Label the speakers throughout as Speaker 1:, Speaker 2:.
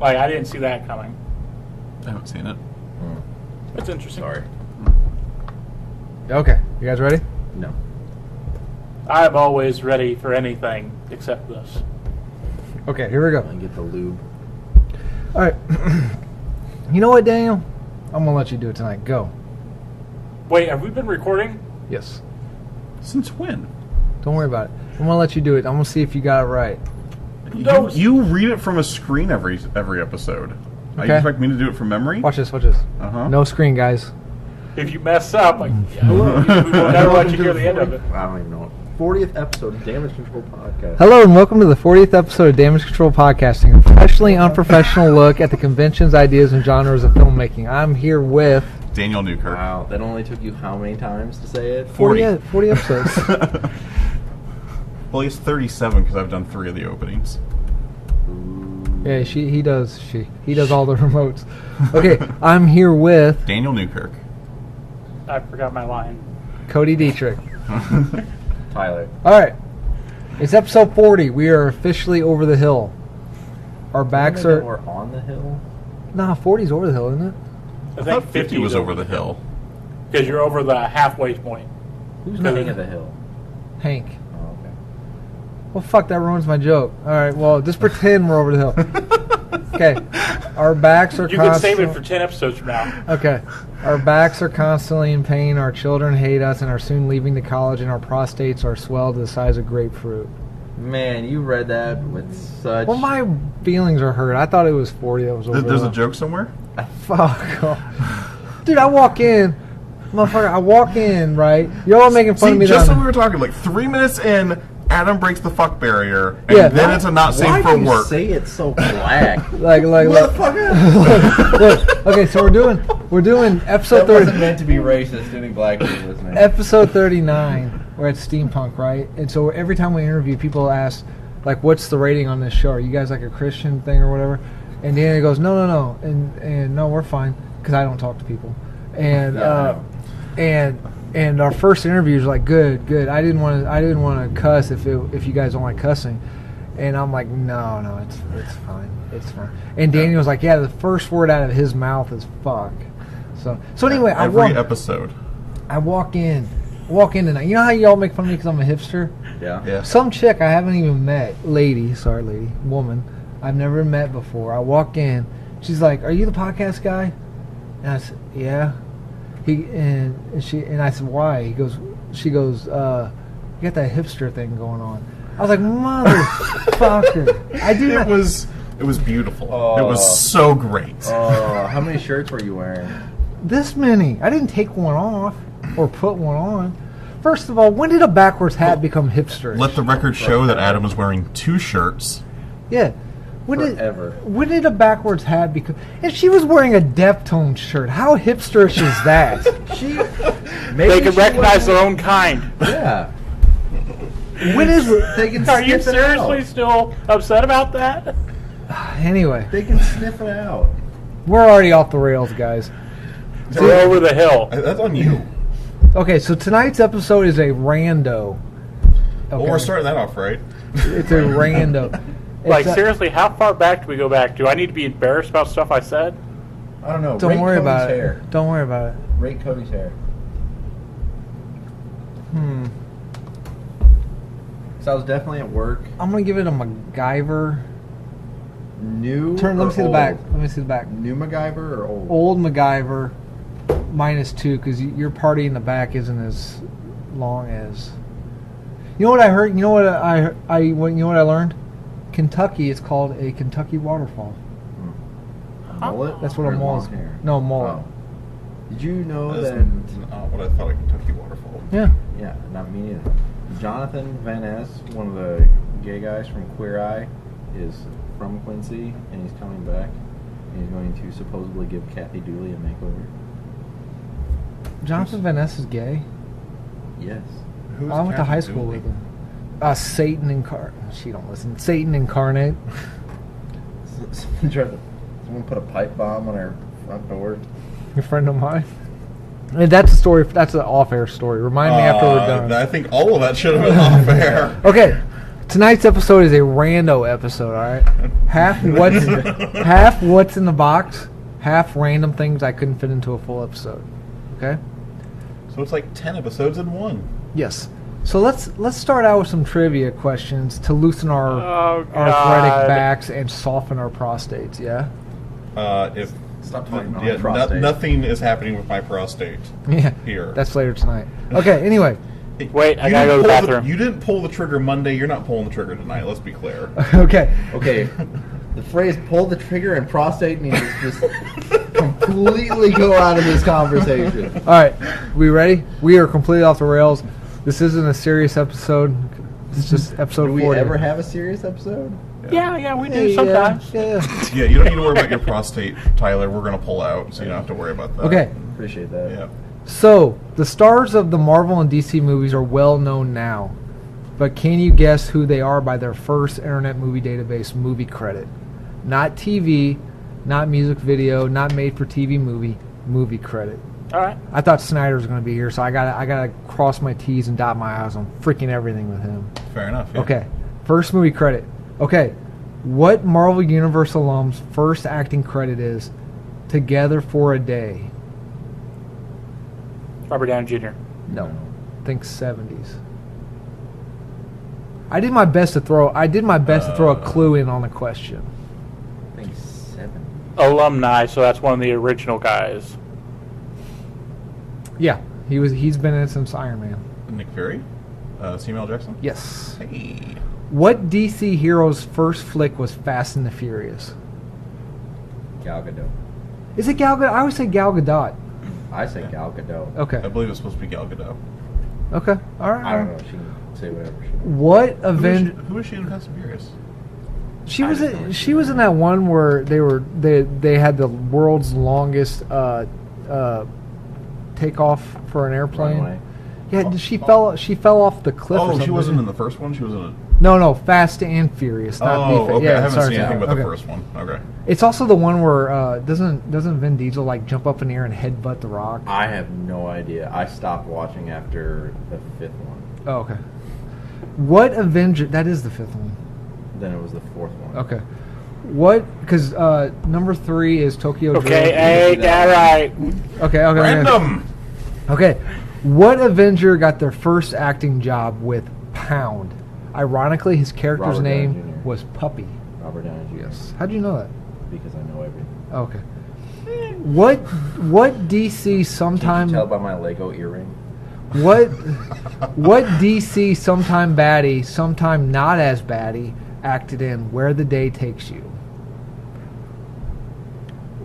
Speaker 1: Like, I didn't see that coming.
Speaker 2: I haven't seen it.
Speaker 1: That's interesting.
Speaker 3: Sorry.
Speaker 4: Okay, you guys ready?
Speaker 3: No.
Speaker 1: I'm always ready for anything except this.
Speaker 4: Okay, here we go.
Speaker 3: I get the lube.
Speaker 4: All right. You know what, Daniel? I'm gonna let you do it tonight. Go.
Speaker 1: Wait, have we been recording?
Speaker 4: Yes.
Speaker 2: Since when?
Speaker 4: Don't worry about it. I'm gonna let you do it. I'm gonna see if you got it right.
Speaker 2: You read it from a screen every episode.
Speaker 4: Okay.
Speaker 2: You expect me to do it from memory?
Speaker 4: Watch this. Watch this.
Speaker 2: Uh-huh.
Speaker 4: No screen, guys.
Speaker 1: If you mess up, like, we will never let you hear the end of it.
Speaker 3: I don't even know. 40th episode of Damage Control Podcast.
Speaker 4: Hello and welcome to the 40th episode of Damage Control Podcasting, a professionally unprofessional look at the conventions, ideas, and genres of filmmaking. I'm here with
Speaker 2: Daniel Newkirk.
Speaker 3: Wow, that only took you how many times to say it?
Speaker 4: 40 episodes.
Speaker 2: Well, he's 37 because I've done 3 of the openings.
Speaker 4: Yeah, he does all the remotes. Okay, I'm here with
Speaker 2: Daniel Newkirk.
Speaker 1: I forgot my line.
Speaker 4: Cody Dietrich.
Speaker 3: Tyler.
Speaker 4: All right, it's episode 40. We are officially over the hill. Our backs are.
Speaker 3: We're on the hill?
Speaker 4: Nah, 40's over the hill, isn't it?
Speaker 1: I
Speaker 2: thought 50 was over the hill.
Speaker 1: Because you're over the halfway point.
Speaker 3: Who's the king of the hill?
Speaker 4: Hank.
Speaker 3: Oh, okay.
Speaker 4: Well, fuck, that ruins my joke. All right, well, just pretend we're over the hill. Okay, our backs are
Speaker 1: You can save it for 10 episodes from now.
Speaker 4: Okay, our backs are constantly in pain, our children hate us and are soon leaving to college, and our prostates are swelled to the size of grapefruit.
Speaker 3: Man, you read that with such...
Speaker 4: Well, my feelings are hurt. I thought it was 40 that was over.
Speaker 2: There's a joke somewhere?
Speaker 4: Fuck off. Dude, I walk in, motherfucker, right? You're all making fun of me.
Speaker 2: Just so we were talking, like 3 minutes in, Adam breaks the fuck barrier, and
Speaker 4: Yeah.
Speaker 2: then it's a not safe
Speaker 3: Why
Speaker 2: for
Speaker 3: do you
Speaker 2: work.
Speaker 3: say it so black?
Speaker 4: Look. Okay, so we're doing episode
Speaker 3: That
Speaker 4: 30.
Speaker 3: wasn't meant to be racist. Any black people listening.
Speaker 4: Episode 39. We're at SteamPunk, right? And so every time we interview, people ask, like, what's the rating on this show? Are you guys like a Christian thing or whatever? And Danny goes, no, and no, we're fine because I don't talk to people. And and our first interview was like, good. I didn't want to cuss if you guys don't like cussing. And I'm like, no, it's fine. And Danny was like, yeah, the first word out of his mouth is fuck. So anyway,
Speaker 2: Every episode.
Speaker 4: I walk in tonight. You know how y'all make fun of me because I'm a hipster?
Speaker 3: Yeah.
Speaker 4: Some chick I haven't even met, woman, I've never met before. I walk in, she's like, "Are you the podcast guy?" And I said, "Yeah." And I said, "Why?" She goes, "You got that hipster thing going on." I was like, "Motherfucker!" I do not.
Speaker 2: It was beautiful.
Speaker 3: Oh.
Speaker 2: It was so great.
Speaker 3: Oh, how many shirts were you wearing?
Speaker 4: This many. I didn't take one off or put one on. First of all, when did a backwards hat become hipster?
Speaker 2: Let the record show that Adam was wearing 2 shirts.
Speaker 4: Yeah.
Speaker 3: Forever.
Speaker 4: When did a backwards hat become... And she was wearing a Deftones shirt. How hipsterish is that?
Speaker 1: They can recognize their own kind.
Speaker 3: Yeah.
Speaker 4: When is...
Speaker 3: They can
Speaker 1: Are you
Speaker 3: sniff it
Speaker 1: seriously
Speaker 3: out.
Speaker 1: still upset about that?
Speaker 4: Anyway,
Speaker 3: They can sniff it out.
Speaker 4: we're already off the rails, guys.
Speaker 1: We're over the hill.
Speaker 2: That's on you.
Speaker 4: Okay, so tonight's episode is a rando.
Speaker 2: Well, we're starting that off right.
Speaker 4: It's a rando.
Speaker 1: Like,
Speaker 4: It's a-
Speaker 1: seriously, how far back do we go back? Do I need to be embarrassed about stuff I said?
Speaker 3: I don't know.
Speaker 4: Don't
Speaker 3: Rate
Speaker 4: worry
Speaker 3: Cody's
Speaker 4: about
Speaker 3: hair.
Speaker 4: it. Don't worry about it.
Speaker 3: Rate Cody's hair. So I was definitely at work.
Speaker 4: I'm going to give it a MacGyver.
Speaker 3: New
Speaker 4: Let me
Speaker 3: or
Speaker 4: see the
Speaker 3: old?
Speaker 4: back. Let me see the back.
Speaker 3: New MacGyver or old?
Speaker 4: Old MacGyver -2 because your party in the back isn't as long as. You know what I heard? You know what you know what I learned? Kentucky is called a Kentucky waterfall.
Speaker 3: Mullet?
Speaker 4: That's what
Speaker 3: Or
Speaker 4: a mullet.
Speaker 3: long hair?
Speaker 4: No, mullet.
Speaker 3: Oh. Did you know
Speaker 2: That's
Speaker 3: that?
Speaker 2: not what I thought a Kentucky waterfall.
Speaker 4: Yeah.
Speaker 3: Yeah, not me neither. Jonathan Van Ness, one of the gay guys from Queer Eye, is from Quincy, and he's coming back. And he's going to supposedly give Kathy Dooley a makeover.
Speaker 4: Jonathan Van Ness is gay.
Speaker 3: Yes.
Speaker 2: Who's
Speaker 4: I went to
Speaker 2: Kathy
Speaker 4: high school
Speaker 2: Dooley?
Speaker 4: with him. Satan incarnate. She don't listen. Satan incarnate.
Speaker 3: Someone put a pipe bomb on our front door.
Speaker 4: Your friend of mine. And that's a story. That's an off-air story. Remind me after we're done.
Speaker 2: I think all of that should have been off air.
Speaker 4: Okay, Tonight's episode is a rando episode, all right? Half what's in the box, half random things I couldn't fit into a full episode. Okay?
Speaker 5: So it's like 10 episodes in one.
Speaker 4: Yes. So let's start out with some trivia questions to loosen our
Speaker 1: Oh,
Speaker 4: arthritic
Speaker 1: God.
Speaker 4: backs and soften our prostates, yeah?
Speaker 5: If
Speaker 3: Stop talking about my
Speaker 5: yeah,
Speaker 3: prostate.
Speaker 5: nothing is happening with my prostate
Speaker 4: Yeah.
Speaker 5: here.
Speaker 4: That's later tonight. Okay, anyway.
Speaker 1: Wait, I
Speaker 5: You
Speaker 1: gotta go to
Speaker 5: didn't
Speaker 1: the
Speaker 5: pull
Speaker 1: bathroom.
Speaker 5: You didn't pull the trigger Monday. You're not pulling the trigger tonight. Let's be clear.
Speaker 4: Okay.
Speaker 3: Okay, the phrase "pull the trigger" and prostate needs to just completely go out of this conversation.
Speaker 4: All right. We ready? We are completely off the rails. This isn't a serious episode. It's just episode
Speaker 3: Do we
Speaker 4: 40.
Speaker 3: ever have a serious episode?
Speaker 1: Yeah, we do
Speaker 4: Yeah,
Speaker 1: sometimes.
Speaker 4: Yeah.
Speaker 5: Yeah, you don't need to worry about your prostate, Tyler. We're gonna pull out, so you don't have to worry about that.
Speaker 4: Okay.
Speaker 3: Appreciate that.
Speaker 5: Yeah.
Speaker 4: So, the stars of the Marvel and DC movies are well known now. But can you guess who they are by their first Internet Movie Database movie credit? Not TV, not music video, not made for TV movie credit.
Speaker 1: All right.
Speaker 4: I thought Snyder was going to be here, so I gotta cross my T's and dot my I's on freaking everything with him.
Speaker 5: Fair enough. Yeah.
Speaker 4: Okay, first movie credit. Okay, what Marvel Universe alum's first acting credit is Together for a Day?
Speaker 1: Robert Downey Jr.
Speaker 4: No, think 70s. I did my best to throw a clue in on the question.
Speaker 3: I think 7.
Speaker 1: Alumni, so that's one of the original guys.
Speaker 4: Yeah, he's been in it since Iron Man.
Speaker 5: Nick Fury, Samuel Jackson.
Speaker 4: Yes.
Speaker 5: Hey.
Speaker 4: What DC hero's first flick was Fast and the Furious?
Speaker 3: Gal Gadot.
Speaker 4: Is it Gal Gadot? I always say Gal Gadot.
Speaker 3: I say Gal Gadot.
Speaker 5: I
Speaker 4: Okay.
Speaker 5: believe it's supposed to be Gal Gadot.
Speaker 4: Okay. All right.
Speaker 3: I don't know. She can say whatever she wants.
Speaker 4: What Avenger?
Speaker 5: Who is she in Fast and Furious?
Speaker 4: She
Speaker 3: I
Speaker 4: was
Speaker 3: didn't know
Speaker 4: in,
Speaker 3: she
Speaker 4: she
Speaker 3: was
Speaker 4: was in that one where they had the world's longest takeoff for an airplane.
Speaker 3: Runway.
Speaker 4: Yeah, she fell off the cliff. or
Speaker 5: Oh,
Speaker 4: something.
Speaker 5: she wasn't in the first one. She was in a.
Speaker 4: No, Fast and Furious. Not
Speaker 5: Oh,
Speaker 4: Be Fa-
Speaker 5: okay.
Speaker 4: Yeah,
Speaker 5: I haven't
Speaker 4: sorry,
Speaker 5: seen anything
Speaker 4: sorry.
Speaker 5: but the
Speaker 4: Okay.
Speaker 5: first one. Okay.
Speaker 4: It's also the one where doesn't Vin Diesel like jump up in the air and headbutt the Rock?
Speaker 3: I have no idea. I stopped watching after the 5th one.
Speaker 4: Oh, okay. What Avenger? That is the 5th one.
Speaker 3: Then it was the 4th one.
Speaker 4: Okay. What? Because number 3 is Tokyo Drift.
Speaker 1: Okay, hey, all right.
Speaker 4: Okay.
Speaker 5: Random.
Speaker 4: Okay. What Avenger got their first acting job with Pound? Ironically, his character's
Speaker 3: Robert Downey
Speaker 4: name
Speaker 3: Jr.
Speaker 4: was Puppy.
Speaker 3: Robert Downey Jr.
Speaker 4: Yes. How'd you know that?
Speaker 3: Because I know everything.
Speaker 4: Okay. What DC
Speaker 3: Can't you
Speaker 4: sometime
Speaker 3: tell by my Lego earring?
Speaker 4: what DC sometime baddie, sometime not as baddie acted in Where the Day Takes You?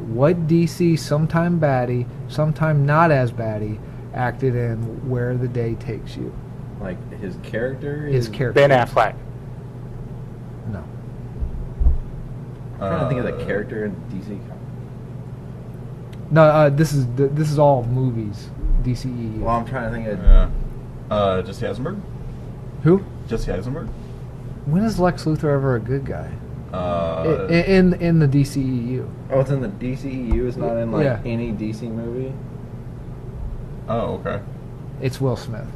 Speaker 4: What DC sometime baddie, sometime not as baddie acted in Where the Day Takes You?
Speaker 3: Like, his character
Speaker 4: His
Speaker 3: is...
Speaker 4: character.
Speaker 1: Ben Affleck.
Speaker 4: No.
Speaker 3: I'm trying to think of the character in DC Comics.
Speaker 4: No, this is all movies. DCEU.
Speaker 3: Well, I'm trying to think of...
Speaker 5: Yeah. Jesse Eisenberg.
Speaker 4: Who?
Speaker 5: Jesse Eisenberg.
Speaker 4: When is Lex Luthor ever a good guy?
Speaker 5: Uh,
Speaker 4: In the DCEU.
Speaker 3: Oh, it's in the DCEU. It's not in, like,
Speaker 4: Yeah.
Speaker 3: any DC movie?
Speaker 5: oh, okay.
Speaker 4: It's Will Smith.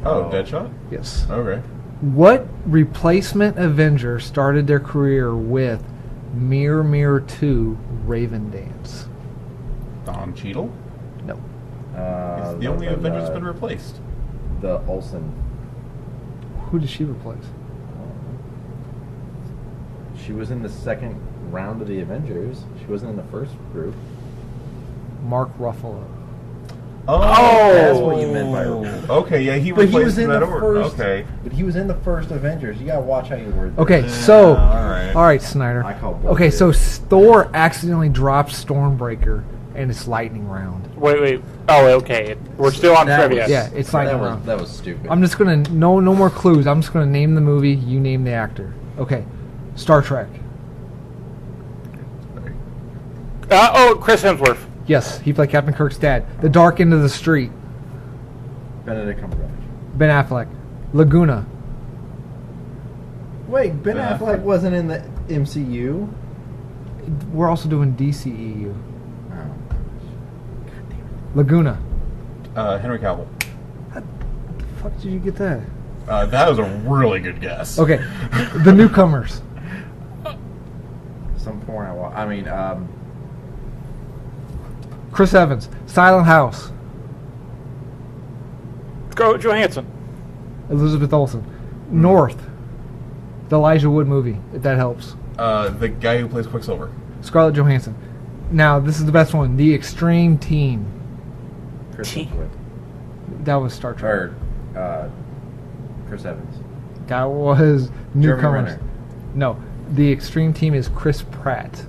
Speaker 5: Oh,
Speaker 3: Oh.
Speaker 5: Deadshot.
Speaker 4: Yes.
Speaker 5: Okay.
Speaker 4: What replacement Avenger started their career with Mirror Mirror 2 Raven Dance?
Speaker 5: Don Cheadle.
Speaker 4: No.
Speaker 5: He's the only Avenger that's been replaced.
Speaker 3: The Olsen.
Speaker 4: Who did she replace?
Speaker 3: She was in the second round of the Avengers. She wasn't in the first group.
Speaker 4: Mark Ruffalo.
Speaker 5: Oh,
Speaker 3: That's what you meant by...
Speaker 5: Okay, yeah, he
Speaker 3: But
Speaker 5: replaced
Speaker 3: he was in
Speaker 5: that
Speaker 3: the
Speaker 5: order.
Speaker 3: first...
Speaker 5: Okay.
Speaker 3: But he was in the first Avengers. You gotta watch how you word this.
Speaker 4: Okay,
Speaker 5: Yeah,
Speaker 4: so
Speaker 5: all right.
Speaker 4: Snyder.
Speaker 3: I call bullshit.
Speaker 4: Okay, so Thor accidentally drops Stormbreaker and it's lightning round.
Speaker 1: Wait. Oh, okay. We're still on
Speaker 3: That
Speaker 1: trivia.
Speaker 3: was-
Speaker 4: Yeah, it's lightning
Speaker 3: that was,
Speaker 4: round.
Speaker 3: that was stupid.
Speaker 4: I'm just gonna no more clues. I'm just gonna name the movie. You name the actor. Okay, Star Trek.
Speaker 1: Chris Hemsworth.
Speaker 4: Yes, he played Captain Kirk's dad. The Dark End of the Street.
Speaker 3: Benedict Cumberbatch.
Speaker 4: Ben Affleck. Laguna.
Speaker 3: Wait, Ben
Speaker 5: Ben
Speaker 3: Affleck wasn't in the MCU?
Speaker 4: We're also doing DCEU.
Speaker 3: Oh.
Speaker 4: Laguna.
Speaker 5: Henry Cavill.
Speaker 4: How the fuck did you get that?
Speaker 5: That was a really good guess.
Speaker 4: Okay, the newcomers.
Speaker 3: Some porn I watch. I mean,
Speaker 4: Chris Evans, Silent House.
Speaker 1: Scarlett Johansson.
Speaker 4: Elizabeth Olsen. North, the Elijah Wood movie, if that helps.
Speaker 5: The guy who plays Quicksilver.
Speaker 4: Scarlett Johansson. Now, this is the best one. The Extreme Team.
Speaker 3: Chris
Speaker 1: Gee.
Speaker 3: Hemsworth.
Speaker 4: That was Star Trek.
Speaker 3: Or Chris Evans.
Speaker 4: That was newcomers.
Speaker 3: Renner.
Speaker 4: No, the Extreme Team is Chris Pratt.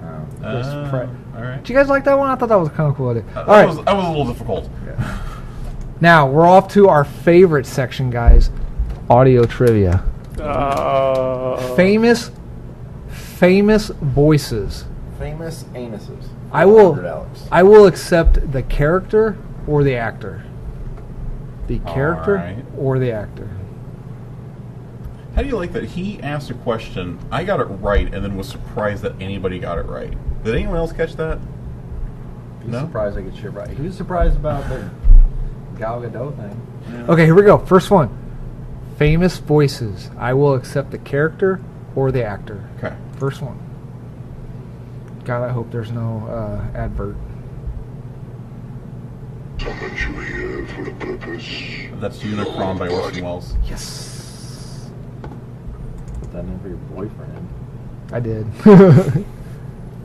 Speaker 3: Oh.
Speaker 4: Chris Pratt.
Speaker 5: All right.
Speaker 4: Did you guys like that one? I thought that was a kind of cool idea. All
Speaker 5: That
Speaker 4: right,
Speaker 5: was a little difficult.
Speaker 4: now we're off to our favorite section, guys. Audio trivia. Famous voices.
Speaker 3: Famous anuses.
Speaker 4: I will.
Speaker 3: $100.
Speaker 4: I will accept the character or the actor. The character
Speaker 5: Alright.
Speaker 4: or the actor.
Speaker 5: How do you like that he asked a question, I got it right, and then was surprised that anybody got it right? Did anyone else catch that?
Speaker 3: He's
Speaker 5: No?
Speaker 3: surprised I get shit right. He was surprised about the Gal Gadot thing.
Speaker 4: Okay, here we go. First one. Famous voices. I will accept the character or the actor.
Speaker 5: Okay.
Speaker 4: First one. God, I hope there's no advert.
Speaker 6: Summoned you here for a purpose.
Speaker 5: That's Unicron by Orson Welles.
Speaker 4: Yes.
Speaker 3: Put that in for your boyfriend.
Speaker 4: I did.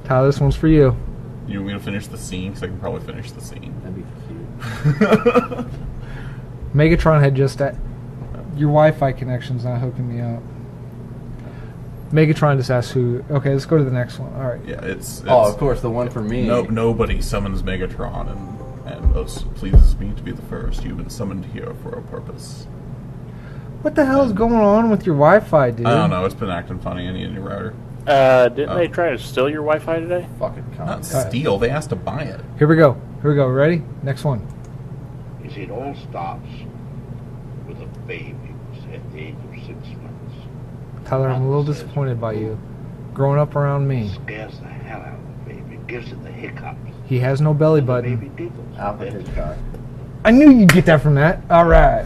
Speaker 4: Tyler, this one's for you.
Speaker 5: You want me to finish the scene? Because I can probably finish the scene.
Speaker 3: That'd be cute.
Speaker 4: Megatron had just... your Wi-Fi connection's not hooking me up. Megatron just asked who... Okay, let's go to the next one. All right.
Speaker 5: Yeah, it's
Speaker 3: Oh, of course, the one for me.
Speaker 5: Nobody summons Megatron and most pleases me to be the first. You've been summoned here for a purpose.
Speaker 4: What the hell is going on with your Wi-Fi, dude?
Speaker 5: I don't know. It's been acting funny. I need a new router.
Speaker 1: Didn't they try to steal your Wi-Fi today?
Speaker 3: Fucking
Speaker 5: Not
Speaker 3: cunt.
Speaker 5: steal. They asked to buy it.
Speaker 4: Here we go. Ready? Next one.
Speaker 6: You see, it all starts with a baby who's at the age of 6 months.
Speaker 4: Tyler, I'm a little disappointed by you. Growing up around me,
Speaker 6: Scares the hell out of the baby, gives it the hiccups.
Speaker 4: he has no belly
Speaker 6: The
Speaker 4: button.
Speaker 6: baby giggles.
Speaker 3: Alfred Hitchcock.
Speaker 4: I knew you'd get that from that. All right.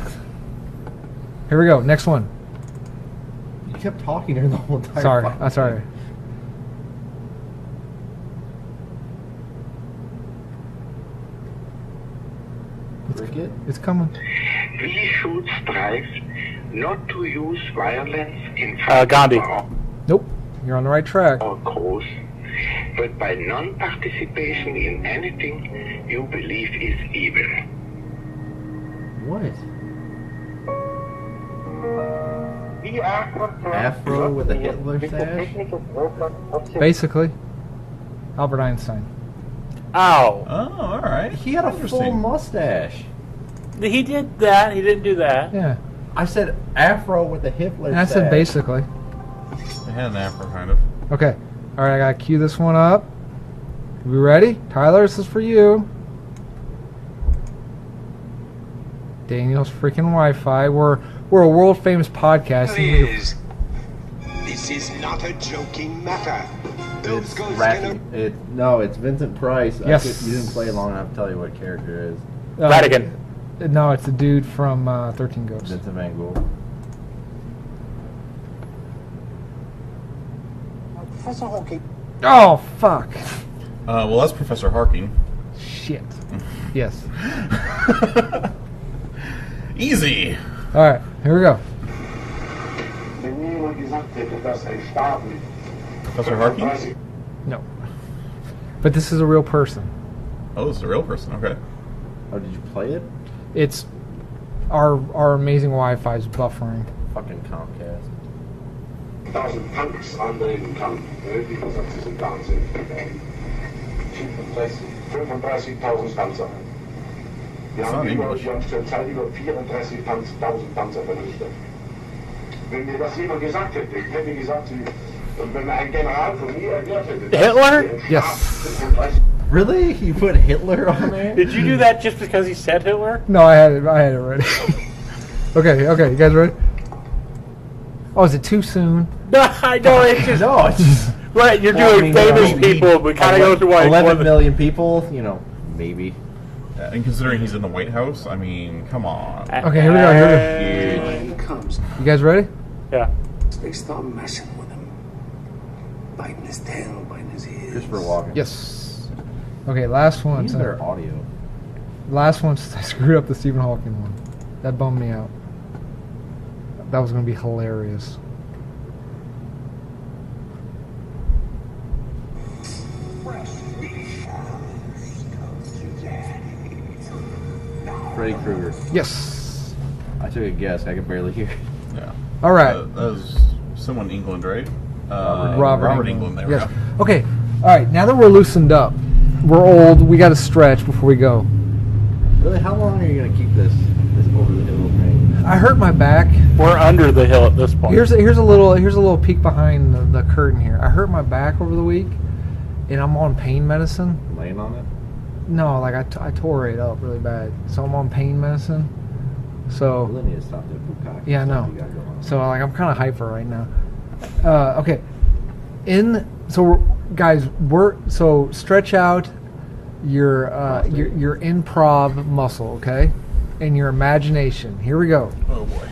Speaker 4: Here we go. Next one.
Speaker 3: You kept talking during the whole entire
Speaker 4: Sorry.
Speaker 3: fucking
Speaker 4: I'm sorry.
Speaker 3: thing. Cricket?
Speaker 4: It's coming.
Speaker 7: We should strive not to use violence in front
Speaker 1: Gandhi.
Speaker 7: of our
Speaker 4: Nope. You're on the right track.
Speaker 7: cause, but by non-participation in anything you believe is evil.
Speaker 3: What?
Speaker 7: We are
Speaker 3: Afro with a Hitler sash?
Speaker 4: Basically, Albert Einstein.
Speaker 1: Ow.
Speaker 5: Oh, all right.
Speaker 3: He had a full
Speaker 5: Interesting.
Speaker 3: mustache.
Speaker 1: He did that. He didn't do that.
Speaker 4: Yeah.
Speaker 3: I said Afro with a Hitler
Speaker 4: And I
Speaker 3: sash.
Speaker 4: said basically.
Speaker 5: They had an afro, kind of.
Speaker 4: Okay. All right. I gotta cue this one up. We ready? Tyler, this is for you. Daniel's freaking Wi-Fi. We're a world famous podcast.
Speaker 8: Please. This is not a joking matter. Those
Speaker 3: It's
Speaker 8: ghosts
Speaker 3: Rafi. No, it's Vincent Price.
Speaker 4: Yes.
Speaker 3: You didn't play long enough to tell you what character it is.
Speaker 1: Radigan.
Speaker 4: No, it's the dude from 13 Ghosts.
Speaker 3: Vincent Van Gogh.
Speaker 8: Professor Hawking.
Speaker 4: Oh, fuck.
Speaker 5: Well, that's Professor Harking.
Speaker 4: Shit. Yes.
Speaker 5: Easy.
Speaker 4: All right, here we go.
Speaker 6: Wenn mir jemand gesagt hätte, dass ein Stab mit
Speaker 5: Professor Harking?
Speaker 6: 35
Speaker 4: No. But this is a real person.
Speaker 5: Oh, this is a real person. Okay.
Speaker 3: Oh, did you play it?
Speaker 4: It's our amazing Wi-Fi is buffering.
Speaker 3: Fucking Comcast.
Speaker 6: 1000 Punks anreden kann. Wie gesagt, sie sind wahnsinnig geworden. 35.000 Panzer. Wir
Speaker 5: That's
Speaker 6: haben
Speaker 5: not English.
Speaker 6: zur Zeit über 34.000 Panzer vernichtet. Wenn mir das jemand gesagt hätte, ich hätte gesagt, wenn ein General von mir erklärt hätte, dass
Speaker 1: Hitler?
Speaker 6: ein Stab
Speaker 4: Yes.
Speaker 6: 35
Speaker 3: Really? You put Hitler on there?
Speaker 1: Did you do that just because he said Hitler?
Speaker 4: No, I had it ready. okay, you guys ready? Oh, is it too soon?
Speaker 1: No, I know. It's just
Speaker 3: No, it's just
Speaker 1: right. You're
Speaker 3: Well, I
Speaker 1: doing
Speaker 3: mean,
Speaker 1: famous
Speaker 3: we-
Speaker 1: people, but kind of go through why
Speaker 3: 11 million people, you know, maybe.
Speaker 5: And considering he's in the White House, I mean, come on.
Speaker 4: Okay, here we go. Here we
Speaker 8: Time comes,
Speaker 4: go. You guys ready?
Speaker 1: Yeah.
Speaker 8: they start messing with him. Biting his tail, biting his ears.
Speaker 3: Christopher Walken.
Speaker 4: Yes. Okay, last one.
Speaker 3: He's better audio.
Speaker 4: Last one, I screwed up the Stephen Hawking one. That bummed me out. That was going to be hilarious.
Speaker 3: Freddy Krueger.
Speaker 4: Yes.
Speaker 3: I took a guess. I could barely hear.
Speaker 5: Yeah.
Speaker 4: All right.
Speaker 5: That was someone in England, right?
Speaker 4: Robert
Speaker 5: England. There
Speaker 4: Yes.
Speaker 5: we go.
Speaker 4: Okay. All right. Now that we're loosened up, we're old. We got to stretch before we go.
Speaker 3: Really, how long are you gonna keep this over the hill thing?
Speaker 4: I hurt my back.
Speaker 1: We're under the hill at this point.
Speaker 4: Here's a little peek behind the curtain here. I hurt my back over the week, and I'm on pain medicine.
Speaker 3: Laying on it?
Speaker 4: No, like I tore it up really bad, so I'm on pain medicine.
Speaker 3: You
Speaker 4: So
Speaker 3: really need to stop that bukkake
Speaker 4: yeah, I
Speaker 3: stuff
Speaker 4: know.
Speaker 3: you got going on.
Speaker 4: So like I'm kind of hyper right now. Okay, guys, so stretch out your improv muscle, okay, and your imagination. Here we go.
Speaker 5: Oh boy.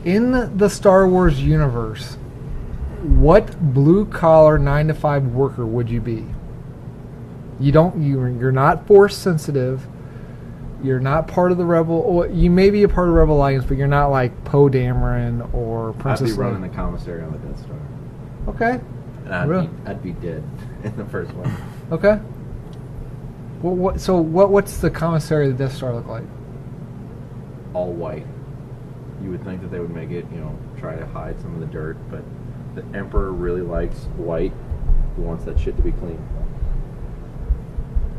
Speaker 4: In the Star Wars universe, what blue collar 9-to-5 worker would you be? You're not force sensitive. You're not part of the Rebel. Or you may be a part of Rebel Alliance, but you're not like Poe Dameron or
Speaker 3: I'd
Speaker 4: Princess
Speaker 3: be running
Speaker 4: Leia.
Speaker 3: the commissary on the Death Star.
Speaker 4: Okay.
Speaker 3: And
Speaker 4: Really?
Speaker 3: I'd be dead in the first one.
Speaker 4: Okay. Well, what's the commissary of the Death Star look like?
Speaker 3: All white. You would think that they would make it, try to hide some of the dirt, but the Emperor really likes white. He wants that shit to be clean.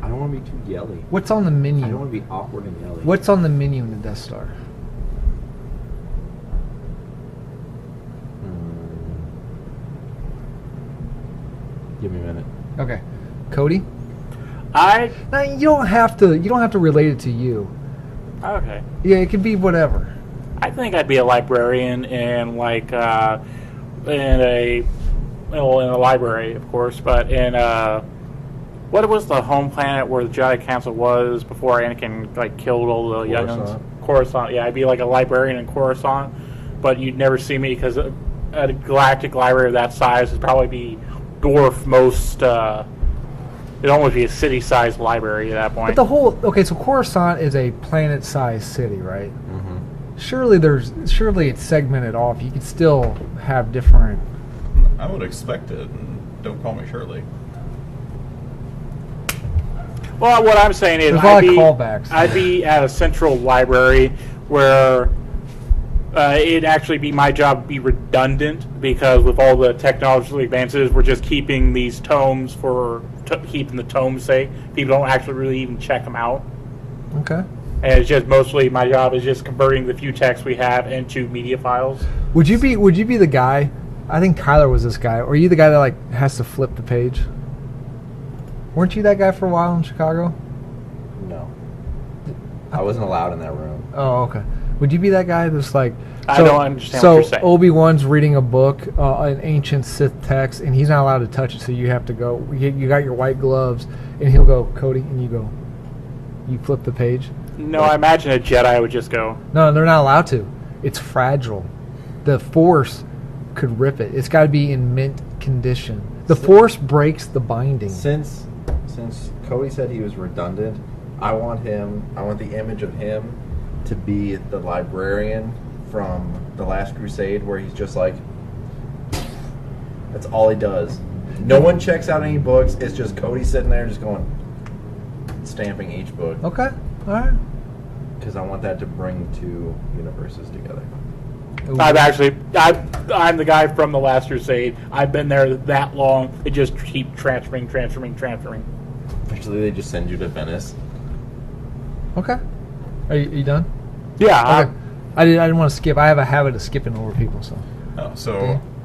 Speaker 3: I don't want to be too yelly.
Speaker 4: What's on the
Speaker 3: I don't
Speaker 4: menu?
Speaker 3: want to be awkward and yelly.
Speaker 4: What's on the menu in the Death Star?
Speaker 3: Give me a minute.
Speaker 4: Okay. Cody?
Speaker 1: I
Speaker 4: Now, you don't have to relate it to you.
Speaker 1: okay.
Speaker 4: Yeah, it could be whatever.
Speaker 1: I think I'd be a librarian in like in a library, of course, but in what was the home planet where the Jedi Council was before Anakin like killed all the youngins? Coruscant. Yeah, I'd be like a librarian in Coruscant, but you'd never see me because a galactic library of that size would probably be dwarf most. It'd almost be a city-sized library at that point.
Speaker 4: But so Coruscant is a planet-sized city, right?
Speaker 3: Mm-hmm.
Speaker 4: Surely it's segmented off. You could still have different.
Speaker 5: I would expect it. And don't call me Shirley.
Speaker 1: Well, what I'm saying is,
Speaker 4: There's a lot of callbacks.
Speaker 1: I'd be at a central library where it'd actually be my job to be redundant because with all the technological advances, we're just keeping these tomes for keeping the tomes safe. People don't actually really even check them out.
Speaker 4: Okay.
Speaker 1: And it's just mostly my job is just converting the few texts we have into media files.
Speaker 4: Would you be the guy? I think Kyler was this guy. Or are you the guy that like has to flip the page? Weren't you that guy for a while in Chicago?
Speaker 3: No. I wasn't allowed in that room.
Speaker 4: Oh, okay. Would you be that guy that's like...
Speaker 1: I don't understand what you're saying.
Speaker 4: So Obi-Wan's reading a book, an ancient Sith text, and he's not allowed to touch it, so you have to go. You got your white gloves, and he'll go, Cody, and you go. You flip the page.
Speaker 1: No, I imagine a Jedi would just go.
Speaker 4: No, they're not allowed to. It's fragile. The Force could rip it. It's got to be in mint condition. The Force breaks the binding.
Speaker 3: Since Cody said he was redundant, I want the image of him to be the librarian from The Last Crusade, where he's just like, that's all he does. No one checks out any books. It's just Cody sitting there just going, stamping each book.
Speaker 4: Okay, all right.
Speaker 3: Because I want that to bring two universes together.
Speaker 1: I'm the guy from The Last Crusade. I've been there that long. It just keep transferring.
Speaker 3: Actually, they just send you to Venice.
Speaker 4: Okay. Are you done?
Speaker 1: Yeah.
Speaker 4: Okay. I didn't want to skip. I have a habit of skipping over people, so.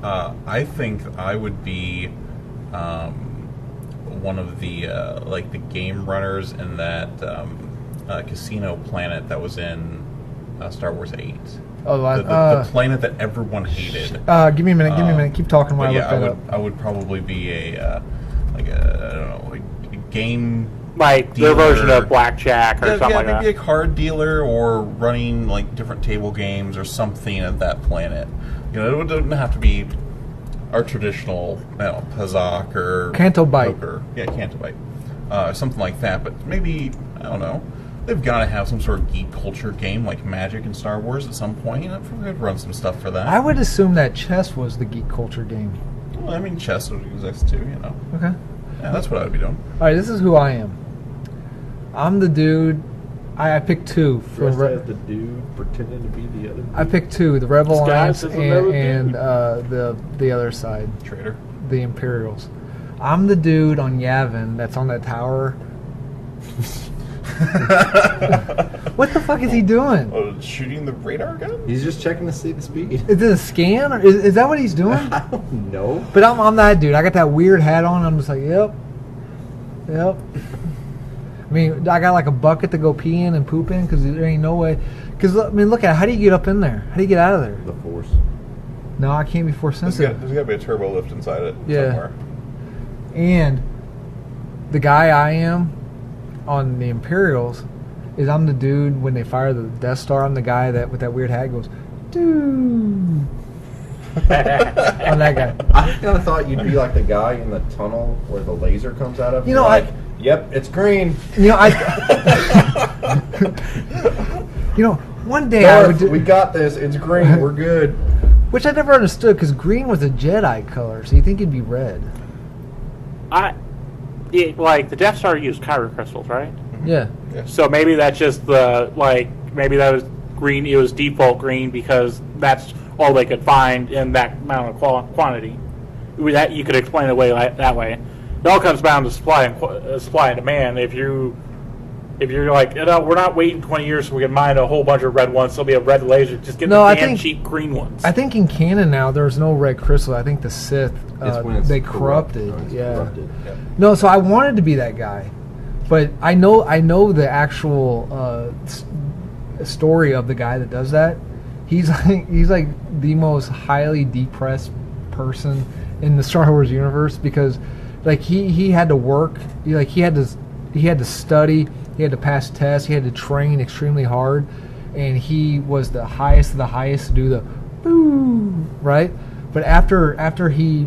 Speaker 5: I think I would be one of the like the game runners in that casino planet that was in Star Wars 8.
Speaker 4: Oh,
Speaker 5: the planet that everyone hated.
Speaker 4: Give me a minute. Keep talking while I look that up.
Speaker 5: I would probably be a I don't know, a game
Speaker 1: Like their version of blackjack or something like
Speaker 5: maybe
Speaker 1: that.
Speaker 5: a card dealer or running like different table games or something at that planet. You know, it doesn't have to be our traditional, Pazak or
Speaker 4: Canto Bite.
Speaker 5: poker. Yeah, Canto Bite. Something like that. But maybe, I don't know, they've got to have some sort of geek culture game like Magic and Star Wars at some point. I'd probably run some stuff for that.
Speaker 4: I would assume that chess was the geek culture game.
Speaker 5: Well, I mean, chess would exist too, you know.
Speaker 4: Okay.
Speaker 5: Yeah, that's what I'd be doing.
Speaker 4: All right, this is who I am. I'm the dude. I picked two.
Speaker 3: Dressed as the dude pretending to be the other dude.
Speaker 4: I picked two: the Rebel
Speaker 1: Disguised
Speaker 4: Alliance
Speaker 1: as another
Speaker 4: and the other side,
Speaker 5: Traitor.
Speaker 4: the Imperials. I'm the dude on Yavin that's on that tower. What the fuck is he doing?
Speaker 5: Oh, shooting the radar gun?
Speaker 3: He's just checking to see the speed.
Speaker 4: Is it a scan? Or is that what he's doing?
Speaker 3: I don't know.
Speaker 4: But I'm that dude. I got that weird hat on. I'm just like, yep. I mean, I got like a bucket to go pee in and poop in because there ain't no way. Because, I mean, look at it. How do you get up in there? How do you get out of there?
Speaker 3: The Force.
Speaker 4: No, I can't be force
Speaker 5: There's
Speaker 4: sensitive.
Speaker 5: got to be a turbo lift inside it
Speaker 4: Yeah.
Speaker 5: somewhere.
Speaker 4: And the guy I am on the Imperials is I'm the dude when they fire the Death Star. I'm the guy that with that weird hat goes, dude. On that guy.
Speaker 3: I kind of thought you'd be like the guy in the tunnel where the laser comes out of.
Speaker 4: You know,
Speaker 3: You're like, yep, it's green.
Speaker 4: You know, you know, one day I would
Speaker 3: Darth,
Speaker 4: do,
Speaker 3: we got this. It's green. We're good.
Speaker 4: which I never understood because green was a Jedi color, so you think it'd be red.
Speaker 1: Like the Death Star used kyber crystals, right?
Speaker 4: Yeah.
Speaker 1: So maybe that's just maybe that was green. It was default green because that's all they could find in that amount of quantity. That you could explain it away that way. It all comes down to supply and demand. If you're like, we're not waiting 20 years so we can mine a whole bunch of red ones. So we have red laser. Just get the damn cheap green ones.
Speaker 4: I think in canon now there's no red crystal. I think the Sith they corrupted.
Speaker 3: Corrupted.
Speaker 4: No, so I wanted to be that guy, but I know the actual story of the guy that does that. He's like the most highly depressed person in the Star Wars universe because like he had to work, he had to study, he had to pass tests, he had to train extremely hard, and he was the highest of the highest to do the boo, right? But after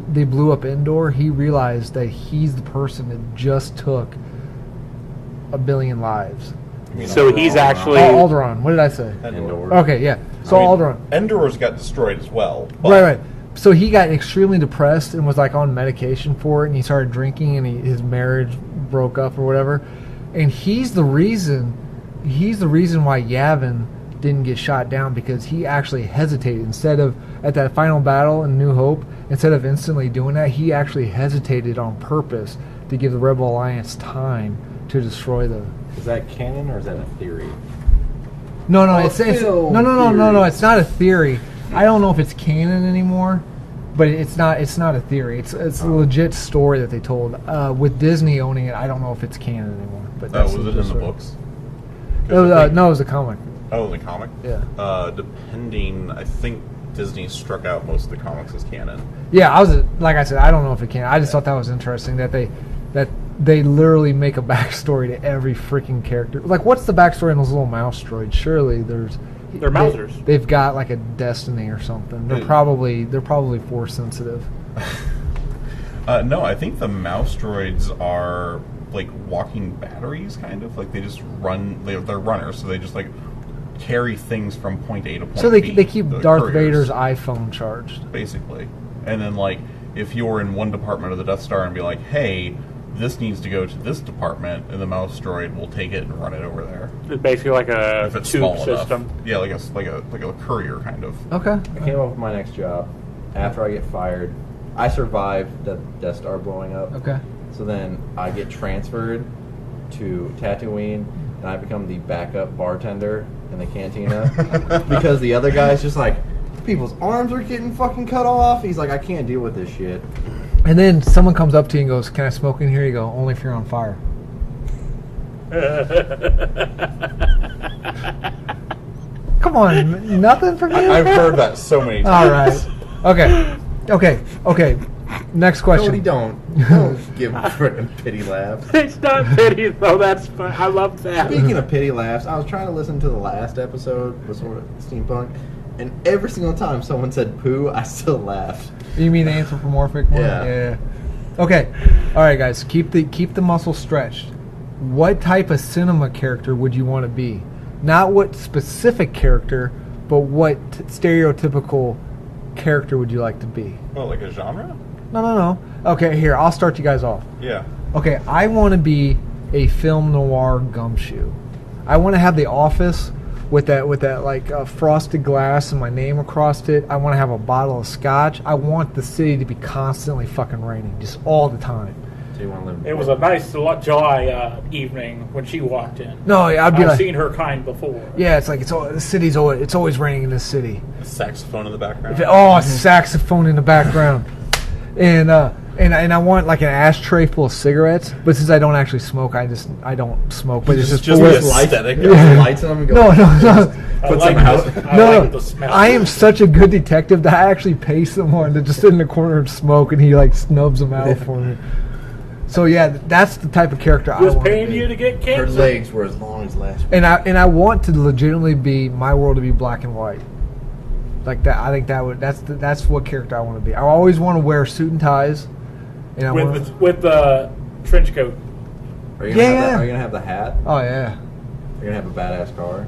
Speaker 4: they blew up Endor, he realized that he's the person that just took 1 billion lives.
Speaker 1: So he's actually
Speaker 4: Alderaan. What did I say?
Speaker 3: Endor.
Speaker 4: Okay, yeah. So Alderaan.
Speaker 5: Endor's got destroyed as well. But
Speaker 4: Right. So he got extremely depressed and was like on medication for it, and he started drinking, and his marriage broke up or whatever. And he's the reason why Yavin didn't get shot down because he actually hesitated instead of at that final battle in New Hope. Instead of instantly doing that, he actually hesitated on purpose to give the Rebel Alliance time to destroy the.
Speaker 3: Is that canon or is that a theory?
Speaker 4: No,
Speaker 3: Oh,
Speaker 4: it's
Speaker 3: still
Speaker 4: no.
Speaker 3: theory.
Speaker 4: It's not a theory. I don't know if it's canon anymore, but it's not a theory. It's a legit story that they told. With Disney owning it, I don't know if it's canon anymore. But that's
Speaker 5: was it in the books?
Speaker 4: It was, no, it was a comic.
Speaker 5: Oh, the comic?
Speaker 4: Yeah.
Speaker 5: Depending, I think Disney struck out most of the comics as canon.
Speaker 4: Yeah, like I said, I don't know if it can. I just thought that was interesting that they literally make a backstory to every freaking character. Like, what's the backstory in those little mouse droids? Surely they're
Speaker 1: Mousers.
Speaker 4: They've got like a destiny or something. They're probably force sensitive.
Speaker 5: No, I think the mouse droids are like walking batteries, kind of. Like they just run. They're runners, so they just like carry things from point A to point
Speaker 4: So
Speaker 5: B.
Speaker 4: they keep
Speaker 5: The
Speaker 4: Darth
Speaker 5: couriers,
Speaker 4: Vader's iPhone charged.
Speaker 5: basically. And then like if you're in one department of the Death Star and be like, hey, this needs to go to this department, and the mouse droid will take it and run it over there.
Speaker 1: It's basically like a
Speaker 5: If it's
Speaker 1: tube
Speaker 5: small
Speaker 1: system.
Speaker 5: enough. Yeah, like a courier kind of.
Speaker 4: Okay.
Speaker 3: I came up with my next job. After I get fired, I survived the Death Star blowing up.
Speaker 4: Okay.
Speaker 3: So then I get transferred to Tatooine, and I become the backup bartender in the cantina because the other guy's just like, people's arms are getting fucking cut off. He's like, I can't deal with this shit.
Speaker 4: And then someone comes up to you and goes, "Can I smoke in here?" You go, "Only if you're on fire." Come on, nothing from you?
Speaker 5: I've heard that so many
Speaker 4: All
Speaker 5: times.
Speaker 4: right. Okay. Next question.
Speaker 3: Cody, don't give a freaking pity laugh.
Speaker 1: It's not pity, though. That's fun. I love that.
Speaker 3: Speaking of pity laughs, I was trying to listen to the last episode with sort of SteamPunk, and every single time someone said poo, I still laughed.
Speaker 4: You mean the anthropomorphic one?
Speaker 3: Yeah.
Speaker 4: Okay. All right, guys. Keep the muscle stretched. What type of cinema character would you want to be? Not what specific character, but what stereotypical character would you like to be?
Speaker 5: Oh, like a genre?
Speaker 4: No. Okay, here, I'll start you guys off.
Speaker 5: Yeah.
Speaker 4: Okay, I want to be a film noir gumshoe. I want to have the office with that like frosted glass and my name across it. I want to have a bottle of scotch. I want the city to be constantly fucking raining, just all the time.
Speaker 3: So you want to live?
Speaker 1: It was a nice July evening when she walked in.
Speaker 4: No, I'd be
Speaker 1: I've
Speaker 4: like,
Speaker 1: seen her kind before.
Speaker 4: yeah, it's like it's always raining in this city.
Speaker 5: A saxophone in the background.
Speaker 4: Oh, a saxophone in the background, and I want like an ashtray full of cigarettes. But since I don't actually smoke, I don't smoke. But it's just
Speaker 5: Just
Speaker 4: full
Speaker 5: the
Speaker 4: of
Speaker 5: aesthetic.
Speaker 3: Yeah. Lights on them and go.
Speaker 4: no.
Speaker 3: Put some out.
Speaker 1: I like the smell.
Speaker 4: I am such a good detective that I actually pay someone to just sit in the corner and smoke, and he like snubs them out for me. So yeah, that's the type of character I
Speaker 1: Just
Speaker 4: want.
Speaker 1: paying you to get
Speaker 3: Her
Speaker 1: cancer.
Speaker 3: legs were as long as last week.
Speaker 4: And I want to legitimately be my world to be black and white, like that. I think that's what character I want to be. I always want to wear suit and ties, and I want.
Speaker 1: With the trench coat.
Speaker 3: Are you gonna
Speaker 4: Yeah.
Speaker 3: have are you gonna have the hat?
Speaker 4: Oh yeah.
Speaker 3: Are you gonna have a badass car?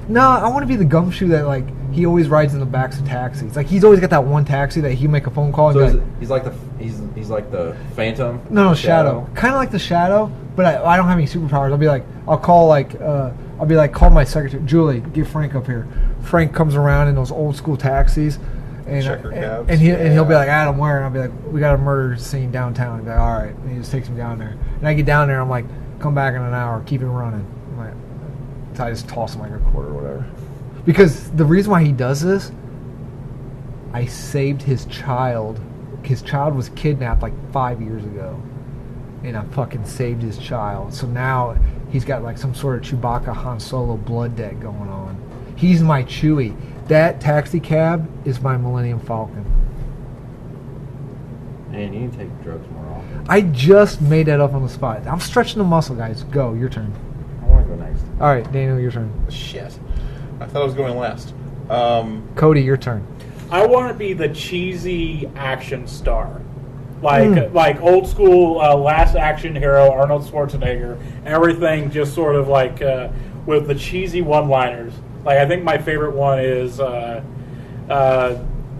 Speaker 4: No, I want to be the gumshoe that like he always rides in the backs of taxis. Like he's always got that one taxi that he make a phone call and
Speaker 3: So
Speaker 4: be like,
Speaker 3: he's like the Phantom.
Speaker 4: no, Shadow. Kind of like the Shadow, but I don't have any superpowers. I'll call my secretary, Julie, get Frank up here. Frank comes around in those old school taxis, and
Speaker 5: Checker cabs.
Speaker 4: and he'll be like, Adam, where? And I'll be like, we got a murder scene downtown. He'll be like, all right, and he just takes me down there. And I get down there, I'm like, come back in an hour, keep it running. I'm like, so I just toss him like a quarter or whatever. Because the reason why he does this, I saved his child. His child was kidnapped like 5 years ago, and I fucking saved his child. So now he's got like some sort of Chewbacca Han Solo blood debt going on. He's my Chewie. That taxi cab is my Millennium Falcon.
Speaker 3: Man, you need to take drugs more often.
Speaker 4: I just made that up on the spot. I'm stretching the muscle, guys. Go, your turn.
Speaker 3: I want to go next.
Speaker 4: All right, Daniel, your turn.
Speaker 5: Shit. I thought I was going last.
Speaker 4: Cody, your turn.
Speaker 1: I want to be the cheesy action star. Like old school Last Action Hero, Arnold Schwarzenegger. Everything just sort of like with the cheesy one-liners. Like I think my favorite one is I'm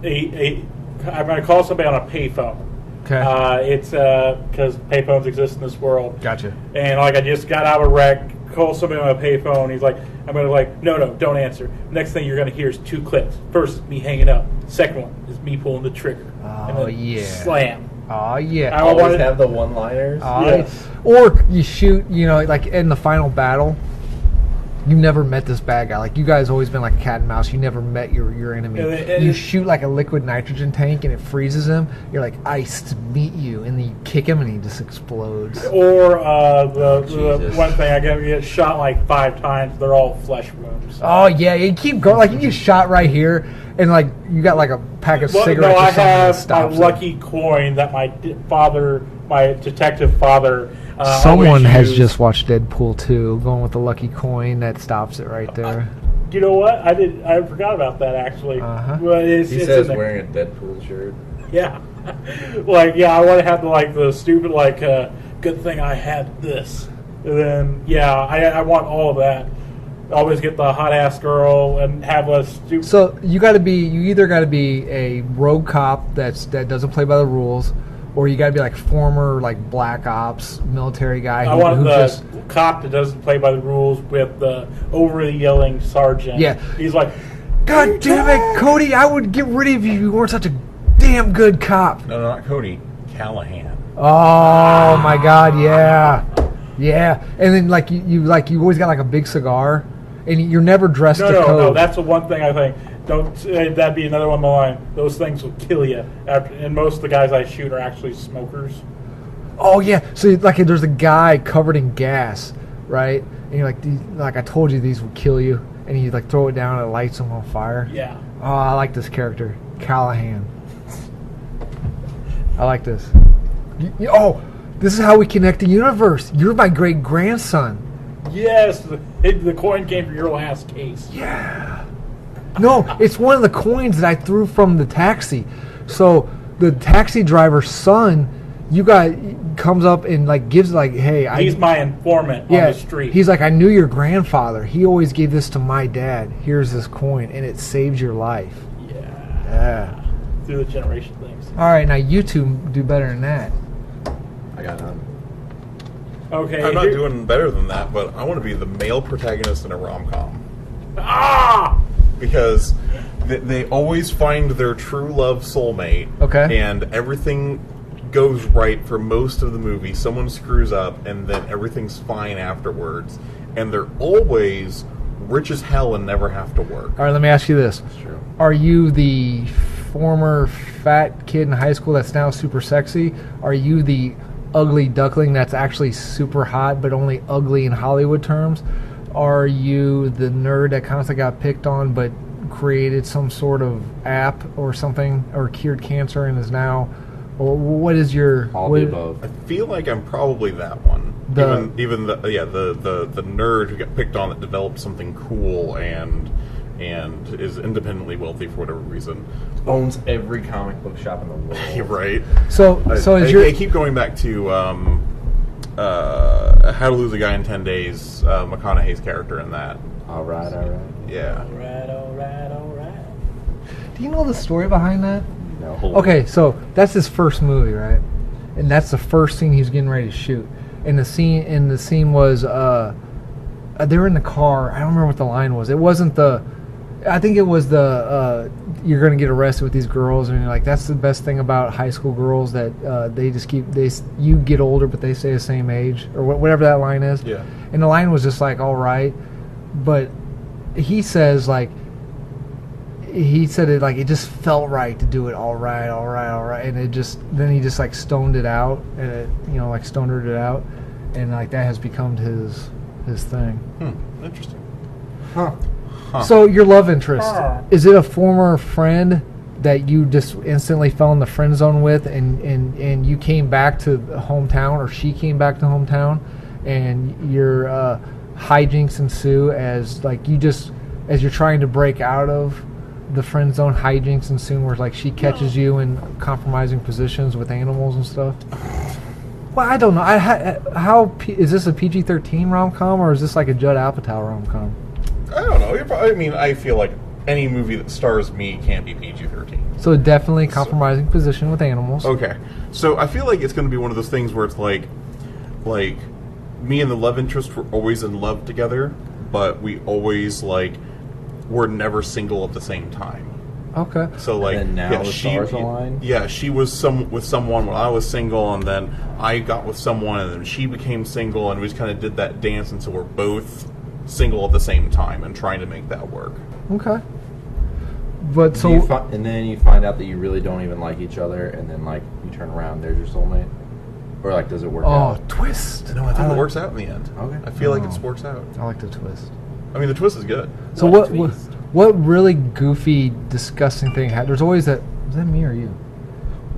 Speaker 1: going to call somebody on a payphone.
Speaker 4: Okay.
Speaker 1: It's because payphones exist in this world.
Speaker 4: Gotcha.
Speaker 1: And like I just got out of a wreck, call somebody on a payphone. He's like, I'm going to like, no, don't answer. Next thing you're going to hear is 2 clicks. First is me hanging up. Second one is me pulling the trigger. And
Speaker 4: Oh,
Speaker 1: then
Speaker 4: yeah.
Speaker 1: slam.
Speaker 4: Oh, yeah.
Speaker 1: I
Speaker 3: Always
Speaker 1: wanted-
Speaker 3: have the one-liners.
Speaker 1: Yes.
Speaker 4: Or you shoot, like in the final battle, you never met this bad guy. Like you guys always been like a cat and mouse. You never met your enemy.
Speaker 1: And
Speaker 4: You shoot like a liquid nitrogen tank and it freezes him. You're like, ice to meet you, and then you kick him and he just explodes.
Speaker 1: Or the
Speaker 3: Jesus.
Speaker 1: one thing I get shot like 5 times. They're all flesh wounds.
Speaker 4: Oh yeah, you keep going. Like you get shot right here, and like you got like a pack of
Speaker 1: Well,
Speaker 4: cigarettes.
Speaker 1: no,
Speaker 4: or
Speaker 1: I
Speaker 4: something that
Speaker 1: have my
Speaker 4: stops it.
Speaker 1: lucky coin that my detective father.
Speaker 4: Someone
Speaker 1: always
Speaker 4: has
Speaker 1: used.
Speaker 4: just watched Deadpool 2, going with the lucky coin that stops it right there.
Speaker 1: You know what? I forgot about that actually.
Speaker 4: Uh-huh.
Speaker 1: Well, it's
Speaker 3: He
Speaker 1: in
Speaker 3: says
Speaker 1: there.
Speaker 3: wearing a Deadpool shirt.
Speaker 1: Yeah. I want to have the stupid good thing I had this. And then I want all of that. Always get the hot ass girl and have a stupid.
Speaker 4: So you either got to be a rogue cop that doesn't play by the rules, or you got to be like former like black ops military guy.
Speaker 1: I
Speaker 4: who
Speaker 1: want the
Speaker 4: just
Speaker 1: cop that doesn't play by the rules with the overly yelling sergeant.
Speaker 4: Yeah.
Speaker 1: He's like,
Speaker 4: God damn it, Cody! I would get rid of you if you weren't such a damn good cop.
Speaker 5: No, not Cody. Callahan.
Speaker 4: Oh my God, yeah. And then you always got like a big cigar, and you're never dressed to code.
Speaker 1: No, that's the one thing I think. Don't that'd be another one on the line. Those things will kill you. And most of the guys I shoot are actually smokers.
Speaker 4: Oh yeah, so there's a guy covered in gas, right? And you're like I told you these would kill you, and you like throw it down and it lights them on fire.
Speaker 1: Yeah.
Speaker 4: Oh, I like this character, Callahan. I like this. Oh, this is how we connect the universe. You're my great grandson.
Speaker 1: Yes, the coin came from your last case.
Speaker 4: Yeah. No, it's one of the coins that I threw from the taxi. So the taxi driver's son, comes up and like gives like, hey,
Speaker 1: He's my informant on the street.
Speaker 4: He's like, I knew your grandfather. He always gave this to my dad. Here's this coin, and it saves your life. Yeah.
Speaker 1: Through the generation things.
Speaker 4: All right, now you two do better than that.
Speaker 3: I got none.
Speaker 1: Okay.
Speaker 5: I'm not doing better than that, but I want to be the male protagonist in a rom-com.
Speaker 1: Ah!
Speaker 5: Because they always find their true love soulmate.
Speaker 4: Okay.
Speaker 5: And everything goes right for most of the movie. Someone screws up, and then everything's fine afterwards. And they're always rich as hell and never have to work.
Speaker 4: All right, let me ask you this.
Speaker 3: That's true.
Speaker 4: Are you the former fat kid in high school that's now super sexy? Are you the ugly duckling that's actually super hot but only ugly in Hollywood terms? Are you the nerd that constantly got picked on but created some sort of app or something, or cured cancer and is now, or what is your...
Speaker 3: All the above.
Speaker 5: I feel like I'm probably that one. Even the nerd who got picked on that developed something cool and is independently wealthy for whatever reason.
Speaker 3: Owns every comic book shop in the world.
Speaker 5: You're right.
Speaker 4: So
Speaker 5: I keep going back to How to Lose a Guy in 10 Days, McConaughey's character in that.
Speaker 3: All right.
Speaker 5: Yeah.
Speaker 1: All right.
Speaker 4: do you know the story behind that?
Speaker 3: No.
Speaker 4: Okay, so that's his first movie, right? And that's the first scene he was getting ready to shoot. And the scene was they were in the car. I don't remember what the line was. It wasn't the... I think it was the you're going to get arrested with these girls, and you're like, that's the best thing about high school girls, that they just you get older but they stay the same age, or whatever that line is.
Speaker 5: Yeah.
Speaker 4: And the line was just like, all right, but he says like, he said it like it just felt right to do it, all right, and it just, then he just like stoned it out, and it, like stonered it out, and like that has become his thing.
Speaker 5: Interesting.
Speaker 3: Huh.
Speaker 4: So your love interest, is it a former friend that you just instantly fell in the friend zone with, and you came back to the hometown, or she came back to hometown, and your hijinks ensue as like as you're trying to break out of the friend zone, hijinks ensue where like she catches you in compromising positions with animals and stuff? Well, I don't know. How is this a PG-13 rom-com, or is this like a Judd Apatow rom-com?
Speaker 5: I don't know. I mean, I feel like any movie that stars me can't be PG-13.
Speaker 4: So definitely compromising position with animals.
Speaker 5: Okay. So I feel like it's going to be one of those things where it's like me and the love interest were always in love together, but we always were never single at the same time.
Speaker 4: Okay.
Speaker 5: So like,
Speaker 3: And then now the stars align?
Speaker 5: Yeah, she was with someone when I was single, and then I got with someone, and then she became single, and we just kind of did that dance until we're both single at the same time and trying to make that work.
Speaker 4: Okay. But so...
Speaker 3: and then you find out that you really don't even like each other, and then you turn around, there's your soulmate? Or does it work out?
Speaker 4: Oh, twist.
Speaker 5: No, I think it works out in the end.
Speaker 3: Okay.
Speaker 5: I feel like it works out.
Speaker 4: I like the twist.
Speaker 5: I mean, the twist is good.
Speaker 4: So what really goofy, disgusting thing happened? There's always that... Was that me or you?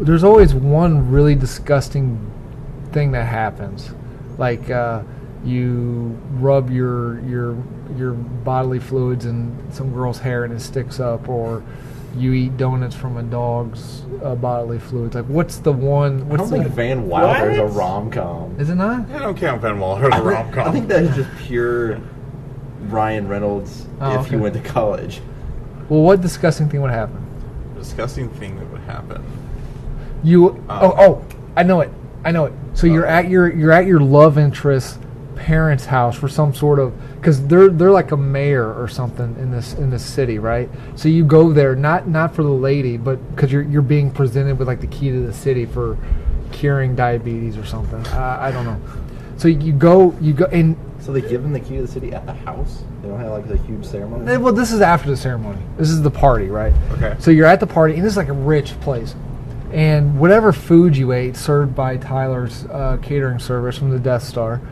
Speaker 4: There's always one really disgusting thing that happens. Like, you rub your bodily fluids in some girl's hair and it sticks up, or you eat donuts from a dog's bodily fluids. Like, what's the one?
Speaker 3: I don't think Van Wilder is a rom-com.
Speaker 4: Is it not?
Speaker 5: I don't count Van Wilder as a rom-com.
Speaker 3: I think that is just pure Ryan Reynolds if he went to college.
Speaker 4: Well, what disgusting thing would happen?
Speaker 5: Disgusting thing that would happen.
Speaker 4: I know it. So you're at your love interest parents' house for some sort of, because they're like a mayor or something in this city, right? So you go there not for the lady, but because you're being presented with like the key to the city for curing diabetes or something. I don't know. So you go and.
Speaker 3: So they give him the key to the city at the house? They don't have a huge ceremony?
Speaker 4: Well, this is after the ceremony. This is the party, right?
Speaker 5: Okay.
Speaker 4: So you're at the party, and this is like a rich place. And whatever food you ate, served by Tyler's catering service from the Death Star,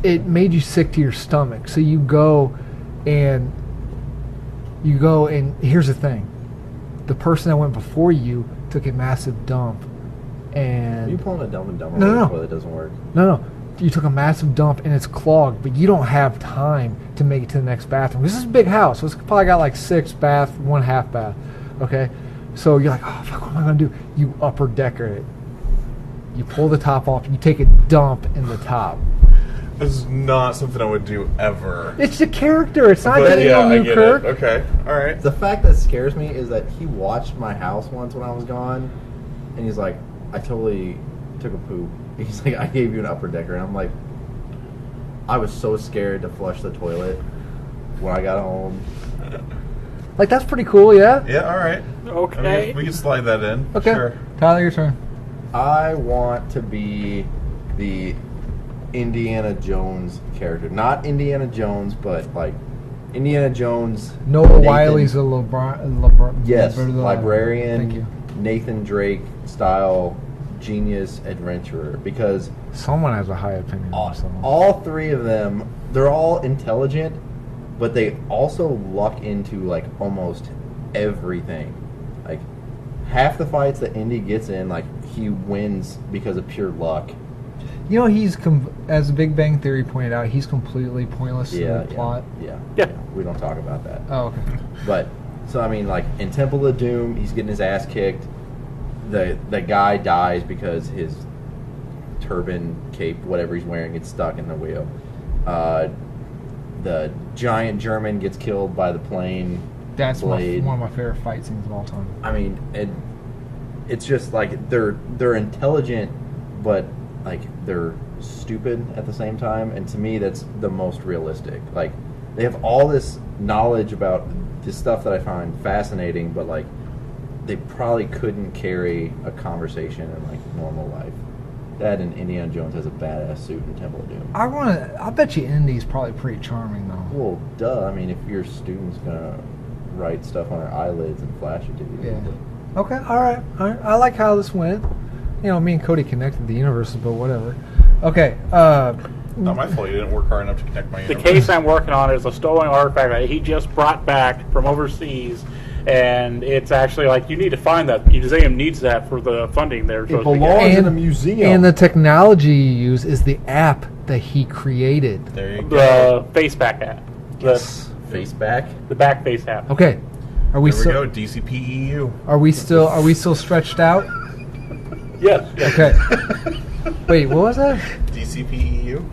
Speaker 4: it made you sick to your stomach. So you go and here's the thing. The person that went before you took a massive dump
Speaker 3: Are you
Speaker 4: and
Speaker 3: pulling a Dumb and Dumber?
Speaker 4: No.
Speaker 3: Toilet doesn't work.
Speaker 4: no, you took a massive dump and it's clogged, but you don't have time to make it to the next bathroom. This is a big house, so it's probably got like 6 bath, 1 half bath. Okay, so you're like, oh fuck, what am I gonna do? You upper decker it. You pull the top off. You take a dump in the top.
Speaker 5: This is not something I would do ever.
Speaker 4: It's the character. It's not
Speaker 5: But
Speaker 4: getting
Speaker 5: yeah,
Speaker 4: on
Speaker 5: I
Speaker 4: you,
Speaker 5: get
Speaker 4: Kirk.
Speaker 5: it. Okay, all right.
Speaker 3: The fact that scares me is that he watched my house once when I was gone, and he's like, I totally took a poop. He's like, I gave you an upper decker. And I'm like, I was so scared to flush the toilet when I got home.
Speaker 4: Like, that's pretty cool, yeah?
Speaker 5: Yeah, all right.
Speaker 1: Okay.
Speaker 5: I mean, we can slide that in.
Speaker 4: Okay.
Speaker 5: Sure.
Speaker 4: Tyler, your turn.
Speaker 3: I want to be the Indiana Jones character. Not Indiana Jones, but like Indiana Jones.
Speaker 4: Noah
Speaker 3: Nathan-
Speaker 4: Wiley's a LeBron.
Speaker 3: Yes,
Speaker 4: Thank you.
Speaker 3: librarian, Nathan Drake style genius adventurer. Because
Speaker 4: Someone has a high opinion of someone.
Speaker 3: all 3 of them, they're all intelligent, but they also luck into like almost everything. Like half the fights that Indy gets in, like he wins because of pure luck.
Speaker 4: You know, he's, as Big Bang Theory pointed out, he's completely pointless to the plot.
Speaker 3: Yeah. We don't talk about that.
Speaker 4: Oh, okay.
Speaker 3: But so I mean, like in Temple of Doom, he's getting his ass kicked. The guy dies because his turban, cape, whatever he's wearing, gets stuck in the wheel. The giant German gets killed by the plane.
Speaker 4: That's
Speaker 3: blade.
Speaker 4: one of my favorite fight scenes of all time.
Speaker 3: I mean, it's just like they're intelligent, but like they're stupid at the same time. And to me, that's the most realistic. Like they have all this knowledge about this stuff that I find fascinating, but like they probably couldn't carry a conversation in like normal life. That and Indiana Jones has a badass suit in Temple of Doom.
Speaker 4: I bet you Indy's probably pretty charming though.
Speaker 3: Well, duh. I mean, if your student's gonna write stuff on their eyelids and flash it to you.
Speaker 4: Yeah. Okay. All right. I like how this went. You know, me and Cody connected the universes, but whatever. Okay.
Speaker 5: Not my fault. You didn't work hard enough to connect my
Speaker 1: The
Speaker 5: universe.
Speaker 1: case I'm working on is a stolen artifact that he just brought back from overseas, and it's actually like you need to find that. The museum needs that for the funding they're supposed to get.
Speaker 3: belongs in a museum.
Speaker 4: And the technology you use is the app that he created.
Speaker 5: There you go.
Speaker 1: The Faceback app.
Speaker 4: Yes.
Speaker 3: Face back.
Speaker 1: The back face app.
Speaker 4: Okay. Are we
Speaker 5: There we
Speaker 4: still?
Speaker 5: go. DCPEU.
Speaker 4: Are we still stretched out?
Speaker 1: Yes.
Speaker 4: Okay. Wait, what was that?
Speaker 5: DCPEU.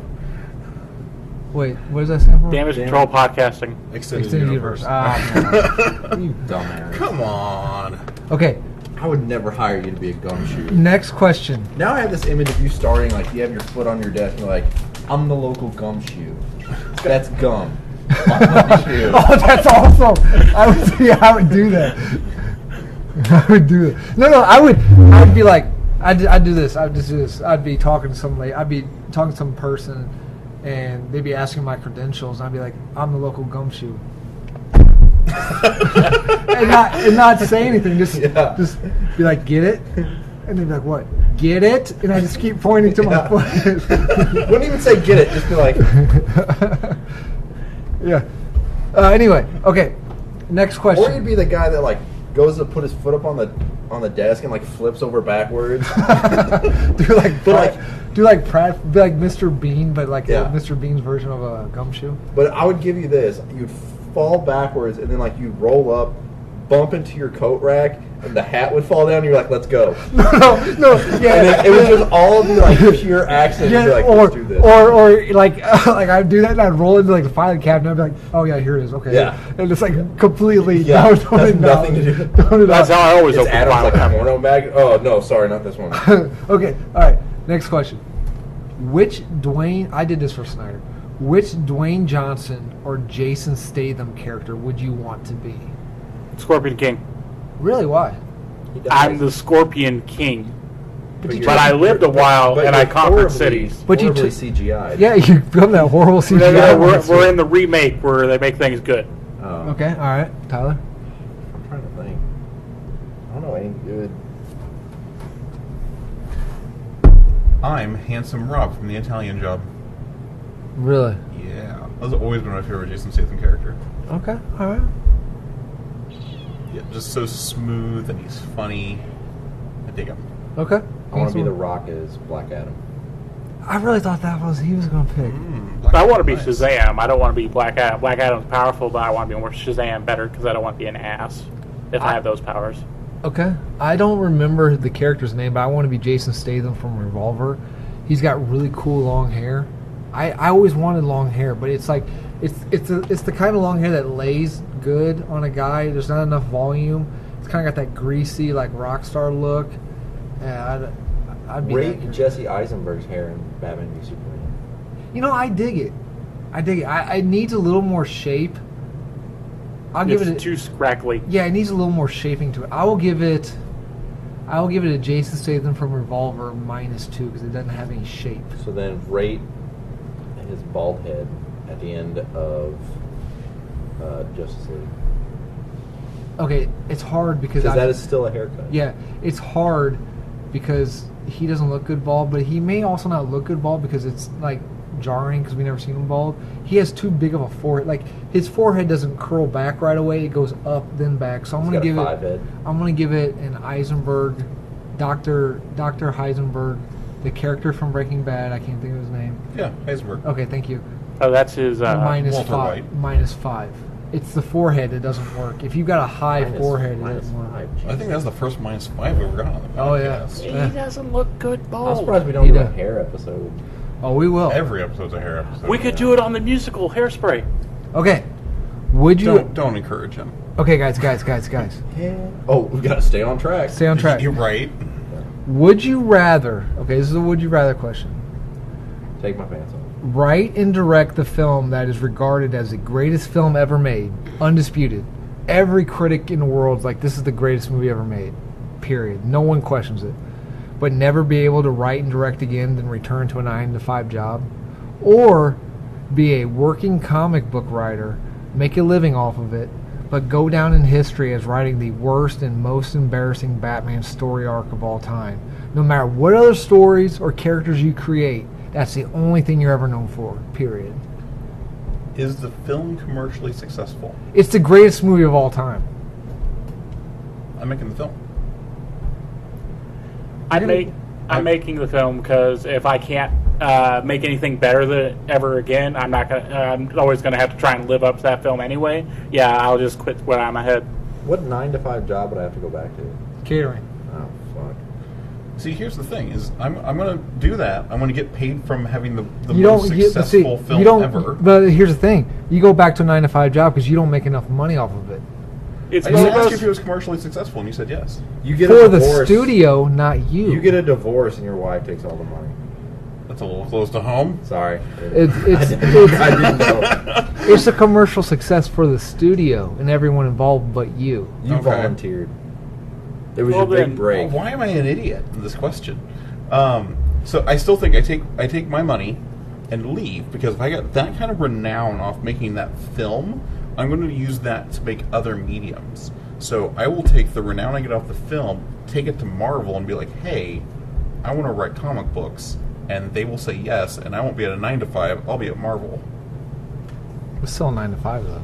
Speaker 4: Wait, what does that stand for?
Speaker 1: Damage control podcasting.
Speaker 5: Extended
Speaker 4: Extended
Speaker 5: universe.
Speaker 4: universe. Ah, man. You
Speaker 3: Dumbass.
Speaker 5: Come on.
Speaker 4: Okay.
Speaker 3: I would never hire you to be a gumshoe.
Speaker 4: Next question.
Speaker 3: Now I have this image of you starting like you have your foot on your desk and you're like, I'm the local gumshoe. That's gum. Gumshoe.
Speaker 4: Oh, that's awesome. I would do that. I would do it. No, I'd be like, I'd do this. I'd just do this. I'd be talking to some lady. I'd be talking to some person, and they'd be asking my credentials. And I'd be like, I'm the local gumshoe. and not say anything. Just be like, get it? And they'd be like, what? Get it? And I just keep pointing to my foot.
Speaker 3: Wouldn't even say get it, just be like,
Speaker 4: yeah. Anyway, okay. Next question.
Speaker 3: or you'd be the guy that like goes to put his foot up on the desk and like flips over backwards.
Speaker 4: do like Mr. Bean, but like
Speaker 3: Yeah.
Speaker 4: Mr. Bean's version of a gumshoe.
Speaker 3: But I would give you this: you'd fall backwards and then like you'd roll up, bump into your coat rack, and the hat would fall down. And you're like, "Let's go!"
Speaker 4: No, yeah.
Speaker 3: And then it would just all be like pure action.
Speaker 4: Yeah,
Speaker 3: You'd be like,
Speaker 4: or,
Speaker 3: "Let's do this."
Speaker 4: or like I'd do that and I'd roll into like the filing cabinet and I'd be like, oh yeah, here it is, okay.
Speaker 3: Yeah.
Speaker 4: And it's like completely
Speaker 3: Yeah,
Speaker 4: don't
Speaker 3: has
Speaker 4: acknowledge-
Speaker 3: nothing to do.
Speaker 4: don't acknowledge.
Speaker 1: That's how I always
Speaker 3: Is
Speaker 1: open the
Speaker 3: Adam's
Speaker 1: file
Speaker 3: like a
Speaker 1: cabinet.
Speaker 3: porno mag? Oh no, sorry, not this one.
Speaker 4: Okay, all right. Next question. I did this for Snyder. Which Dwayne Johnson or Jason Statham character would you want to be?
Speaker 1: Scorpion King.
Speaker 4: Really, why?
Speaker 1: I'm the Scorpion King.
Speaker 3: But
Speaker 1: But I lived a while and I conquered cities.
Speaker 4: But you
Speaker 3: horribly
Speaker 4: t-
Speaker 3: CGI.
Speaker 4: Yeah, you become that horrible CGI.
Speaker 1: We're in the remake where they make things good.
Speaker 3: Oh.
Speaker 4: Okay, all right, Tyler.
Speaker 3: I'm trying to think. I don't know any good.
Speaker 5: I'm Handsome Rob from The Italian Job.
Speaker 4: Really?
Speaker 5: Yeah. That's always been my favorite Jason Statham character.
Speaker 4: Okay, all right.
Speaker 5: Yeah, just so smooth and he's funny. I dig him.
Speaker 4: Okay.
Speaker 3: I want to be The Rock as Black Adam.
Speaker 4: I really thought he was going to pick.
Speaker 1: I want to be Shazam. I don't want to be Black Adam. Black Adam's powerful, but I want to be more Shazam better because I don't want to be an ass if I have those powers.
Speaker 4: Okay. I don't remember the character's name, but I want to be Jason Statham from Revolver. He's got really cool long hair. I always wanted long hair, but it's like it's the kind of long hair that lays good on a guy. There's not enough volume. It's kind of got that greasy, like rock star look. Yeah, I'd be
Speaker 3: Rate Jesse Eisenberg's hair in Batman v Superman.
Speaker 4: You know, I dig it. I needs a little more shape. I'll give it
Speaker 1: too scraggly.
Speaker 4: Yeah, it needs a little more shaping to it. I will give it a Jason Statham from Revolver -2 because it doesn't have any shape.
Speaker 3: So then rate his bald head at the end of Justice League.
Speaker 4: Okay, it's hard because
Speaker 3: that is still a haircut.
Speaker 4: Yeah, it's hard because he doesn't look good bald, but he may also not look good bald because it's like jarring because we never seen him bald. He has too big of a forehead. Like his forehead doesn't curl back right away; it goes up then back. So I'm going to give it. I'm going to give it an Eisenberg, Dr. Heisenberg, the character from Breaking Bad. I can't think of his name.
Speaker 5: Yeah, Heisenberg.
Speaker 4: Okay, thank you.
Speaker 1: Oh, that's his
Speaker 5: Walter White.
Speaker 4: -5. It's the forehead that doesn't work. If you've got a high forehead, it doesn't work.
Speaker 5: I think that's the first -5 we ever got on the podcast.
Speaker 4: Oh yeah.
Speaker 1: He doesn't look good bald.
Speaker 3: I'm surprised we don't do a hair episode.
Speaker 4: Oh, we will.
Speaker 5: Every episode's a hair episode.
Speaker 1: We could do it on the musical Hairspray.
Speaker 4: Okay. Would you?
Speaker 5: Don't encourage him.
Speaker 4: Okay, guys.
Speaker 3: Oh, we got to stay on track.
Speaker 4: Stay on track.
Speaker 5: You're right.
Speaker 4: Would you rather? Okay, this is a would you rather question.
Speaker 3: Take my pants off.
Speaker 4: Write and direct the film that is regarded as the greatest film ever made, undisputed. Every critic in the world is like, this is the greatest movie ever made. Period. No one questions it. But never be able to write and direct again, then return to a 9-to-5 job, or be a working comic book writer, make a living off of it, but go down in history as writing the worst and most embarrassing Batman story arc of all time. No matter what other stories or characters you create, that's the only thing you're ever known for, period.
Speaker 5: Is the film commercially successful?
Speaker 4: It's the greatest movie of all time.
Speaker 5: I'm making the film.
Speaker 1: I'm making the film because if I can't make anything better than ever again, I'm always gonna have to try and live up to that film anyway. Yeah, I'll just quit when I'm ahead.
Speaker 3: What 9-to-5 job would I have to go back to?
Speaker 4: Catering.
Speaker 3: Oh, fuck.
Speaker 5: See, here's the thing: is I'm going to do that. I'm going to get paid from having the most successful film ever.
Speaker 4: But here's the thing: you go back to a 9-to-5 job because you don't make enough money off of it.
Speaker 5: I just asked you if it was commercially successful, and you said yes.
Speaker 3: You get
Speaker 4: for
Speaker 3: a divorce.
Speaker 4: The studio, not you.
Speaker 3: You get a divorce, and your wife takes all the money.
Speaker 5: That's a little close to home.
Speaker 3: Sorry,
Speaker 4: I didn't know. It's a commercial success for the studio and everyone involved, but you.
Speaker 3: You volunteered. It was your big break.
Speaker 5: Why am I an idiot in this question? So I still think I take my money and leave, because if I got that kind of renown off making that film, I'm going to use that to make other mediums. So I will take the renown I get off the film, take it to Marvel, and be like, hey, I want to write comic books. And they will say yes, and I won't be at a 9-to-5, I'll be at Marvel.
Speaker 4: It's still a 9-to-5, though.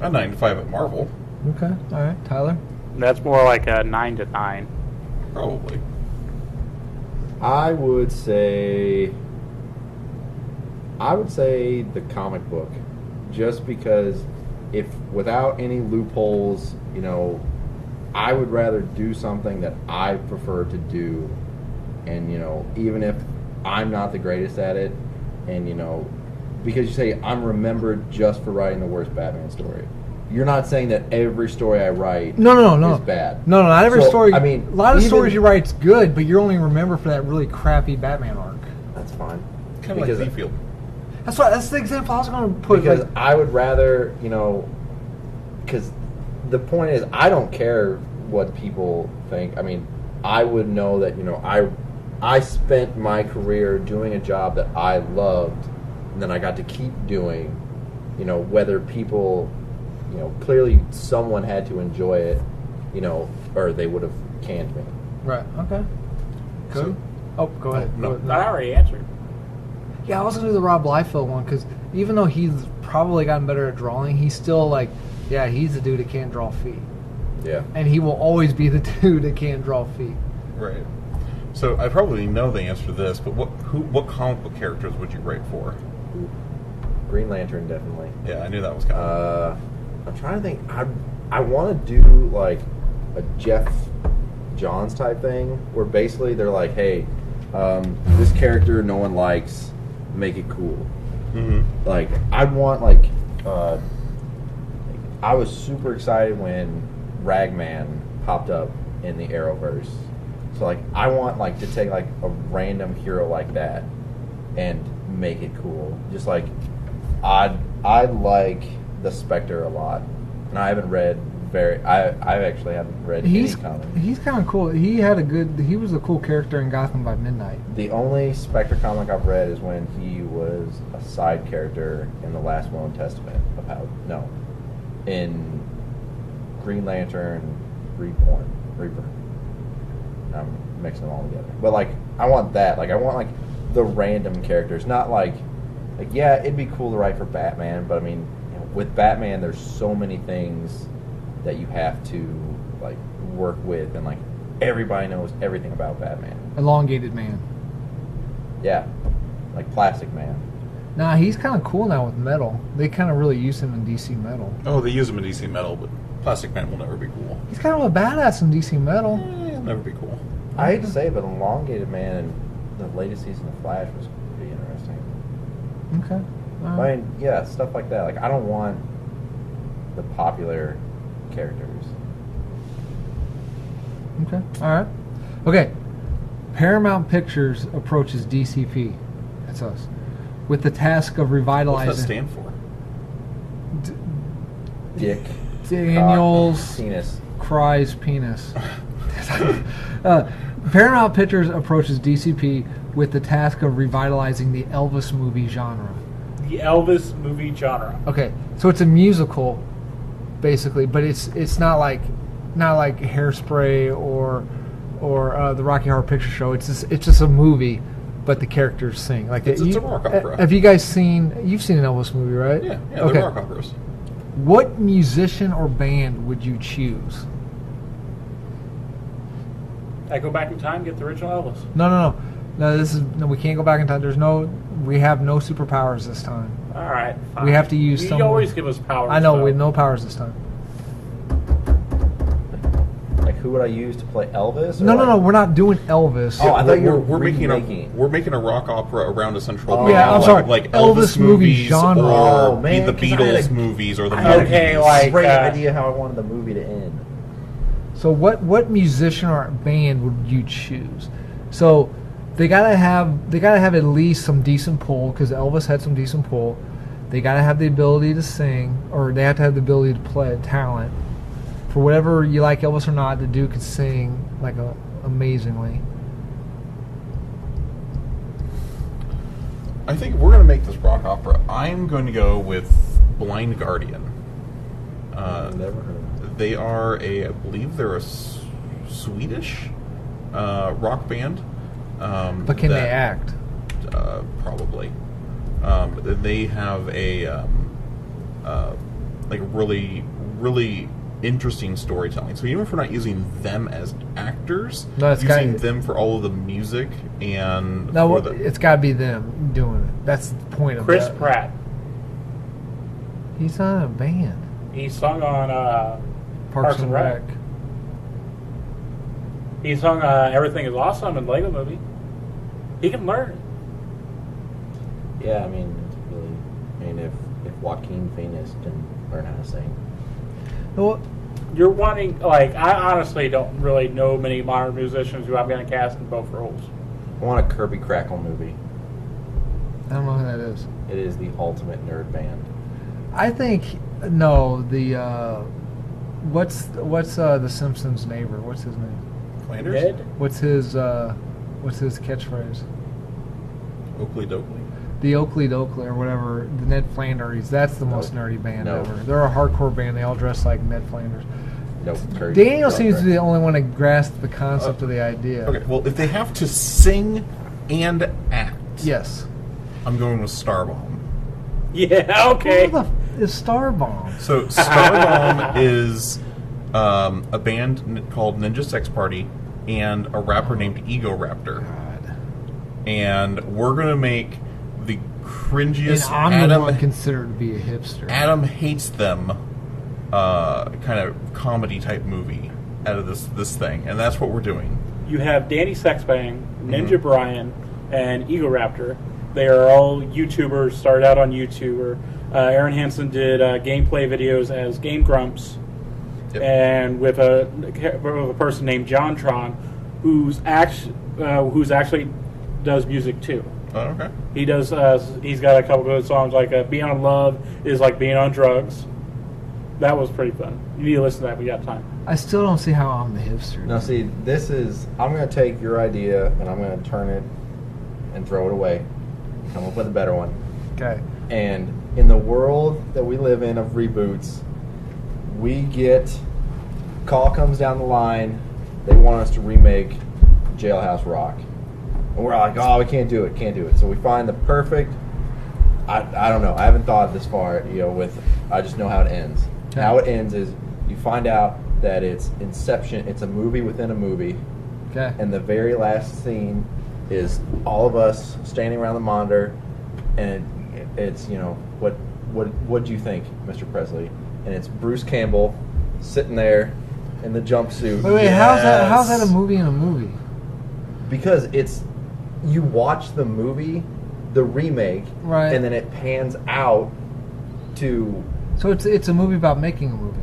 Speaker 5: A 9-to-5 at Marvel.
Speaker 4: Okay, all right. Tyler?
Speaker 1: That's more like a 9-to-9.
Speaker 5: Probably.
Speaker 3: I would say the comic book, just because if without any loopholes, I would rather do something that I prefer to do, and even if I'm not the greatest at it, and because you say I'm remembered just for writing the worst Batman story. You're not saying that every story I write is bad.
Speaker 4: No, not every story.
Speaker 3: I mean,
Speaker 4: a lot of stories you write's good, but you're only remembered for that really crappy Batman arc.
Speaker 3: That's fine.
Speaker 5: Kind of like Mayfield.
Speaker 4: That's the example I was going to put.
Speaker 3: Because I would rather, because the point is, I don't care what people think. I mean, I would know that, I spent my career doing a job that I loved, and then I got to keep doing, whether people, clearly someone had to enjoy it, or they would have canned me.
Speaker 4: Right, okay. Good. Go ahead.
Speaker 5: No.
Speaker 1: I already answered.
Speaker 4: Yeah, I was going to do the Rob Liefeld one, because even though he's probably gotten better at drawing, he's still he's the dude that can't draw feet.
Speaker 3: Yeah.
Speaker 4: And he will always be the dude that can't draw feet.
Speaker 5: Right. So I probably know the answer to this, but what comic book characters would you rate for?
Speaker 3: Green Lantern, definitely.
Speaker 5: Yeah, I knew that was coming.
Speaker 3: I'm trying to think. I want to do like a Jeff Johns type thing, where basically they're like, hey, this character no one likes, make it cool.
Speaker 5: Mm-hmm.
Speaker 3: Like, I'd want like, I was super excited when Ragman popped up in the Arrowverse. So like, I want like to take like a random hero like that and make it cool. Just like, I like the Spectre a lot, and I haven't read I actually haven't read any comics.
Speaker 4: He's kind of cool. He was a cool character in Gotham by Midnight.
Speaker 3: The only Spectre comic I've read is when he was a side character in the Last Will and Testament in Green Lantern Reaper. I'm mixing them all together. But like, I want that. Like, I want like the random characters, not like yeah, it'd be cool to write for Batman, but I mean, you know, with Batman, there's so many things that you have to like work with, and like everybody knows everything about Batman.
Speaker 4: Elongated Man.
Speaker 3: Yeah, like Plastic Man.
Speaker 4: Nah, he's kind of cool now with metal. They kind of really use him in DC Metal.
Speaker 5: Oh, they use him in DC Metal, but Plastic Man will never be cool.
Speaker 4: He's kind of a badass in DC Metal.
Speaker 5: He'll never be cool.
Speaker 3: I hate to say it, but Elongated Man in the latest season of Flash was pretty interesting.
Speaker 4: Okay.
Speaker 3: I mean, yeah, stuff like that. Like, I don't want the popular characters.
Speaker 4: Okay. All right. Okay. Paramount Pictures approaches DCP. That's us. With the task of revitalizing.
Speaker 5: What's that stand for?
Speaker 3: Dick.
Speaker 4: Daniels
Speaker 3: cock, penis.
Speaker 4: cries penis. Paramount Pictures approaches DCP with the task of revitalizing the Elvis movie genre.
Speaker 1: The Elvis movie genre.
Speaker 4: Okay, so it's a musical, basically, but it's not like Hairspray or the Rocky Horror Picture Show. It's just a movie, but the characters sing. Like
Speaker 5: it's a rock opera.
Speaker 4: Have you guys seen? You've seen an Elvis movie, right?
Speaker 5: Yeah,
Speaker 4: okay.
Speaker 5: They're rock operas.
Speaker 4: What musician or band would you choose?
Speaker 1: I go back in time, get the original Elvis.
Speaker 4: No. We can't go back in time. We have no superpowers this time.
Speaker 1: All right, fine.
Speaker 4: We have to use
Speaker 1: You
Speaker 4: someone.
Speaker 1: always give us powers.
Speaker 4: I know,
Speaker 1: so.
Speaker 4: with no powers this time.
Speaker 3: Like, who would I use to play Elvis? Or
Speaker 4: No,
Speaker 3: like,
Speaker 4: we're not doing Elvis.
Speaker 3: Oh, I thought you were
Speaker 5: we're making
Speaker 3: remaking.
Speaker 5: we're making a rock opera around a central.
Speaker 3: Oh.
Speaker 5: theme,
Speaker 4: Yeah, I'm sorry.
Speaker 5: like
Speaker 4: Elvis movie
Speaker 5: movies
Speaker 4: genre.
Speaker 5: or
Speaker 3: Oh, man,
Speaker 5: the
Speaker 3: 'cause I had
Speaker 5: Beatles
Speaker 3: a-
Speaker 5: movies or the
Speaker 3: I had a
Speaker 5: movies.
Speaker 1: Okay, like-
Speaker 3: great idea how I wanted the movie to end.
Speaker 4: So what musician or band would you choose? So they gotta have at least some decent pull, because Elvis had some decent pull. They gotta have the ability to sing, or they have to have the ability to play talent. For whatever you like Elvis or not, the dude could sing like amazingly.
Speaker 5: I think we're going to make this rock opera. I'm going to go with Blind Guardian.
Speaker 3: I've never heard of it.
Speaker 5: They are I believe they're a Swedish rock band.
Speaker 4: But can they act?
Speaker 5: Probably. They have a like really, really interesting storytelling. So even if we're not using them as actors,
Speaker 4: No, it's
Speaker 5: using
Speaker 4: gotta-
Speaker 5: them for all of the music and
Speaker 4: No,
Speaker 5: for the,
Speaker 4: it's got to be them doing it. That's the point of
Speaker 1: Chris
Speaker 4: that.
Speaker 1: Pratt.
Speaker 4: He's not in a band.
Speaker 1: He sung on
Speaker 4: Parks and Rec.
Speaker 1: He sung "Everything Is Awesome" in Lego Movie. He can learn.
Speaker 3: Yeah, I mean, it's really. I mean, if Joaquin Phoenix can learn how to sing.
Speaker 4: Well,
Speaker 1: You're wanting, like, I honestly don't really know many modern musicians who I'm going to cast in both roles.
Speaker 3: I want a Kirby Crackle movie.
Speaker 4: I don't know who that is.
Speaker 3: It is the ultimate nerd band.
Speaker 4: I think no. What's the Simpsons neighbor? What's his name?
Speaker 5: Flanders?
Speaker 1: Ned?
Speaker 4: What's his catchphrase?
Speaker 5: Oakley Dokley.
Speaker 4: The Oakley Dokley or whatever. The Ned Flanders. That's the most nerdy band
Speaker 3: No.
Speaker 4: ever. They're a hardcore band. They all dress like Ned Flanders.
Speaker 3: Nope. Kirby.
Speaker 4: Daniel seems to be the only one to grasp the concept of the idea.
Speaker 5: Okay, well, if they have to sing and act,
Speaker 4: Yes.
Speaker 5: I'm going with Starbomb.
Speaker 1: Yeah, okay.
Speaker 4: Who the is Starbomb?
Speaker 5: So Starbomb is a band called Ninja Sex Party, and a rapper named Ego Raptor. And we're gonna make the cringiest.
Speaker 4: And I'm the one considered to be a hipster.
Speaker 5: Adam hates them. Kind of comedy type movie out of this thing, and that's what we're doing.
Speaker 1: You have Danny Sexbang, Ninja Brian, and Ego Raptor. They are all YouTubers. Started out on YouTuber. Aaron Hansen did gameplay videos as Game Grumps, and with a person named JonTron, who's actually does music too.
Speaker 5: Oh, okay.
Speaker 1: He does. He's got a couple good songs like "Being on Love" is like being on drugs. That was pretty fun. You need to listen to that. We got time.
Speaker 4: I still don't see how I'm the hipster.
Speaker 3: Now, see, I'm going to take your idea and I'm going to turn it and throw it away. Come up with a better one.
Speaker 4: Okay.
Speaker 3: And in the world that we live in of reboots, call comes down the line, they want us to remake Jailhouse Rock. And we're like, oh, we can't do it. So we find the perfect, I don't know, I haven't thought this far, I just know how it ends.
Speaker 4: Okay.
Speaker 3: How it ends is you find out that it's Inception, it's a movie within a movie.
Speaker 4: Okay.
Speaker 3: And the very last scene is all of us standing around the monitor, and it's what do you think, Mr. Presley? And it's Bruce Campbell sitting there in the jumpsuit.
Speaker 4: Wait, how's that a movie in a movie?
Speaker 3: Because you watch the movie, the remake,
Speaker 4: right,
Speaker 3: and then it pans out to.
Speaker 4: So it's a movie about making a movie.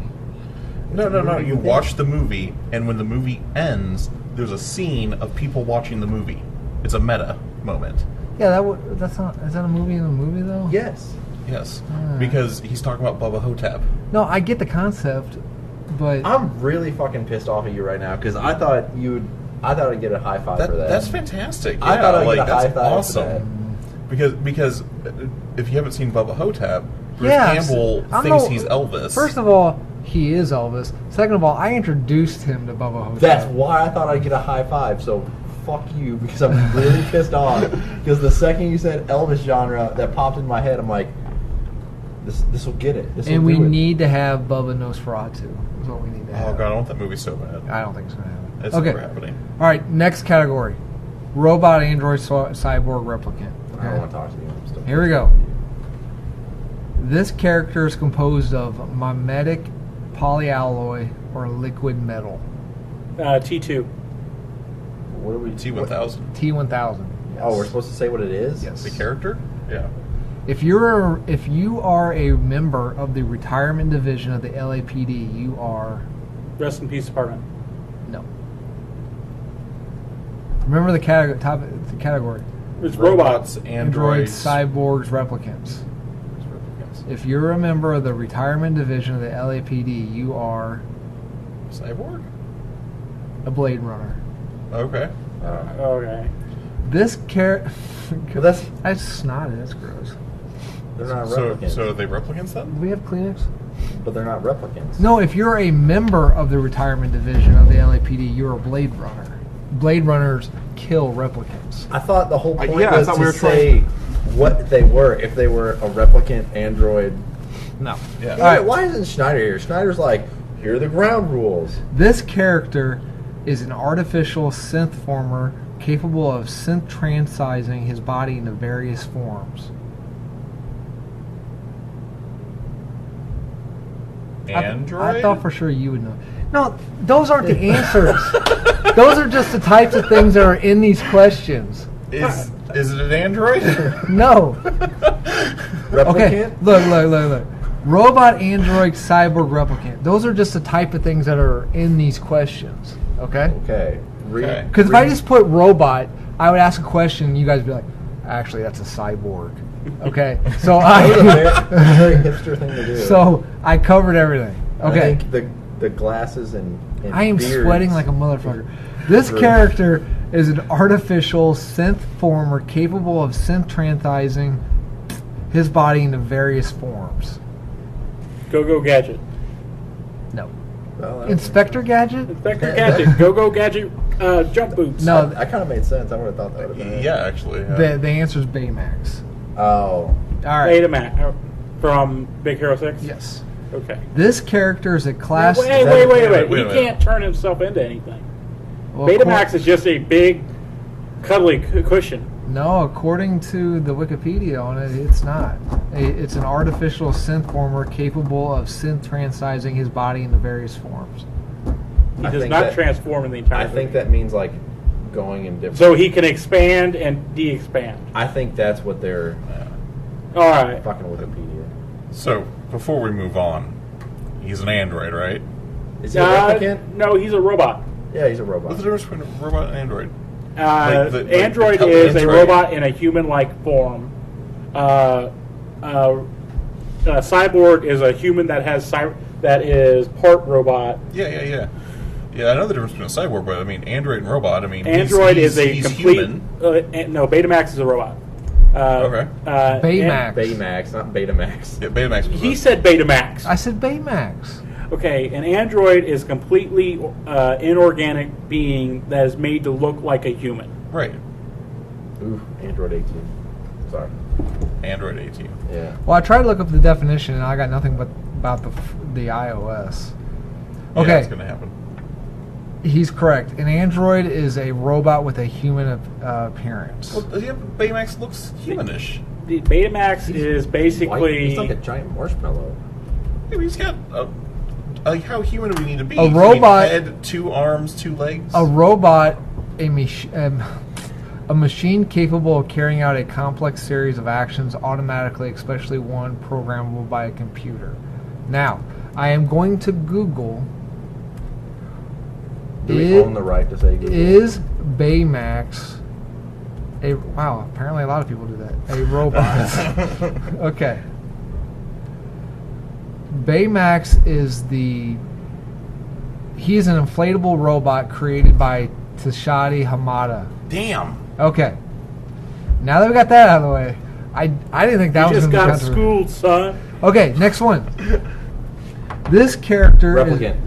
Speaker 5: No. You watch the movie, and when the movie ends, there's a scene of people watching the movie. It's a meta moment.
Speaker 4: Yeah, that's not. Is that a movie in a movie though?
Speaker 3: Yes.
Speaker 5: Yes, because he's talking about Bubba Hotep.
Speaker 4: No, I get the concept, but
Speaker 3: I'm really fucking pissed off at you right now because I thought I'd get a high five for that.
Speaker 5: That's fantastic. Yeah,
Speaker 3: I thought I'd get a high
Speaker 5: that's
Speaker 3: five
Speaker 5: awesome.
Speaker 3: for that.
Speaker 5: Because if you haven't seen Bubba Hotep, Bruce Campbell thinks he's Elvis.
Speaker 4: First of all, he is Elvis. Second of all, I introduced him to Bubba Hotep.
Speaker 3: That's why I thought I'd get a high five. So fuck you, because I'm really pissed off. Because the second you said Elvis genre, that popped in my head. I'm like, this will get it.
Speaker 4: And we need to have Bubba Nosferatu. Is what we need to have.
Speaker 5: Oh god, I want that movie so bad.
Speaker 4: I don't think it's gonna happen.
Speaker 5: It's never happening.
Speaker 4: All right, next category: robot, android, cyborg, replicant.
Speaker 3: I don't want to talk to you. I'm still
Speaker 4: Here we go. This character is composed of mimetic, polyalloy, or liquid metal.
Speaker 1: T2.
Speaker 3: What are we?
Speaker 5: T1000.
Speaker 4: T1000. Yes.
Speaker 3: Oh, we're supposed to say what it is?
Speaker 4: Yes.
Speaker 5: The character? Yeah.
Speaker 4: If you are a member of the retirement division of the LAPD, you are.
Speaker 1: Rest in peace, department.
Speaker 4: No. Remember the category.
Speaker 1: It's robots,
Speaker 5: androids,
Speaker 4: cyborgs, replicants. If you're a member of the retirement division of the LAPD, you are
Speaker 5: cyborg,
Speaker 4: a Blade Runner.
Speaker 5: Okay.
Speaker 1: Okay.
Speaker 4: This character.
Speaker 3: Well, that's
Speaker 4: snotty. That's gross.
Speaker 3: They're not
Speaker 5: So
Speaker 3: replicants.
Speaker 5: are they replicants then?
Speaker 4: Do we have Kleenex?
Speaker 3: But they're not replicants.
Speaker 4: No, if you're a member of the retirement division of the LAPD, you're a Blade Runner. Blade Runners kill replicants.
Speaker 3: I thought the whole point
Speaker 2: yeah, I
Speaker 3: was
Speaker 2: thought
Speaker 3: to
Speaker 2: we were
Speaker 3: say what they were. If they were a replicant android.
Speaker 4: No.
Speaker 5: Yeah.
Speaker 3: All right. Why isn't Schneider here? Schneider's like, here are the ground rules.
Speaker 4: This character is an artificial synth former capable of synth transizing his body into various forms.
Speaker 5: Android?
Speaker 4: I thought for sure you would know. No, those aren't the answers. Those are just the types of things that are in these questions.
Speaker 5: Is it an android?
Speaker 4: No.
Speaker 3: Replicant?
Speaker 4: Okay, look. Robot, android, cyborg, replicant. Those are just the type of things that are in these questions. Okay?
Speaker 3: Okay.
Speaker 5: Okay.
Speaker 4: Because if I just put robot, I would ask a question and you guys would be like, actually, that's a cyborg. Okay? So
Speaker 3: That was a very hipster thing to do.
Speaker 4: So I covered everything. Okay.
Speaker 3: I think the glasses and
Speaker 4: I am
Speaker 3: beards.
Speaker 4: sweating like a motherfucker. This character is an artificial synth former capable of synth transizing his body into various forms.
Speaker 1: Go Gadget.
Speaker 4: No.
Speaker 3: Well, that
Speaker 4: Inspector Gadget?
Speaker 1: Inspector Gadget. Go Gadget jump boots.
Speaker 4: No.
Speaker 3: that kind of made sense. I would have thought that would have been
Speaker 5: Yeah, actually.
Speaker 4: The answer is Baymax.
Speaker 3: Oh.
Speaker 4: All right.
Speaker 1: Wait a minute. From Big Hero 6?
Speaker 4: Yes.
Speaker 1: Okay.
Speaker 4: This character is a class.
Speaker 1: Wait.
Speaker 5: Wait a
Speaker 1: He
Speaker 5: minute.
Speaker 1: can't turn himself into anything.
Speaker 4: Well,
Speaker 1: Betamax is just a big, cuddly cushion.
Speaker 4: No, according to the Wikipedia on it, it's not. It's an artificial synth former capable of synth-transizing his body into various forms.
Speaker 1: He
Speaker 3: I
Speaker 1: does
Speaker 3: think
Speaker 1: not
Speaker 3: that-
Speaker 1: transform in the entire
Speaker 3: I think
Speaker 1: movie.
Speaker 3: that means like going in different.
Speaker 1: So he can expand and de-expand.
Speaker 3: I think that's what they're
Speaker 1: All right.
Speaker 3: fucking Wikipedia.
Speaker 5: So before we move on, he's an android, right?
Speaker 3: Is he a replicant?
Speaker 1: No, he's a robot.
Speaker 3: Yeah, he's a robot.
Speaker 5: What's the difference between a robot and android? Like the
Speaker 1: Android
Speaker 5: tele-
Speaker 1: is a
Speaker 5: android.
Speaker 1: robot in a human-like form. Cyborg is a human that has that is part robot.
Speaker 5: Yeah. Yeah, I know the difference between a cyborg, but I mean, android and robot. I mean,
Speaker 1: Android
Speaker 5: he's
Speaker 1: is a
Speaker 5: he's
Speaker 1: complete.
Speaker 5: human.
Speaker 1: No, Betamax is a robot.
Speaker 5: Okay.
Speaker 4: Baymax.
Speaker 3: Baymax, not Betamax.
Speaker 5: Yeah, Betamax. Was
Speaker 1: He said Betamax.
Speaker 4: I said Baymax.
Speaker 1: Okay, an android is completely inorganic being that is made to look like a human.
Speaker 5: right.
Speaker 3: Ooh, Android 18. Sorry.
Speaker 5: Android 18.
Speaker 3: Yeah.
Speaker 4: Well, I tried to look up the definition, and I got nothing but about the iOS.
Speaker 5: Yeah,
Speaker 4: Okay,
Speaker 5: that's gonna happen.
Speaker 4: he's correct. An android is a robot with a human appearance.
Speaker 5: Well, yeah, Baymax looks humanish.
Speaker 1: The Betamax is
Speaker 3: White.
Speaker 1: basically
Speaker 3: He's like a giant marshmallow.
Speaker 5: Yeah, he's got like how human do we need to be?
Speaker 4: A
Speaker 5: I mean,
Speaker 4: robot-
Speaker 5: head, 2 arms, 2 legs.
Speaker 4: A robot, a machine capable of carrying out a complex series of actions automatically, especially one programmable by a computer. Now, I am going to Google.
Speaker 3: Do we own the right to say Google?
Speaker 4: Is Baymax a wow? Apparently, a lot of people do that. A robot. Okay. Baymax is he's an inflatable robot created by Tashadi Hamada.
Speaker 5: Damn.
Speaker 4: Okay. Now that we got that out of the way, I didn't think that
Speaker 1: you
Speaker 4: was
Speaker 1: just
Speaker 4: going to be
Speaker 1: got
Speaker 4: controversial.
Speaker 1: schooled, son.
Speaker 4: Okay, next one. This character
Speaker 3: Replicant.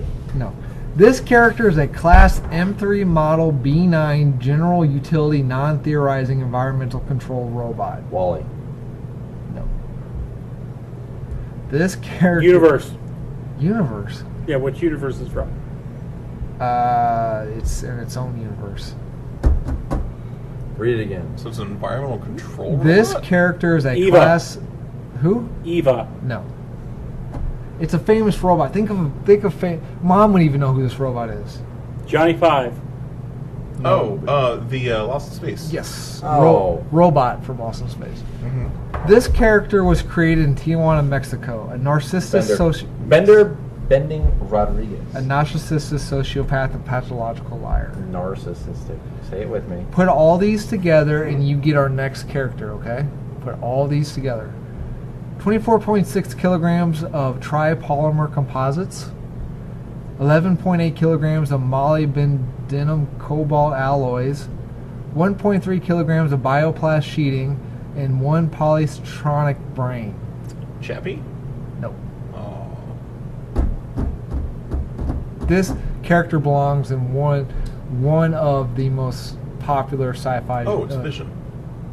Speaker 4: This character is a Class M3 Model B9 General Utility Non-Theorizing Environmental Control Robot.
Speaker 3: Wally.
Speaker 4: No. This character... Universe.
Speaker 1: Yeah, which universe is from?
Speaker 4: It's in its own universe.
Speaker 3: Read it again.
Speaker 5: So it's an environmental control
Speaker 4: This
Speaker 5: robot?
Speaker 4: character is a
Speaker 1: Eva.
Speaker 4: Class... Who?
Speaker 1: Eva.
Speaker 4: No. It's a famous robot. Think of Mom would even know who this robot is.
Speaker 1: Johnny Five.
Speaker 5: Oh, the Lost in Space.
Speaker 4: Yes.
Speaker 3: Oh.
Speaker 4: Robot from Lost in Space. This character was created in Tijuana, Mexico. A narcissistic
Speaker 3: Bending Rodriguez.
Speaker 4: a narcissistic sociopath and pathological liar.
Speaker 3: Narcissistic. Say it with me.
Speaker 4: Put all these together and you get our next character, okay? Put all these together. 24.6 kilograms of tripolymer composites, 11.8 kilograms of molybdenum cobalt alloys, 1.3 kilograms of bioplast sheeting, and 1 polystronic brain.
Speaker 5: Chappie?
Speaker 4: Nope.
Speaker 5: Oh.
Speaker 4: This character belongs in one of the most popular sci-fi.
Speaker 5: Oh, it's Vision.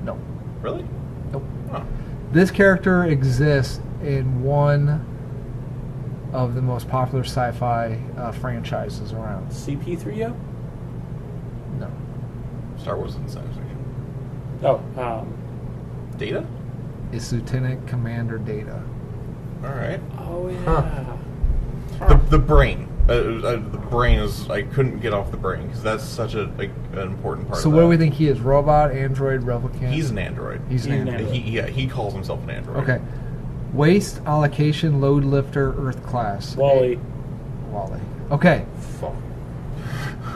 Speaker 4: No.
Speaker 5: Really?
Speaker 4: Nope.
Speaker 5: Oh.
Speaker 4: This character exists in one of the most popular sci-fi franchises around.
Speaker 1: CP3O?
Speaker 4: No.
Speaker 5: Star Wars and science fiction.
Speaker 1: Oh,
Speaker 5: Data?
Speaker 4: It's Lieutenant Commander Data.
Speaker 5: All right.
Speaker 1: oh yeah.
Speaker 5: The brain. The brain is. I couldn't get off the brain because that's such an important part.
Speaker 4: So
Speaker 5: of
Speaker 4: what
Speaker 5: that.
Speaker 4: do we think he is? Robot, android, replicant?
Speaker 5: He's an android.
Speaker 4: He's an
Speaker 1: He's an
Speaker 4: android.
Speaker 1: android.
Speaker 5: He calls himself an android.
Speaker 4: Okay. Waste allocation load lifter Earth class.
Speaker 1: Wally.
Speaker 4: Wally. Okay.
Speaker 3: Fuck.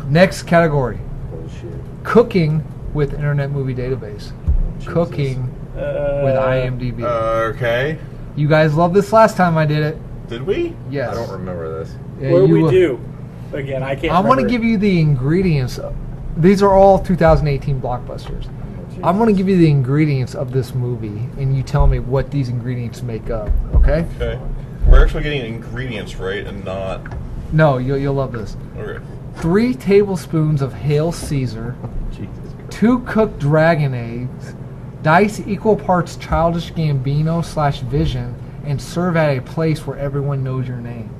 Speaker 4: Next category.
Speaker 3: Bullshit.
Speaker 4: Cooking with Internet Movie Database.
Speaker 3: Jesus.
Speaker 4: Cooking with IMDb.
Speaker 5: Okay.
Speaker 4: You guys loved this last time I did it.
Speaker 5: Did we?
Speaker 4: Yes.
Speaker 3: I don't remember this.
Speaker 4: Yeah,
Speaker 1: What do
Speaker 4: you
Speaker 1: we
Speaker 4: will-
Speaker 1: do? Again, I can't.
Speaker 4: I'm going to
Speaker 1: remember.
Speaker 4: give you the ingredients. These are all 2018 blockbusters. I'm going to give you the ingredients of this movie, and you tell me what these ingredients make up. Okay?
Speaker 5: Okay. We're actually getting ingredients right and not.
Speaker 4: No, you'll love this.
Speaker 5: Okay.
Speaker 4: 3 tablespoons of Hail Caesar,
Speaker 3: Jesus Christ.
Speaker 4: 2 cooked dragon eggs, dice equal parts Childish Gambino / Vision, and serve at a place where everyone knows your name.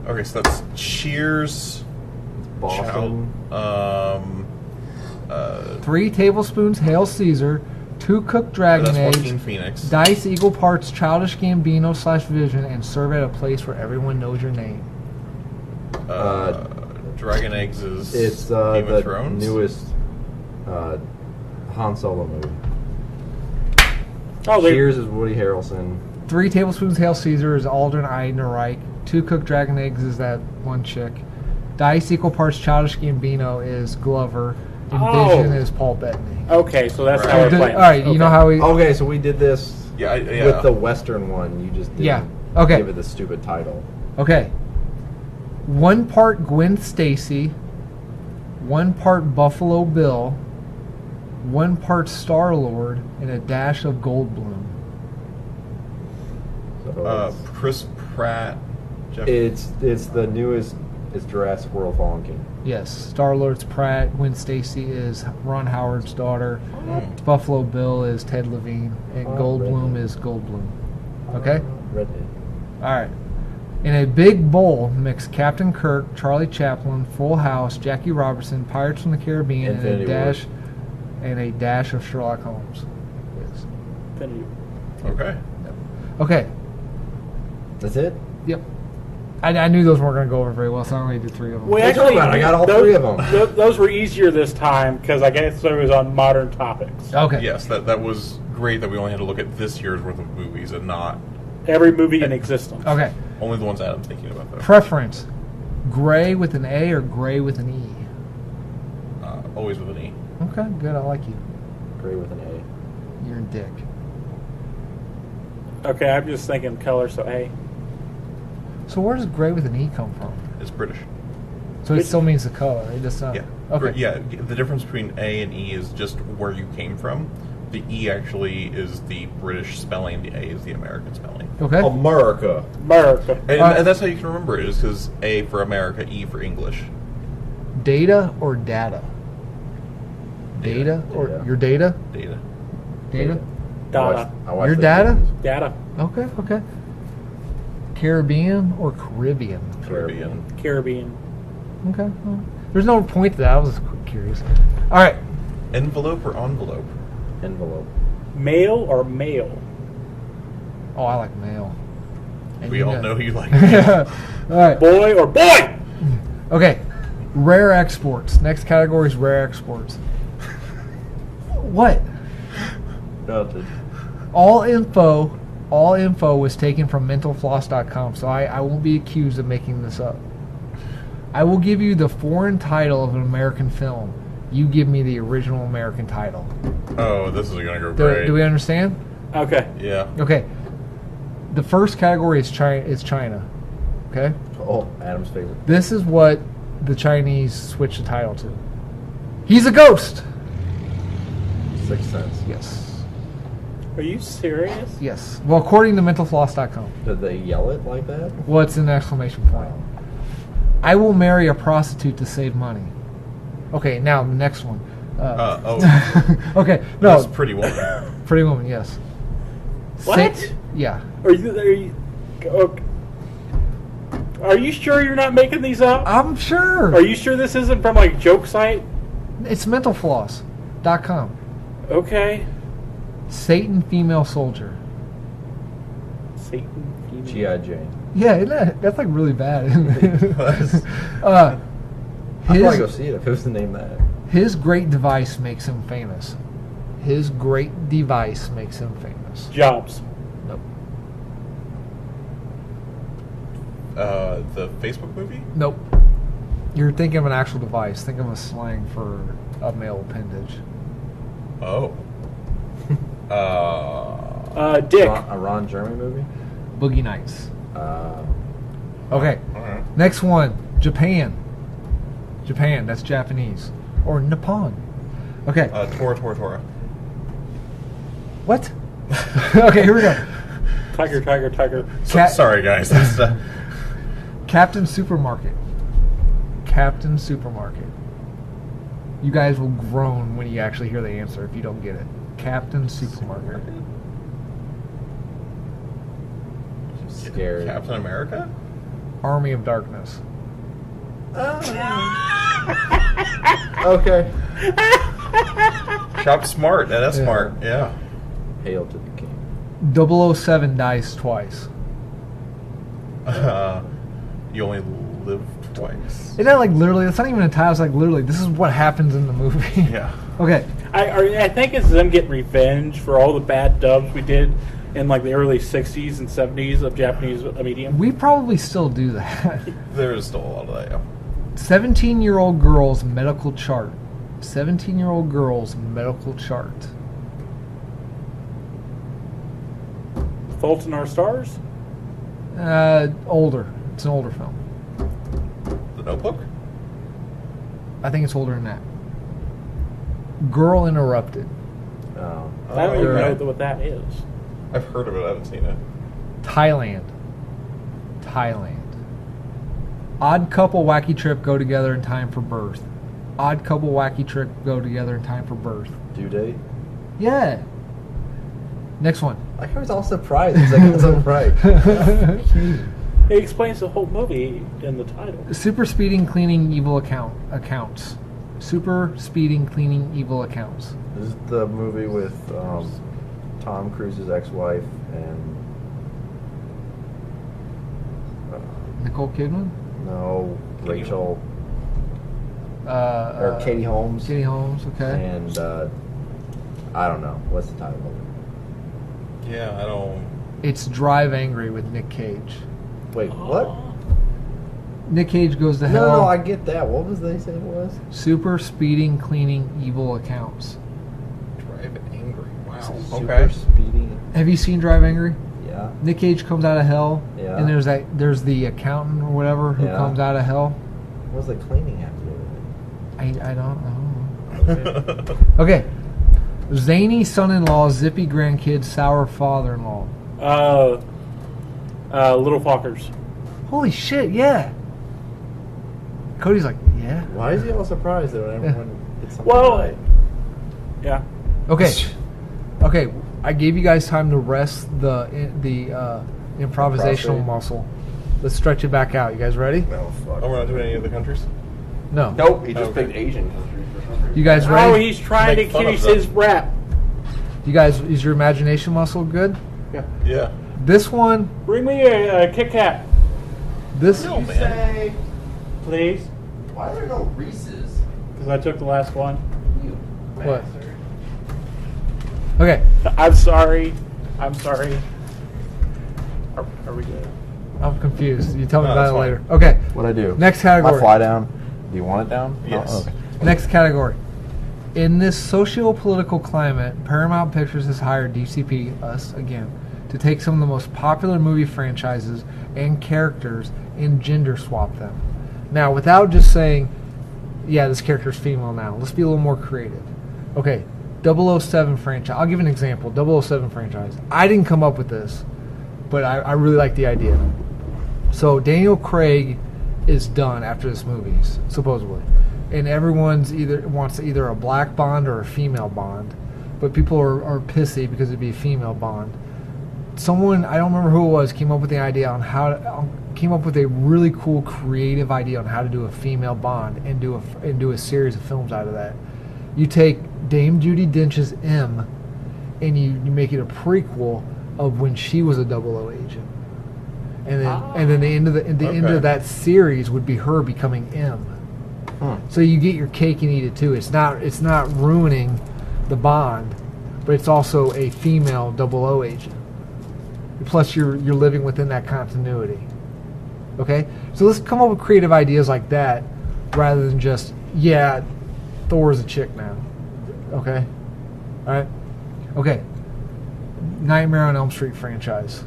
Speaker 5: Okay, so that's Cheers.
Speaker 3: Boston.
Speaker 4: 3 tablespoons Hail Caesar, 2 cooked dragon
Speaker 5: That's
Speaker 4: eggs,
Speaker 5: Joaquin Phoenix.
Speaker 4: dice equal parts Childish Gambino / Vision, and serve at a place where everyone knows your name.
Speaker 5: Dragon Eggs is
Speaker 3: It's
Speaker 5: Game
Speaker 3: the
Speaker 5: of Thrones.
Speaker 3: newest Han Solo movie.
Speaker 1: Oh, they
Speaker 3: Cheers is Woody Harrelson.
Speaker 4: 3 tablespoons Hail Caesar is Aldrin Eidenreich. 2 cooked dragon eggs is that one chick. Dice equal parts Childish Gambino is Glover. And
Speaker 1: Oh.
Speaker 4: Vision is Paul Bettany.
Speaker 1: okay. So that's
Speaker 5: Right.
Speaker 1: how we're
Speaker 4: All
Speaker 1: playing.
Speaker 4: right, you know how we...
Speaker 3: Okay, so we did this
Speaker 5: Yeah,
Speaker 3: with the Western one. You just didn't
Speaker 4: Yeah, okay.
Speaker 3: give it the stupid title.
Speaker 4: Okay. 1 part Gwen Stacy, 1 part Buffalo Bill, 1 part Star-Lord, and a dash of Goldblum.
Speaker 3: So
Speaker 5: Chris Pratt. Jeff,
Speaker 3: it's the newest. It's Jurassic World: Fallen King.
Speaker 4: Yes, Star-Lord's Pratt, Gwen Stacy is Ron Howard's daughter, Buffalo Bill is Ted Levine, and Goldblum is Goldblum. Okay?
Speaker 3: Redhead.
Speaker 4: All right. In a big bowl, mix Captain Kirk, Charlie Chaplin, Full House, Jackie Robinson, Pirates from the Caribbean,
Speaker 3: Infinity War.
Speaker 4: and a dash of Sherlock Holmes. Yes.
Speaker 5: Okay.
Speaker 4: Okay.
Speaker 3: That's it.
Speaker 4: Yep. I knew those weren't going to go over very well, so I only did 3 of them.
Speaker 1: We
Speaker 3: Don't
Speaker 1: actually,
Speaker 3: worry about it, I got all
Speaker 1: those,
Speaker 3: 3 of them.
Speaker 1: Those were easier this time because I guess it was on modern topics.
Speaker 4: Okay.
Speaker 5: Yes, that was great that we only had to look at this year's worth of movies and not
Speaker 1: Every movie in existence.
Speaker 4: Okay.
Speaker 5: only the ones that I'm thinking about. Though.
Speaker 4: Preference: gray with an A or gray with an E?
Speaker 5: Always with an E.
Speaker 4: Okay, good. I like you.
Speaker 3: Gray with an A.
Speaker 4: You're a dick.
Speaker 1: Okay, I'm just thinking color, so A.
Speaker 4: So where does gray with an E come from?
Speaker 5: It's British.
Speaker 4: So it still means the color. It just
Speaker 5: Yeah.
Speaker 4: Okay.
Speaker 5: Yeah. The difference between A and E is just where you came from. The E actually is the British spelling. The A is the American spelling.
Speaker 4: Okay.
Speaker 3: America.
Speaker 1: America.
Speaker 5: And that's how you can remember it. Is because A for America, E for English.
Speaker 4: Data or data?
Speaker 5: Data.
Speaker 4: Or
Speaker 3: Data.
Speaker 4: your data?
Speaker 5: Data.
Speaker 4: Data.
Speaker 1: Data.
Speaker 3: I watched
Speaker 4: Your
Speaker 3: the
Speaker 4: data?
Speaker 3: movies.
Speaker 1: Data.
Speaker 4: Okay. Okay. Caribbean or Caribbean?
Speaker 5: Caribbean.
Speaker 1: Caribbean.
Speaker 4: Okay. Well, there's no point to that. I was just curious. All right.
Speaker 5: Envelope or envelope?
Speaker 3: Envelope.
Speaker 1: Male or male?
Speaker 4: Oh, I like male. And
Speaker 5: We
Speaker 4: you
Speaker 5: all know you like.
Speaker 4: All right.
Speaker 1: Boy or boy?
Speaker 4: Okay. Rare exports. Next category is rare exports. What?
Speaker 3: Nothing.
Speaker 4: All info was taken from mentalfloss.com, so I won't be accused of making this up. I will give you the foreign title of an American film. You give me the original American title.
Speaker 5: Oh, this is gonna go great.
Speaker 4: Do we understand?
Speaker 1: Okay.
Speaker 5: Yeah.
Speaker 4: Okay. The first category is China. Okay?
Speaker 3: Oh, Adam's favorite.
Speaker 4: This is what the Chinese switched the title to. He's a ghost!
Speaker 3: 6th Sense.
Speaker 4: Yes.
Speaker 1: Are you serious?
Speaker 4: Yes. Well, according to mentalfloss.com.
Speaker 3: Did they yell it like that?
Speaker 4: Well, it's an exclamation point. I will marry a prostitute to save money. Okay, now the next one. Okay, no.
Speaker 5: That's Pretty Woman.
Speaker 4: Pretty Woman, yes.
Speaker 1: What?
Speaker 4: Yeah.
Speaker 1: Are you sure you're not making these up?
Speaker 4: I'm sure.
Speaker 1: Are you sure this isn't from like joke site?
Speaker 4: It's mentalfloss.com.
Speaker 1: Okay.
Speaker 4: Satan female soldier.
Speaker 1: Satan. female.
Speaker 3: G.I. Jane.
Speaker 4: Yeah, isn't that's like really bad.
Speaker 3: I'd probably go
Speaker 4: his,
Speaker 3: see it if it was to name that.
Speaker 4: his great device makes him famous. His great device makes him famous.
Speaker 1: Jobs.
Speaker 4: Nope.
Speaker 5: The Facebook movie?
Speaker 4: Nope. You're thinking of an actual device. Think of a slang for a male appendage.
Speaker 5: Oh.
Speaker 1: Dick.
Speaker 3: A Ron Jeremy movie?
Speaker 4: Boogie Nights.
Speaker 3: Uh,
Speaker 4: Okay.
Speaker 5: Alright.
Speaker 4: Next one. Japan. Japan. That's Japanese. Or Nippon. Okay.
Speaker 5: Tora.
Speaker 4: What? Okay, here we go.
Speaker 1: Tiger.
Speaker 5: Sorry, guys. That's,
Speaker 4: Captain Supermarket. Captain Supermarket. You guys will groan when you actually hear the answer if you don't get it. Captain Supermarket.
Speaker 3: scared.
Speaker 5: Captain America?
Speaker 4: Army of Darkness.
Speaker 3: Okay.
Speaker 5: Shop smart and S
Speaker 4: Yeah.
Speaker 5: smart. Yeah.
Speaker 3: Hail to the king.
Speaker 4: 007 dies twice.
Speaker 5: You only live twice.
Speaker 4: Isn't that like literally? That's not even a title. It's like literally. This is what happens in the movie.
Speaker 5: Yeah.
Speaker 4: Okay.
Speaker 1: I think it's them getting revenge for all the bad dubs we did in like the early 60s and 70s of Japanese medium.
Speaker 4: We probably still do that.
Speaker 5: There is still a lot of that, yeah.
Speaker 4: 17-year-old girl's medical chart. 17-year-old girl's medical chart.
Speaker 1: Fault in Our Stars?
Speaker 4: Older. It's an older film.
Speaker 5: The Notebook?
Speaker 4: I think it's older than that. Girl Interrupted.
Speaker 3: Oh.
Speaker 1: I don't even
Speaker 5: okay.
Speaker 1: know what that is.
Speaker 5: I've heard of it. I haven't seen it.
Speaker 4: Thailand. Odd couple wacky trip go together in time for birth. Odd couple wacky trip go together in time for birth.
Speaker 3: Due date?
Speaker 4: Yeah. Next one.
Speaker 3: Like I was all surprised because I got something right.
Speaker 1: It explains the whole movie in the title.
Speaker 4: Super speeding cleaning evil accounts. Super speeding cleaning evil accounts.
Speaker 3: This is the movie with Tom Cruise's ex-wife and
Speaker 4: Nicole Kidman.
Speaker 3: no Rachel
Speaker 4: Or
Speaker 3: or Katie Holmes
Speaker 4: Katie Holmes. Okay.
Speaker 3: and I don't know what's the title of it.
Speaker 5: Yeah, I don't.
Speaker 4: It's Drive Angry with Nick Cage.
Speaker 3: Wait, what?
Speaker 4: Nick Cage goes to
Speaker 3: No,
Speaker 4: hell.
Speaker 3: no, I get that. What was they say it was?
Speaker 4: Super speeding cleaning evil accounts.
Speaker 5: Drive Angry. Wow.
Speaker 3: Super
Speaker 5: Okay.
Speaker 3: speeding.
Speaker 4: Have you seen Drive Angry?
Speaker 3: Yeah.
Speaker 4: Nick Cage comes out of hell,
Speaker 3: Yeah.
Speaker 4: and there's the accountant or whatever who
Speaker 3: Yeah.
Speaker 4: comes out of hell.
Speaker 3: What does the cleaning have to do with
Speaker 4: I don't know. Okay. Zany son-in-law, zippy grandkid, sour father-in-law.
Speaker 1: Little Fockers.
Speaker 4: Holy shit! Yeah. Cody's like, yeah.
Speaker 3: it? Why is he all surprised that when everyone gets something
Speaker 1: Well,
Speaker 3: right?
Speaker 1: Yeah.
Speaker 4: Okay. Okay. I gave you guys time to rest the improvisational
Speaker 3: Prostrate.
Speaker 4: muscle. Let's stretch it back out. You guys ready?
Speaker 5: Oh, we're not doing any other countries?
Speaker 4: No.
Speaker 9: Nope, he just
Speaker 5: Okay.
Speaker 9: picked Asian countries for some reason.
Speaker 4: You guys
Speaker 1: Oh,
Speaker 4: ready?
Speaker 1: he's trying to
Speaker 5: Make fun of
Speaker 1: accuse
Speaker 5: them.
Speaker 1: his rap.
Speaker 4: You guys, is your imagination muscle good?
Speaker 5: Yeah.
Speaker 4: This one,
Speaker 1: Bring me a Kit Kat,
Speaker 4: this.
Speaker 5: No, man.
Speaker 1: please.
Speaker 9: Why are there no Reese's?
Speaker 1: Because I took the last one.
Speaker 9: You
Speaker 4: What?
Speaker 9: bastard.
Speaker 4: Okay.
Speaker 1: I'm sorry. Are we good?
Speaker 4: I'm confused. You tell me
Speaker 5: No,
Speaker 4: about
Speaker 5: that's
Speaker 4: it
Speaker 5: fine.
Speaker 4: later. Okay.
Speaker 3: What'd I do?
Speaker 4: Next category.
Speaker 3: My fly down. Do you want it down?
Speaker 5: Yes.
Speaker 3: Oh, okay.
Speaker 4: Next category. In this socio-political climate, Paramount Pictures has hired DCP, us again, to take some of the most popular movie franchises and characters and gender swap them. Now, without just saying, yeah, this character's female now, let's be a little more creative. Okay, 007 franchise. I'll give an example. 007 franchise. I didn't come up with this, but I really like the idea. So Daniel Craig is done after this movie, supposedly. And everyone's wants either a black Bond or a female Bond, but people are pissy because it'd be a female Bond. Someone, I don't remember who it was, came up with the idea on came up with a really cool creative idea on how to do a female Bond and do a series of films out of that. You take Dame Judi Dench's M, and you make it a prequel of when she was a 00 agent, and then the end of end
Speaker 5: Okay.
Speaker 4: of that series would be her becoming M. So you get your cake and eat it too. It's not ruining the Bond, but it's also a female 00 agent. Plus, you're living within that continuity. Okay, so let's come up with creative ideas like that, rather than just Thor's a chick now. Okay, all right, okay. Nightmare on Elm Street franchise.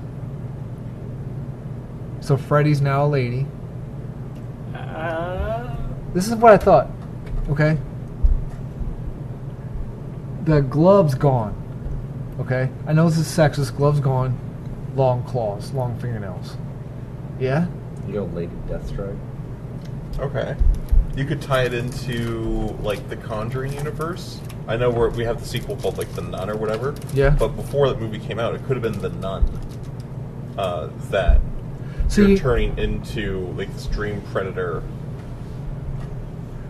Speaker 4: So Freddy's now a lady. This is what I thought. Okay. The glove's gone. Okay. I know this is sexist. Glove's gone. Long claws, long fingernails. Yeah.
Speaker 3: You go Lady Deathstrike.
Speaker 5: Okay. You could tie it into like the Conjuring universe. I know we have the sequel called like The Nun or whatever.
Speaker 4: Yeah.
Speaker 5: But before that movie came out, it could have been The Nun. That
Speaker 4: So
Speaker 5: you're
Speaker 4: you-
Speaker 5: turning into like this dream predator.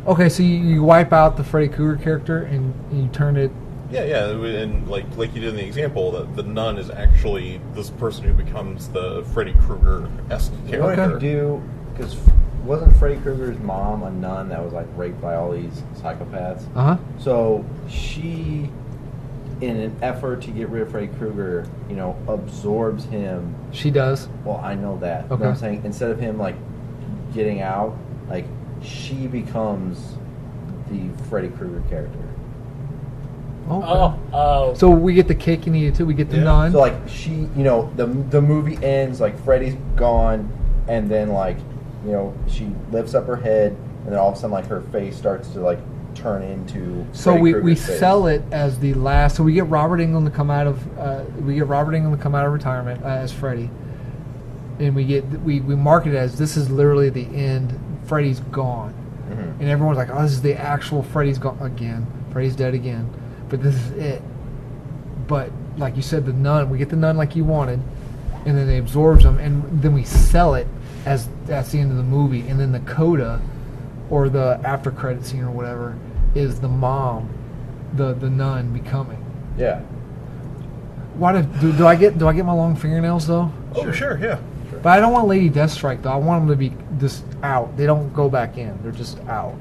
Speaker 4: Okay, so you wipe out the Freddy Krueger character and you turn it.
Speaker 5: Yeah, and like you did in the example, that the nun is actually this person who becomes the Freddy Krueger-esque
Speaker 3: You know what
Speaker 5: character.
Speaker 3: you do? Because wasn't Freddy Krueger's mom a nun that was like raped by all these psychopaths?
Speaker 4: Uh huh.
Speaker 3: So she, in an effort to get rid of Freddy Krueger, absorbs him.
Speaker 4: She does.
Speaker 3: Well, I know that.
Speaker 4: Okay.
Speaker 3: But I'm saying instead of him like getting out, like she becomes the Freddy Krueger character.
Speaker 4: Okay.
Speaker 1: Oh.
Speaker 4: So we get the cake and eat it too. We get the nun.
Speaker 3: So like she, the movie ends like Freddy's gone, and then like she lifts up her head, and then all of a sudden like her face starts to like turn into.
Speaker 4: So
Speaker 3: Freddy
Speaker 4: we
Speaker 3: Krueger's face.
Speaker 4: sell it as the last. So we get Robert Englund to come out of retirement as Freddy, and we market it as this is literally the end. Freddy's gone,
Speaker 3: Mhm.
Speaker 4: and everyone's like, oh, this is the actual Freddy's gone again. Freddy's dead again, but this is it. But like you said, the nun, we get the nun like you wanted, and then it absorbs them, and then we sell it as that's the end of the movie, and then the coda or the after credit scene or whatever is the mom, the nun becoming.
Speaker 3: Yeah.
Speaker 4: What if do I get my long fingernails though?
Speaker 5: Oh, sure, yeah.
Speaker 4: But I don't want Lady Deathstrike though. I want them to be just out. They don't go back in. They're just out.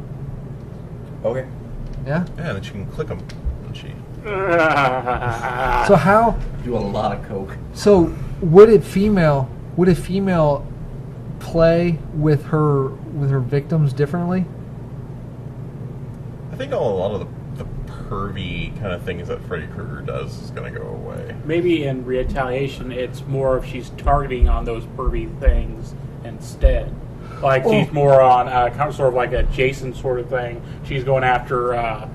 Speaker 3: Okay.
Speaker 4: Yeah.
Speaker 5: Yeah, and then she can click them. And she.
Speaker 4: So how?
Speaker 3: Do a lot of coke.
Speaker 4: So would a female play with her victims differently?
Speaker 5: I think a lot of the pervy kind of things that Freddy Krueger does is going to go away.
Speaker 1: Maybe in retaliation, it's more of she's targeting on those pervy things instead. Like she's more on kind of sort of like a Jason sort of thing. She's going after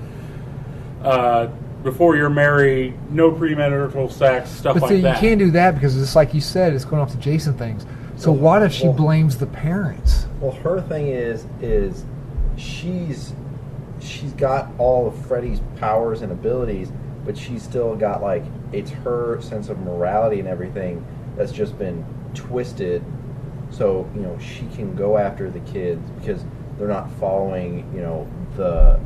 Speaker 1: before you're married, no premarital sex, stuff
Speaker 4: But
Speaker 1: like
Speaker 4: see, you
Speaker 1: that.
Speaker 4: can't do that because it's like you said, it's going off to Jason things. So what if she blames the parents?
Speaker 3: Well, her thing is she's got all of Freddy's powers and abilities, but she's still got like it's her sense of morality and everything that's just been twisted. So she can go after the kids because they're not following the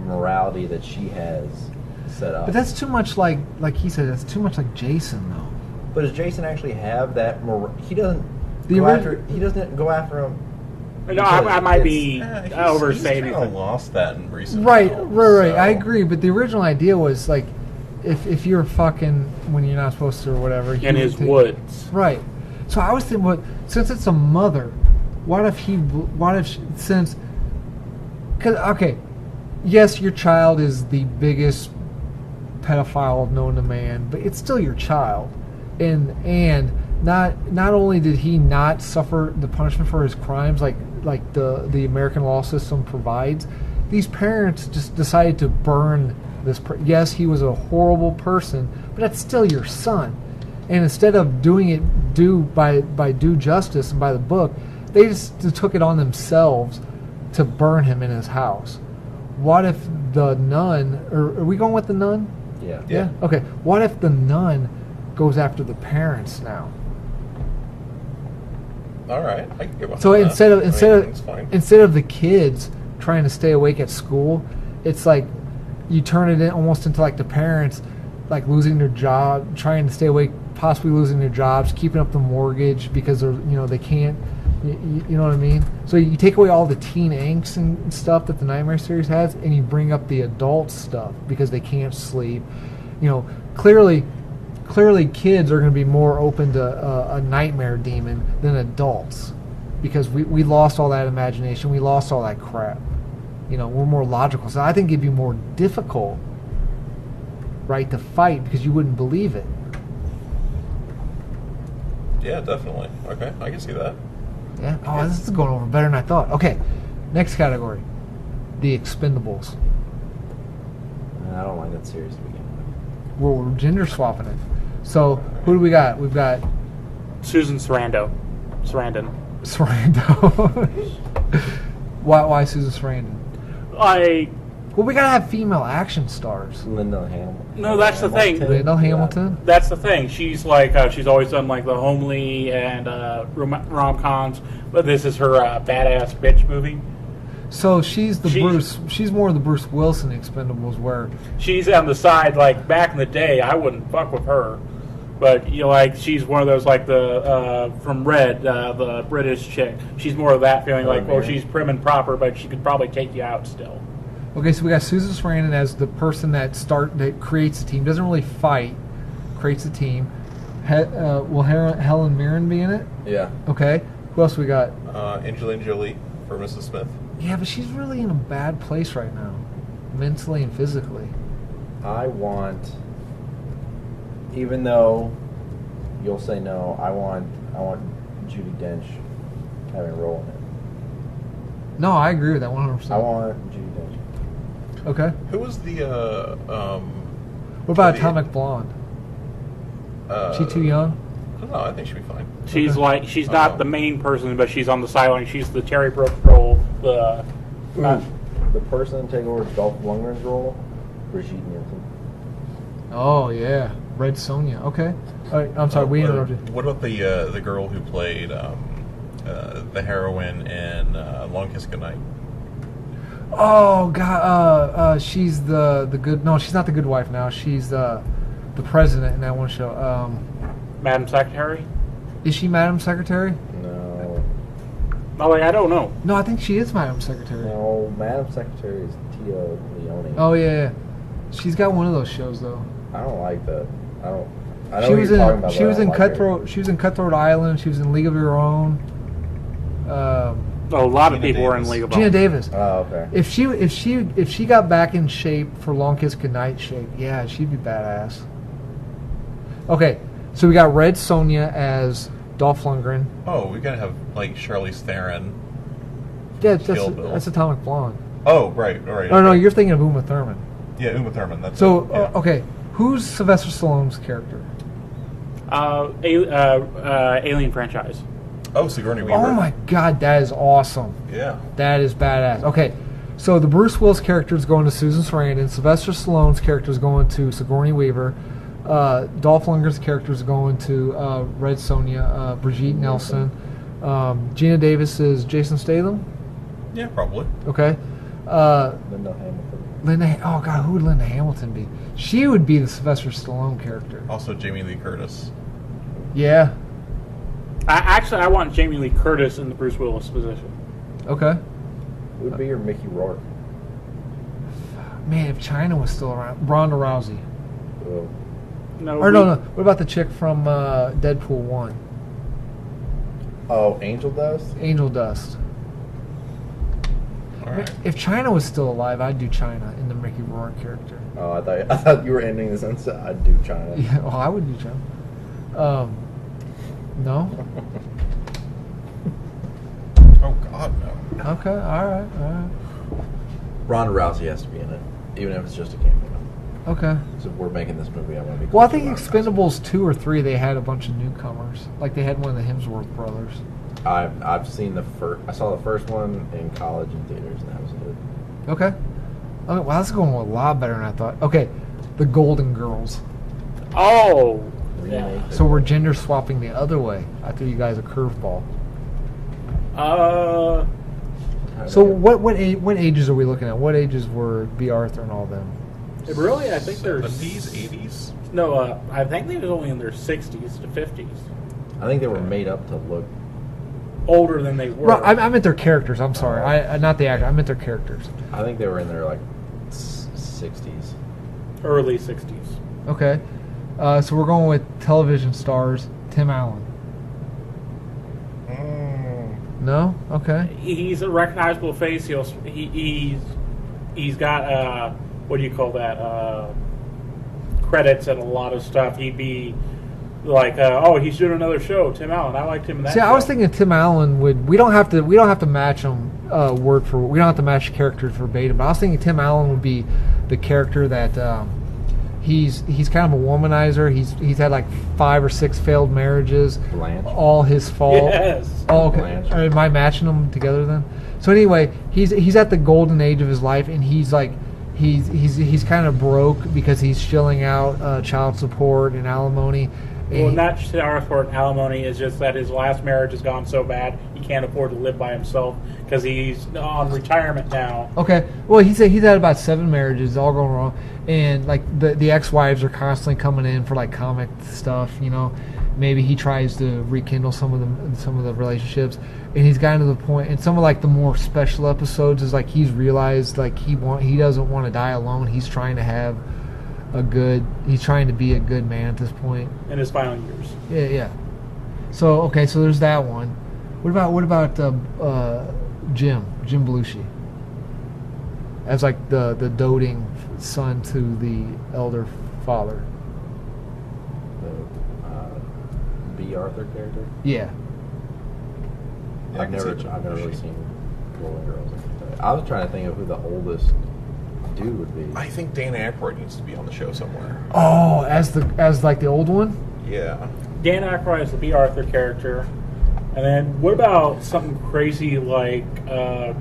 Speaker 3: morality that she has set up.
Speaker 4: But that's too much like he said. That's too much like Jason though.
Speaker 3: But does Jason actually have that? He doesn't.
Speaker 4: He
Speaker 3: doesn't go after him.
Speaker 1: No, I might be overstating
Speaker 5: He's
Speaker 1: it.
Speaker 5: kind of lost that in recent
Speaker 4: Right.
Speaker 5: films,
Speaker 4: I
Speaker 5: so-
Speaker 4: agree. But the original idea was like, if you're fucking when you're not supposed to or whatever.
Speaker 1: In his woods.
Speaker 4: Right. So I was thinking, well, since it's a mother, since, because okay, yes, your child is the biggest pedophile known to man, but it's still your child, and not only did he not suffer the punishment for his crimes like the American law system provides, these parents just decided to burn this. Yes, he was a horrible person, but that's still your son. And instead of doing it by due justice and by the book, they just took it on themselves to burn him in his house. What if the nun, or are we going with the nun?
Speaker 3: Yeah.
Speaker 4: Okay. What if the nun goes after the parents now?
Speaker 5: All right, I can get behind
Speaker 4: So
Speaker 5: that. It's fine.
Speaker 4: instead of the kids trying to stay awake at school, it's like you turn it almost into like the parents like losing their job, trying to stay awake, possibly losing their jobs, keeping up the mortgage because they're they can't. You know what I mean? So you take away all the teen angst and stuff that the Nightmare series has, and you bring up the adult stuff because they can't sleep. Clearly kids are going to be more open to a nightmare demon than adults because we lost all that imagination. We lost all that crap. We're more logical. So I think it'd be more difficult, right, to fight because you wouldn't believe it.
Speaker 5: Yeah, definitely. Okay, I can see that.
Speaker 4: Yeah. Oh, this is going over better than I thought. Okay, next category, the Expendables.
Speaker 3: I don't like that series to begin with.
Speaker 4: We're gender swapping it. So who do we got? We've got
Speaker 1: Susan Sarandon.
Speaker 4: Sarandon. Why Susan Sarandon? Well, we gotta have female action stars.
Speaker 3: Linda Hamilton.
Speaker 1: No, that's the thing.
Speaker 4: Linda Hamilton.
Speaker 1: That's the thing. She's like she's always done like the homely and rom-coms, but this is her badass bitch movie.
Speaker 4: So she's the
Speaker 1: She-
Speaker 4: Bruce. She's more of the Bruce Wilson Expendables, where
Speaker 1: She's on the side. Like back in the day, I wouldn't fuck with her. But like she's one of those like the from Red, the British chick. She's more of that feeling like, well, she's prim and proper, but she could probably take you out still.
Speaker 4: okay, so we got Susan Sarandon as the person that creates the team. Doesn't really fight, creates the team. Will Helen Mirren be in it?
Speaker 3: Yeah.
Speaker 4: Okay. Who else we got?
Speaker 5: Angelina Jolie for Mrs. Smith.
Speaker 4: Yeah, but she's really in a bad place right now, mentally and physically.
Speaker 3: I want, even though you'll say no, I want Judi Dench having a role in it.
Speaker 4: No, I agree with that 100%.
Speaker 3: I want Judi Dench.
Speaker 4: Okay.
Speaker 5: Who was the
Speaker 4: What about
Speaker 5: the-
Speaker 4: Atomic Blonde? She too young?
Speaker 5: I don't know. I think she'll be fine.
Speaker 1: She's like she's not the main person, but she's on the sideline. She's the Terry Brooks role. The
Speaker 3: The person to take over Dolph Lundgren's role, Brigitte Nielsen.
Speaker 4: Oh yeah, Red Sonja. Okay. All right, I'm sorry, we interrupted.
Speaker 5: What about the girl who played the heroine in Long Kiss Goodnight?
Speaker 4: Oh God, she's the good. No, she's not the good wife now. She's the president in that one show.
Speaker 1: Madam Secretary.
Speaker 4: Is she Madam Secretary?
Speaker 3: No.
Speaker 1: Oh, like I don't know.
Speaker 4: No, I think she is Madam Secretary.
Speaker 3: No, Madam Secretary is Tia Leone.
Speaker 4: Oh yeah. She's got one of those shows though.
Speaker 3: I don't like that. I know
Speaker 4: She
Speaker 3: what
Speaker 4: was
Speaker 3: you're talking
Speaker 4: in.
Speaker 3: about,
Speaker 4: She
Speaker 3: but I
Speaker 4: was
Speaker 3: don't
Speaker 4: in
Speaker 3: like her.
Speaker 4: Cutthroat. She was in Cutthroat Island. She was in League of Your Own.
Speaker 1: A lot of
Speaker 5: Gina
Speaker 1: people are in
Speaker 5: Davis.
Speaker 1: League of
Speaker 4: Gina
Speaker 1: Own.
Speaker 4: Davis.
Speaker 3: Oh, okay.
Speaker 4: If she got back in shape for Long Kiss Goodnight shape, yeah, she'd be badass. Okay, so we got Red Sonja as Dolph Lundgren.
Speaker 5: Oh, we gotta have like Charlize Theron.
Speaker 4: Yeah,
Speaker 5: Kill Bill.
Speaker 4: that's Atomic Blonde.
Speaker 5: Oh, right, all right.
Speaker 4: Oh no,
Speaker 5: okay.
Speaker 4: you're thinking of Uma Thurman.
Speaker 5: Yeah, Uma Thurman. That's
Speaker 4: So
Speaker 5: it, yeah.
Speaker 4: okay, who's Sylvester Stallone's character?
Speaker 1: Alien franchise.
Speaker 5: Oh, Sigourney Weaver.
Speaker 4: Oh my God, that is awesome.
Speaker 5: Yeah.
Speaker 4: That is badass. Okay, so the Bruce Willis character is going to Susan Sarandon. Sylvester Stallone's character is going to Sigourney Weaver. Dolph Lundgren's character is going to Red Sonja, Brigitte Nielsen. Gina Davis is Jason Statham.
Speaker 5: Yeah, probably.
Speaker 4: Okay.
Speaker 3: Linda Hamilton.
Speaker 4: Oh God, who would Linda Hamilton be? She would be the Sylvester Stallone character.
Speaker 5: Also, Jamie Lee Curtis.
Speaker 4: Yeah.
Speaker 1: I want Jamie Lee Curtis in the Bruce Willis position.
Speaker 4: Okay.
Speaker 3: Who would be your Mickey Rourke?
Speaker 4: Man, if China was still around, Ronda Rousey.
Speaker 3: Oh.
Speaker 1: No,
Speaker 4: No. What about the chick from Deadpool 1?
Speaker 3: Oh, Angel Dust?
Speaker 4: Angel Dust.
Speaker 5: All right.
Speaker 4: If China was still alive, I'd do China in the Mickey Rourke character.
Speaker 3: Oh, I thought you were ending the sentence. I'd do China.
Speaker 4: Yeah, well, I would do China. No?
Speaker 5: Oh God, no.
Speaker 4: Okay, all right.
Speaker 3: Ronda Rousey has to be in it, even if it's just a cameo.
Speaker 4: Okay.
Speaker 3: So if we're making this movie, I want to be.
Speaker 4: Well, I
Speaker 3: close
Speaker 4: think
Speaker 3: to Ronda Rousey.
Speaker 4: Expendables 2 or 3, they had a bunch of newcomers. Like they had one of the Hemsworth brothers.
Speaker 3: I've seen the first. I saw the first one in college in theaters, and that was it.
Speaker 4: Okay. Wow, that's going a lot better than I thought. Okay, the Golden Girls.
Speaker 1: Oh. Yeah.
Speaker 3: Remake.
Speaker 4: So we're gender swapping the other way. I threw you guys a curveball. So what ages are we looking at? What ages were B. Arthur and all them?
Speaker 1: Really, I think they're
Speaker 5: 70s, 80s.
Speaker 1: No, I think they was only in their 60s to 50s.
Speaker 3: I think they were made up to look.
Speaker 1: Older than they were.
Speaker 4: Right, I meant their characters. I'm sorry, I not the actor. I meant their characters.
Speaker 3: I think they were in their like 60s.
Speaker 1: Early 60s.
Speaker 4: Okay, so we're going with television stars. Tim Allen. No. Okay.
Speaker 1: He's a recognizable face. He's got what do you call that? Credits and a lot of stuff. He'd be like, he's doing another show. Tim Allen. I liked him in that.
Speaker 4: See,
Speaker 1: show.
Speaker 4: I was thinking Tim Allen would. We don't have to match them word for. We don't have to match characters verbatim. But I was thinking Tim Allen would be the character that he's kind of a womanizer. He's had like 5 or 6 failed marriages.
Speaker 3: Blanche.
Speaker 4: All his fault.
Speaker 1: Yes.
Speaker 4: Oh, okay.
Speaker 3: Blanche.
Speaker 4: Am I matching them together then? So anyway, he's at the golden age of his life, and he's like. He's kind of broke because he's shilling out child support and alimony,
Speaker 1: Well,
Speaker 4: And-
Speaker 1: not just for alimony. It's just that his last marriage has gone so bad he can't afford to live by himself because he's on retirement now.
Speaker 4: Okay. Well, he said he's had about 7 marriages, all going wrong, and like the ex-wives are constantly coming in for like comic stuff. You know, maybe he tries to rekindle some of the relationships, and he's gotten to the point. And some of like the more special episodes is like he's realized like he doesn't want to die alone. He's trying to have he's trying to be a good man at this point.
Speaker 1: In his final years.
Speaker 4: Yeah. So okay, so there's that one. What about Jim Belushi? As like the doting son to the elder father.
Speaker 3: The B. Arthur character.
Speaker 4: Yeah.
Speaker 5: Yeah, I can see
Speaker 3: I've
Speaker 5: Jim
Speaker 3: never really
Speaker 5: Belushi.
Speaker 3: seen Golden Girls. I was trying to think of who the oldest dude would be.
Speaker 5: I think Dan Aykroyd needs to be on the show somewhere.
Speaker 4: Oh, as like the old one.
Speaker 5: Yeah.
Speaker 1: Dan Aykroyd is the B. Arthur character. And then what about something crazy like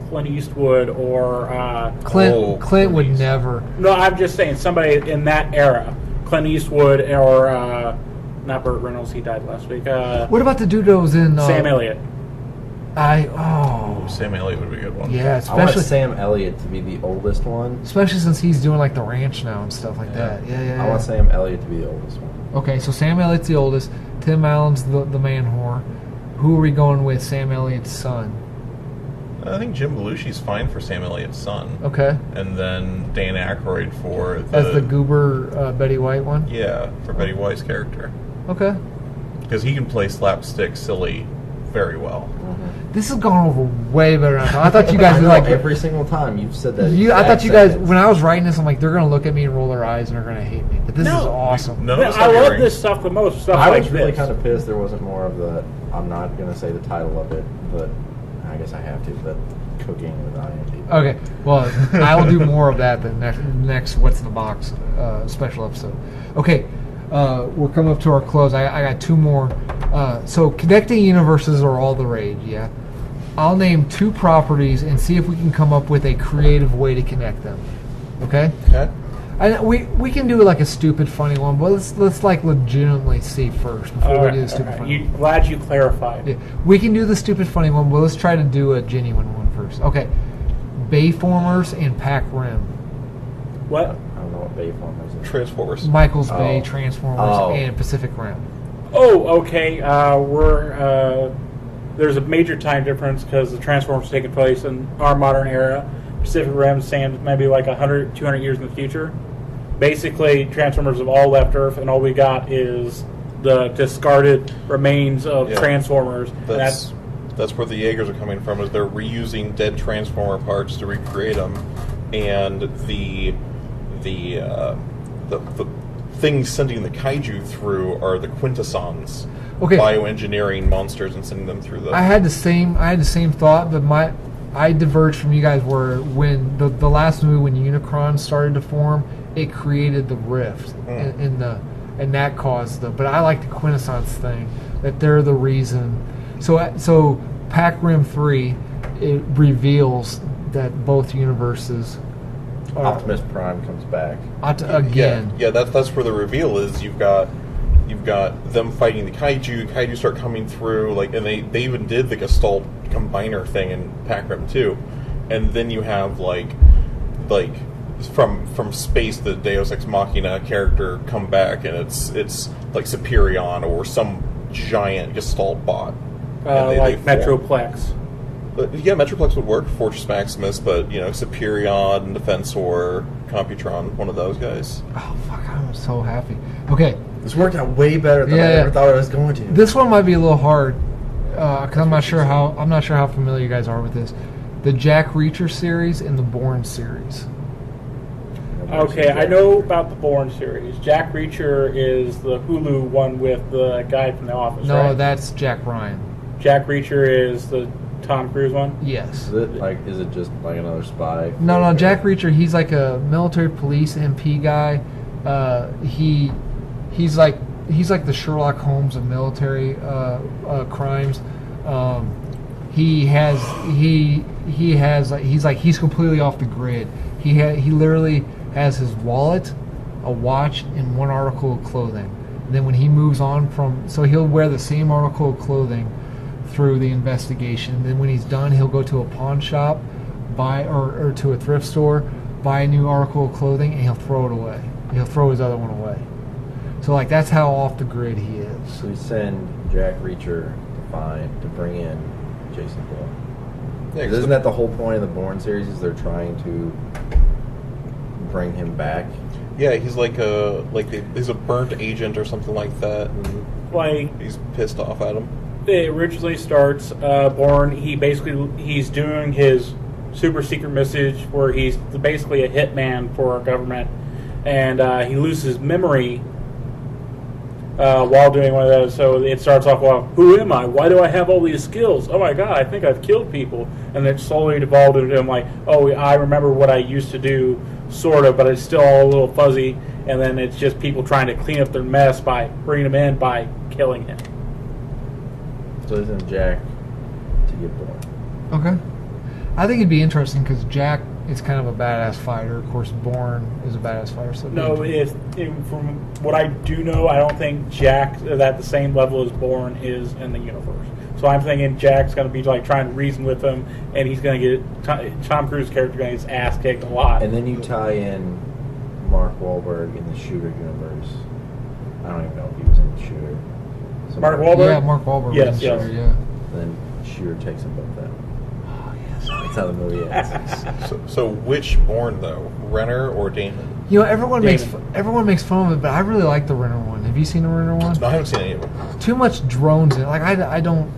Speaker 1: Clint Eastwood or...
Speaker 4: Clint would
Speaker 5: please.
Speaker 4: never.
Speaker 1: no, I'm just saying somebody in that era. Clint Eastwood or... not Burt Reynolds, he died last week.
Speaker 4: What about the dude that was in
Speaker 1: Sam Elliott.
Speaker 5: Sam Elliott would be a good one.
Speaker 4: Yeah,
Speaker 3: I want
Speaker 4: especially
Speaker 3: Sam Elliott to be the oldest one.
Speaker 4: since he's doing like the ranch now and stuff like that. Yeah.
Speaker 3: I want Sam Elliott to be the oldest one.
Speaker 4: Okay, so Sam Elliott's the oldest. Tim Allen's the man whore. Who are we going with? Sam Elliott's son.
Speaker 5: I think Jim Belushi's fine for Sam Elliott's son.
Speaker 4: Okay.
Speaker 5: And then Dan Aykroyd for
Speaker 4: As the goober Betty White one?
Speaker 5: Yeah, for Betty White's character.
Speaker 4: Okay.
Speaker 5: Because he can play slapstick silly very well.
Speaker 4: This has gone over way better than I thought. I thought you guys
Speaker 3: I
Speaker 4: would
Speaker 3: know,
Speaker 4: like
Speaker 3: every single time you've said that.
Speaker 4: I
Speaker 3: exact
Speaker 4: thought you guys,
Speaker 3: sentence.
Speaker 4: when I was writing this, I'm like, they're going to look at me and roll their eyes and they're going to hate me. But this is awesome.
Speaker 5: None of us
Speaker 1: I
Speaker 5: have
Speaker 1: love
Speaker 5: earrings.
Speaker 1: this stuff the most. Stuff
Speaker 3: I
Speaker 1: like
Speaker 3: was really
Speaker 1: this.
Speaker 3: kind of pissed there wasn't more of the. I'm not going to say the title of it, but I guess I have to. But cooking with IMDb.
Speaker 4: Okay, well, I will do more of that the next What's in the Box special episode. Okay, we're coming up to our close. I got 2 more. So connecting universes are all the rage, yeah? I'll name 2 properties and see if we can come up with a creative way to connect them. Okay?
Speaker 5: Okay.
Speaker 4: We can do like a stupid funny one, but let's like legitimately see first before we do the stupid funny one.
Speaker 1: Glad you clarified.
Speaker 4: Yeah, we can do the stupid funny one, but let's try to do a genuine one first. Okay. Bayformers and Pac Rim.
Speaker 1: What?
Speaker 3: I don't know what Bayformers is.
Speaker 5: Transformers.
Speaker 4: Michael's Bay,
Speaker 3: Oh.
Speaker 4: Transformers,
Speaker 3: Oh.
Speaker 4: and Pacific Rim.
Speaker 1: Oh, okay. There's a major time difference because the Transformers are taking place in our modern era. Pacific Rim stands maybe like 100, 200 years in the future. Basically, Transformers have all left Earth, and all we got is the discarded remains of
Speaker 5: Yeah.
Speaker 1: Transformers. And
Speaker 5: That's where the Jaegers are coming from. Is they're reusing dead Transformer parts to recreate them, and the things sending the kaiju through are the quintessons,
Speaker 4: Okay.
Speaker 5: bioengineering monsters and sending them through the.
Speaker 4: I had the same thought, but I diverged from you guys where when the last movie when Unicron started to form, it created the rift and that caused but I like the quintessence thing that they're the reason. So Pac Rim 3 it reveals that both universes are
Speaker 3: Optimus Prime comes back.
Speaker 4: again.
Speaker 5: Yeah, that's where the reveal is. You've got them fighting the kaiju. Kaiju start coming through, like, and they even did the Gestalt combiner thing in Pac Rim 2, and then you have like from space the Deus Ex Machina character come back, and it's like Superion or some giant Gestalt bot. And
Speaker 1: like
Speaker 5: they form.
Speaker 1: Metroplex.
Speaker 5: But yeah, Metroplex would work. Fortress Maximus, but Superion, Defensor, Computron, one of those guys.
Speaker 4: Oh fuck! I'm so happy. Okay,
Speaker 3: This worked out way better than I ever thought it was going to.
Speaker 4: this one might be a little hard because I'm not sure how familiar you guys are with this. The Jack Reacher series and the Bourne series.
Speaker 1: Okay, I know about the Bourne series. Jack Reacher is the Hulu one with the guy from The Office,
Speaker 4: No,
Speaker 1: right?
Speaker 4: that's Jack Ryan.
Speaker 1: Jack Reacher is the Tom Cruise one?
Speaker 4: Yes.
Speaker 3: Is it just like another spy?
Speaker 4: No, Jack Reacher. He's like a military police MP guy. He's like the Sherlock Holmes of military crimes. He's completely off the grid. He literally has his wallet, a watch, and one article of clothing. And then when he moves on from, so he'll wear the same article of clothing through the investigation. Then when he's done, he'll go to a pawn shop, buy or to a thrift store, buy a new article of clothing, and he'll throw it away. He'll throw his other one away. So like that's how off the grid he is.
Speaker 3: So we send Jack Reacher to bring in Jason Bourne.
Speaker 5: Yeah, 'cause
Speaker 3: Isn't that the whole point of the Bourne series? Is they're trying to bring him back?
Speaker 5: Yeah, he's he's a burnt agent or something like that, and
Speaker 1: Like,
Speaker 5: he's pissed off at him.
Speaker 1: it originally starts, Bourne, he's doing his super secret message where he's basically a hitman for our government, and he loses memory while doing one of those. So it starts off, well, who am I? Why do I have all these skills? Oh my god, I think I've killed people. And it slowly devolved into him like, oh, I remember what I used to do, sort of, but it's still all a little fuzzy. And then it's just people trying to clean up their mess by bringing him in by killing him.
Speaker 3: So they send Jack to get Bourne.
Speaker 4: Okay. I think it'd be interesting because Jack is kind of a badass fighter. Of course, Bourne is a badass fighter. So
Speaker 1: No, from what I do know, I don't think Jack is at the same level as Bourne is in the universe. So I'm thinking Jack's going to be like trying to reason with him, and he's going to get Tom Cruise's character going to get his ass kicked a lot.
Speaker 3: And then you tie in Mark Wahlberg in the Shooter universe. I don't even know if he was in the Shooter. So
Speaker 1: Mark Wahlberg?
Speaker 4: Yeah, Mark Wahlberg.
Speaker 1: Yes,
Speaker 4: was
Speaker 1: yes.
Speaker 4: sure, yeah.
Speaker 3: Then Shooter takes them both out. Oh yes, that's how the movie ends.
Speaker 5: So which Bourne though, Renner or Damon?
Speaker 4: You know, everyone makes
Speaker 1: Damon.
Speaker 4: makes fun of it, but I really like the Renner one. Have you seen the Renner one?
Speaker 5: No, I haven't seen any of them.
Speaker 4: Too much drones in it. Like I don't.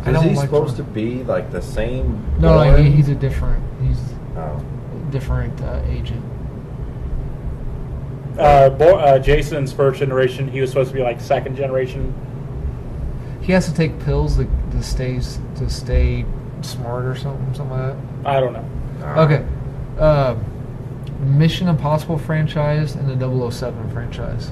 Speaker 4: I
Speaker 3: Is
Speaker 4: don't
Speaker 3: he
Speaker 4: like
Speaker 3: supposed to
Speaker 4: drones.
Speaker 3: be like the same?
Speaker 4: No,
Speaker 3: Bourne?
Speaker 4: he's a different. He's
Speaker 3: Oh.
Speaker 4: a different agent.
Speaker 1: Jason's first generation, he was supposed to be like second generation.
Speaker 4: He has to take pills to stay smart or something like
Speaker 1: I don't know.
Speaker 4: that. Okay. Mission Impossible franchise and the 007 franchise.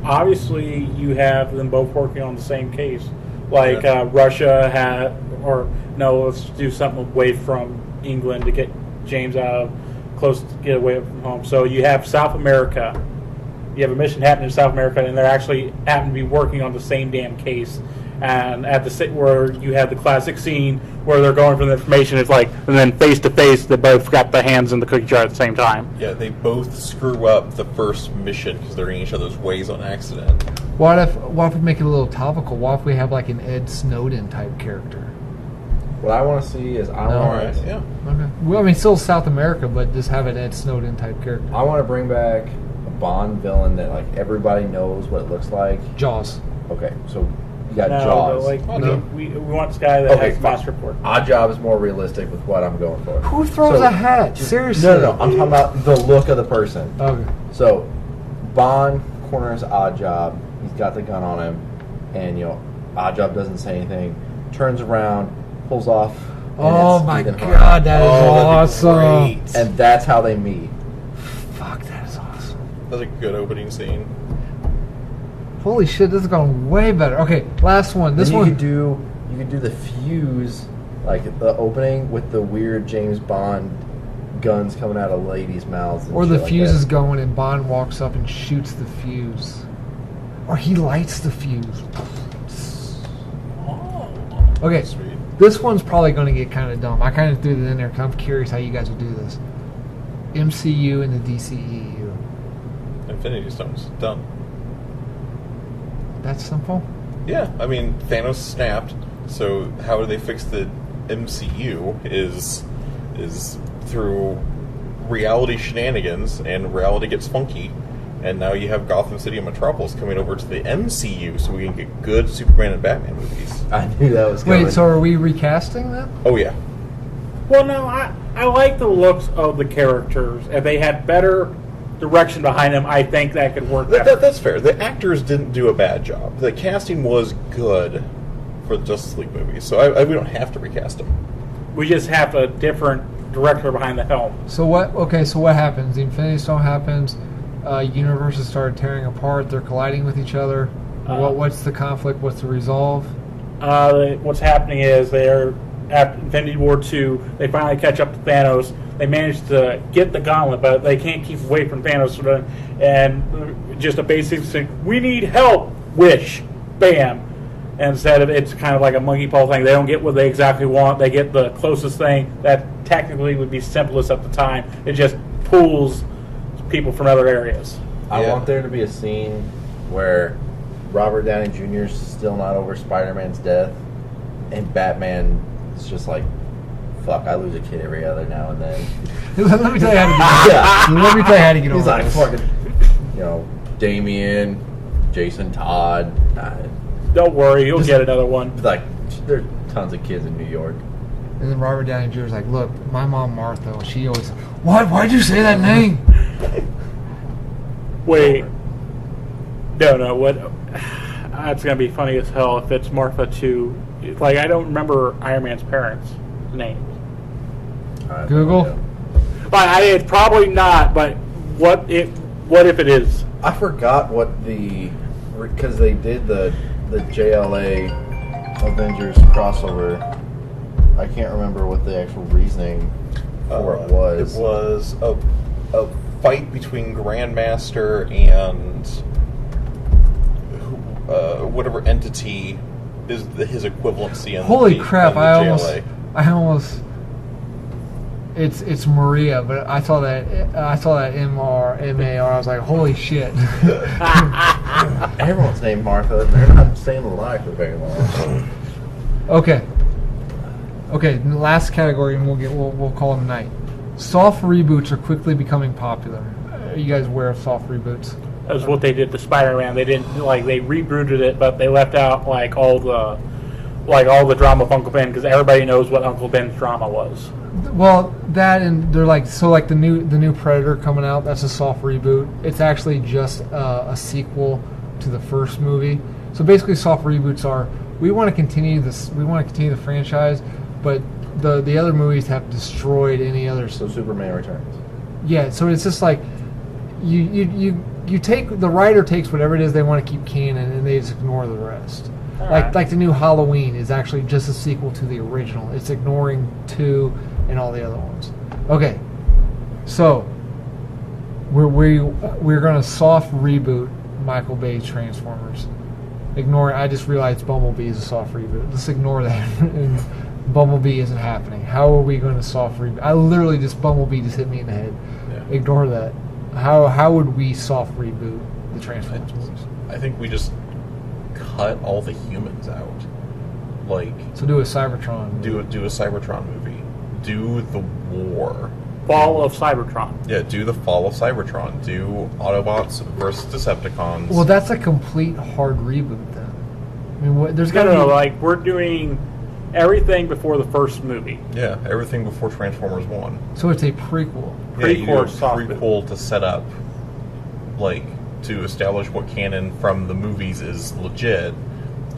Speaker 1: Obviously, you have them both working on the same case. Like
Speaker 5: Yeah.
Speaker 1: Russia had, or no, let's do something away from England to get James out of close to get away from home. So you have South America. You have a mission happening in South America, and they're actually happen to be working on the same damn case. And at the where you have the classic scene where they're going for the information, it's like, and then face to face, they both got the hands in the cookie jar at the same time.
Speaker 5: Yeah, they both screw up the first mission because they're in each other's ways on accident.
Speaker 4: What if we make it a little topical? What if we have like an Ed Snowden type character?
Speaker 3: What I want to see is I
Speaker 4: No.
Speaker 5: All
Speaker 3: want
Speaker 5: right, yeah.
Speaker 4: Okay. Well, I mean, still South America, but just have an Ed Snowden type character.
Speaker 3: I want to bring back a Bond villain that like everybody knows what it looks like.
Speaker 4: Jaws.
Speaker 3: Okay, so you got
Speaker 1: No,
Speaker 3: Jaws.
Speaker 1: like
Speaker 4: No.
Speaker 1: we want this guy that
Speaker 3: Okay,
Speaker 1: has
Speaker 3: fine.
Speaker 1: master report.
Speaker 3: Oddjob is more realistic with what I'm going for.
Speaker 4: Who throws
Speaker 3: So-
Speaker 4: a hat? Seriously.
Speaker 3: No, I'm talking about the look of the person.
Speaker 4: Okay.
Speaker 3: So, Bond corners Oddjob. He's got the gun on him, and Oddjob doesn't say anything. Turns around, pulls off. And
Speaker 4: Oh
Speaker 3: it's
Speaker 4: my
Speaker 3: Ethan Hunt.
Speaker 4: God, that is
Speaker 5: that'd be
Speaker 4: awesome.
Speaker 5: great.
Speaker 3: And that's how they meet.
Speaker 4: Fuck, that is awesome.
Speaker 5: That's a good opening scene.
Speaker 4: Holy shit, this is going way better. Okay, last one. This
Speaker 3: Then
Speaker 4: one.
Speaker 3: you could do the fuse, like the opening with the weird James Bond guns coming out of ladies' mouths. And
Speaker 4: Or the
Speaker 3: shit
Speaker 4: fuse
Speaker 3: like
Speaker 4: is
Speaker 3: that.
Speaker 4: going and Bond walks up and shoots the fuse. Or he lights the fuse. Okay,
Speaker 5: Sweet.
Speaker 4: this one's probably going to get kind of dumb. I kind of threw it in there because I'm curious how you guys will do this. MCU and the DCEU.
Speaker 5: Infinity Stones done.
Speaker 4: That's simple?
Speaker 5: Yeah, I mean Thanos snapped. So how do they fix the MCU? Is through reality shenanigans, and reality gets funky. And now you have Gotham City and Metropolis coming over to the MCU, so we can get good Superman and Batman movies.
Speaker 3: I knew that was coming.
Speaker 4: Wait, so are we recasting that?
Speaker 5: Oh yeah,
Speaker 1: Well, no, I like the looks of the characters. If they had better direction behind them, I think that could work better.
Speaker 5: that's fair. The actors didn't do a bad job. The casting was good for the Justice League movies, so we don't have to recast them.
Speaker 1: We just have a different director behind the helm.
Speaker 4: So what? Okay, so what happens? The Infinity Stone happens. Universes start tearing apart. They're colliding with each other. What's the conflict? What's the resolve?
Speaker 1: What's happening is after Infinity War 2, they finally catch up to Thanos. They manage to get the gauntlet, but they can't keep away from Thanos. And just a basic thing, we need help, wish, bam. And instead of it's kind of like a monkey paw thing, they don't get what they exactly want. They get the closest thing that technically would be simplest at the time. It just pulls people from other areas.
Speaker 3: I want there to be a scene where Robert Downey Jr. is still not over Spider-Man's death, and Batman is just like, fuck, I lose a kid every other now and then.
Speaker 4: Let me tell you how to get over. Let me tell you how to get over.
Speaker 3: He's like,
Speaker 4: this.
Speaker 3: fucking, Damien, Jason Todd.
Speaker 1: Don't worry, you'll get another one.
Speaker 3: Like, there's tons of kids in New York.
Speaker 4: And then Robert Downey Jr. is like, look, my mom Martha, she always, why'd you say that name?
Speaker 1: Wait. No, what? That's going to be funny as hell if it's Martha 2. Like, I don't remember Iron Man's parents' names.
Speaker 4: Google?
Speaker 1: It's probably not, but what if it is?
Speaker 3: I forgot what because they did the JLA Avengers crossover. I can't remember what the actual reasoning for it was.
Speaker 5: It was a fight between Grandmaster and whatever entity is his equivalency in
Speaker 4: Holy
Speaker 5: the,
Speaker 4: crap!
Speaker 5: in the
Speaker 4: I
Speaker 5: JLA.
Speaker 4: almost. It's Maria, but I saw that MAR. I was like, holy shit!
Speaker 3: Everyone's named Martha, and they're not staying alive for very long.
Speaker 4: Okay. Last category, and we'll call it a night. Soft reboots are quickly becoming popular. Are you guys aware of soft reboots?
Speaker 1: That's what they did to Spider-Man. They didn't they rebooted it, but they left out all the drama of Uncle Ben because everybody knows what Uncle Ben's drama was.
Speaker 4: Well, that and they're like the new Predator coming out. That's a soft reboot. It's actually just a sequel to the first movie. So basically, soft reboots are we want to continue this. We want to continue the franchise, but the other movies have destroyed any other.
Speaker 3: So Superman Returns.
Speaker 4: Yeah. So it's just like you take the writer takes whatever it is they want to keep canon and they just ignore the rest. Like the new Halloween is actually just a sequel to the original. It's ignoring 2 and all the other ones. Okay, so we're gonna soft reboot Michael Bay's Transformers. I just realized Bumblebee is a soft reboot. Let's ignore that. And Bumblebee isn't happening. How are we going to soft reboot? Bumblebee just hit me in the head. Yeah. Ignore that. How would we soft reboot the Transformers movies?
Speaker 5: I think we just cut all the humans out.
Speaker 4: So do a Cybertron.
Speaker 5: Do a Cybertron movie. Do the war.
Speaker 1: Fall of Cybertron.
Speaker 5: Yeah, do the fall of Cybertron. Do Autobots versus Decepticons.
Speaker 4: Well, that's a complete hard reboot then. I mean, there's got to be...
Speaker 1: we're doing everything before the first movie.
Speaker 5: Yeah, everything before Transformers 1.
Speaker 4: So it's a prequel.
Speaker 5: Yeah, you do a prequel to set up, to establish what canon from the movies is legit,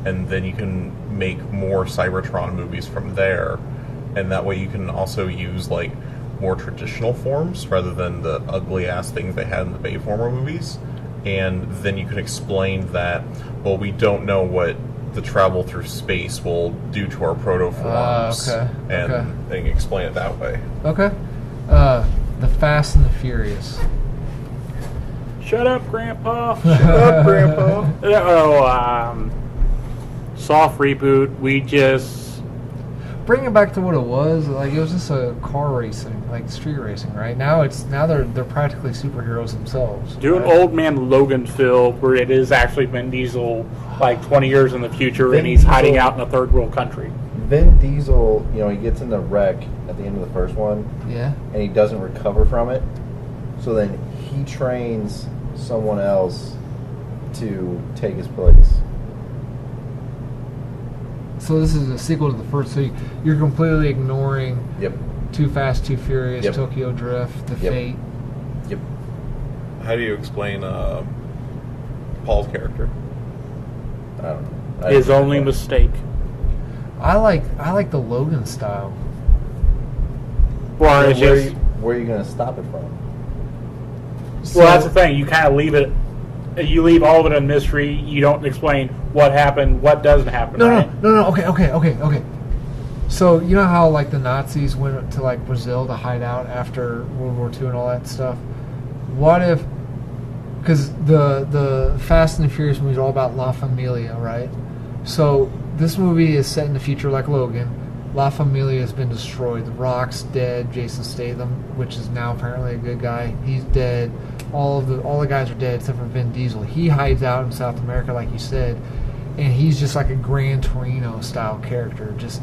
Speaker 5: and then you can make more Cybertron movies from there, and that way you can also use, more traditional forms rather than the ugly-ass things they had in the Bayformer movies, and then you can explain that, well, we don't know what the travel through space will do to our protoforms, and explain it that way.
Speaker 4: Okay. The Fast and the Furious.
Speaker 1: Shut up, Grandpa.
Speaker 5: Shut up, Grandpa.
Speaker 1: Soft reboot. We just
Speaker 4: bring it back to what it was. It was just a car racing, street racing, right? Now they're practically superheroes themselves.
Speaker 1: Do an old man Logan film where it is actually Vin Diesel, 20 years in the future, and he's hiding out in a third world country.
Speaker 3: Vin Diesel, he gets in the wreck at the end of the first one.
Speaker 4: Yeah. And
Speaker 3: he doesn't recover from it. So then he trains someone else to take his place.
Speaker 4: So this is a sequel to the first. So you're completely ignoring
Speaker 3: Yep.
Speaker 4: Too Fast, Too Furious,
Speaker 3: Yep.
Speaker 4: Tokyo Drift, The Fate.
Speaker 3: Yep.
Speaker 5: How do you explain Paul's character?
Speaker 3: I don't know.
Speaker 1: His only mistake.
Speaker 4: I like the Logan style.
Speaker 1: Or it's
Speaker 3: where
Speaker 1: just...
Speaker 3: are you going to stop it from?
Speaker 1: Well, that's the thing. You kind of leave it. You leave all of it a mystery. You don't explain what happened, what doesn't happen.
Speaker 4: No. Okay. So you know how like the Nazis went to like Brazil to hide out after World War II and all that stuff? What if, because the Fast and the Furious movies are all about La Familia, right? So this movie is set in the future like Logan. La Familia has been destroyed. The Rock's dead. Jason Statham, which is now apparently a good guy, he's dead. All the guys are dead except for Vin Diesel. He hides out in South America, like you said, and he's just like a Gran Torino style character, just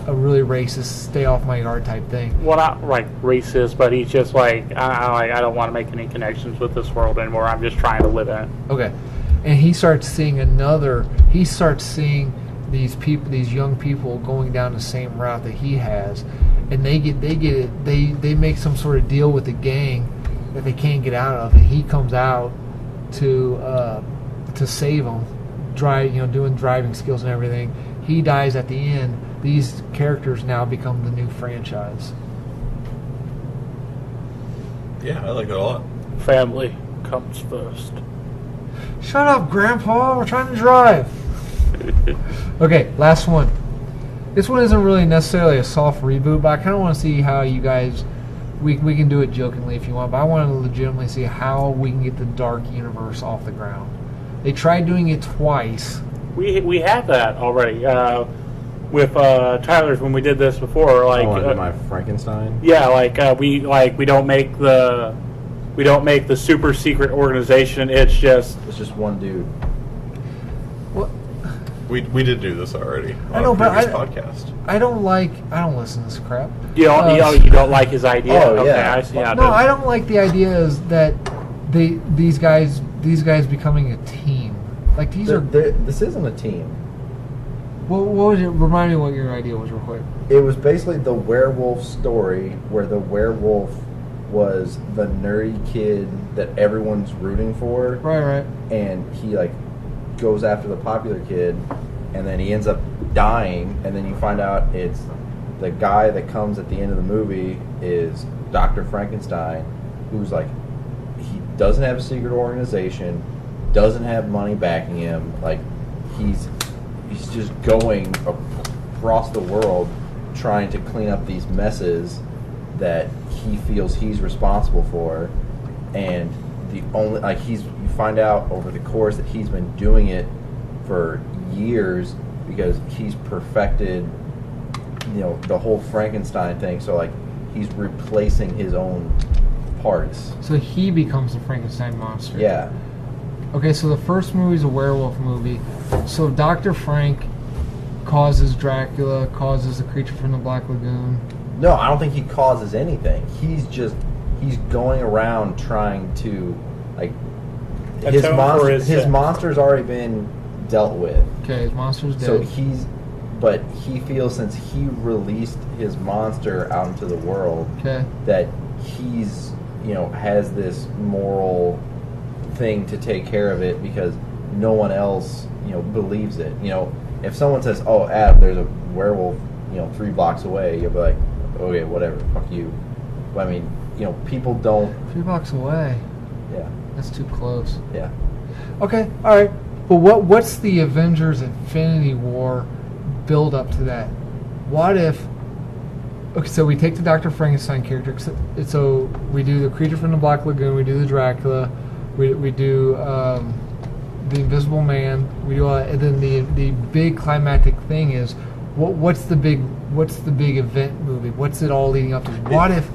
Speaker 4: a really racist, stay off my yard type thing.
Speaker 1: Well, not like racist, but he's just like, I don't want to make any connections with this world anymore. I'm just trying to live in it.
Speaker 4: Okay, and he starts seeing these people, these young people going down the same route that he has, and they make some sort of deal with the gang that they can't get out of, and he comes out to save them, doing driving skills and everything. He dies at the end. These characters now become the new franchise.
Speaker 5: Yeah, I like it a lot.
Speaker 1: Family comes first.
Speaker 4: Shut up, Grandpa. We're trying to drive. Okay, last one. This one isn't really necessarily a soft reboot, but I kind of want to see how you guys... We can do it jokingly if you want, but I want to legitimately see how we can get the Dark Universe off the ground. They tried doing it twice.
Speaker 1: We have that already with Tyler's when we did this before. Like
Speaker 3: my Frankenstein.
Speaker 1: Yeah, we don't make the super secret organization. It's just
Speaker 3: one dude.
Speaker 4: What?
Speaker 5: We did do this already on
Speaker 4: I know,
Speaker 5: a
Speaker 4: but
Speaker 5: previous podcast.
Speaker 4: I don't listen to this crap.
Speaker 1: You don't like his idea.
Speaker 3: Oh,
Speaker 1: okay,
Speaker 3: yeah.
Speaker 1: I see how.
Speaker 4: No, I don't like the idea is that these guys becoming a team. Like
Speaker 3: This isn't a team.
Speaker 4: What was it? Remind me what your idea was, real quick.
Speaker 3: It was basically the werewolf story where the werewolf was the nerdy kid that everyone's rooting for.
Speaker 4: Right.
Speaker 3: And he goes after the popular kid, and then he ends up dying, and then you find out it's the guy that comes at the end of the movie is Dr. Frankenstein, who's he doesn't have a secret organization, doesn't have money backing him, he's just going across the world trying to clean up these messes that he feels he's responsible for, and the only you find out over the course that he's been doing it for years because he's perfected the whole Frankenstein thing, so he's replacing his own parts.
Speaker 4: So he becomes the Frankenstein monster.
Speaker 3: Yeah.
Speaker 4: Okay, so the first movie is a werewolf movie. So Dr. Frank causes Dracula, causes the creature from the Black Lagoon.
Speaker 3: No, I don't think he causes anything. He's going around trying to his monster's already been dealt with.
Speaker 4: Okay, his monster's dead.
Speaker 3: So he feels since he released his monster out into the world,
Speaker 4: okay,
Speaker 3: that he's has this moral thing to take care of it because no one else believes it. If someone says, "Oh, Adam, there's a werewolf 3 blocks away," you'll be like, "Okay, whatever, fuck you." But I mean, people don't.
Speaker 4: 3 blocks away.
Speaker 3: Yeah,
Speaker 4: that's too close.
Speaker 3: Yeah.
Speaker 4: Okay, all right. But what's the Avengers Infinity War build up to that? What if? Okay, so we take the Dr. Frankenstein character. So we do the creature from the Black Lagoon. We do the Dracula. We do the Invisible Man. We do, and then the big climactic thing is what's the big event movie? What's it all leading up to? What if?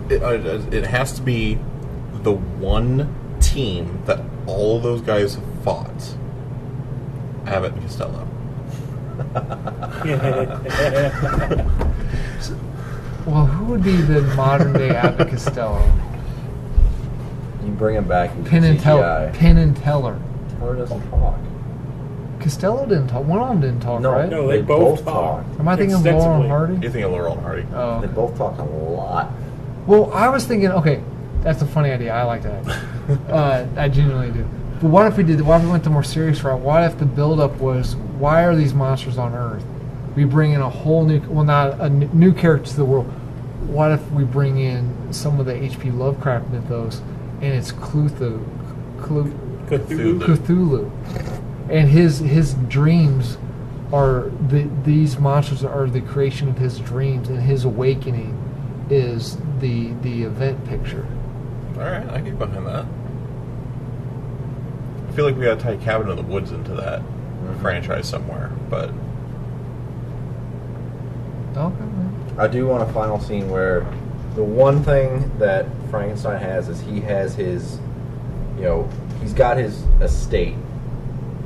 Speaker 5: It has to be the one team that all of those guys have fought. Abbott and Costello.
Speaker 4: Well, who would be the modern day Abbott Costello?
Speaker 3: You bring him back.
Speaker 4: Penn and Teller.
Speaker 3: Teller doesn't talk.
Speaker 4: Costello didn't talk. One of them didn't talk, right?
Speaker 1: No, they both talk.
Speaker 4: Am I thinking of Laurel and Hardy?
Speaker 5: You're thinking of Laurel and Hardy.
Speaker 4: Oh, okay.
Speaker 3: They both talk a lot.
Speaker 4: Well, I was thinking, okay, that's a funny idea. I like that. I genuinely do. But what if we went the more serious route? What if the build-up was, why are these monsters on Earth? We bring in a whole new, well, not a new character to the world. What if we bring in some of the H.P. Lovecraft mythos, and it's Cthulhu. And his dreams these monsters are the creation of his dreams, and his awakening is the event picture.
Speaker 5: All right, I can get behind that. I feel like we got to tie Cabin in the Woods into that franchise somewhere, but
Speaker 4: Okay.
Speaker 3: I do want a final scene where the one thing that Frankenstein has is he has his, he's got his estate.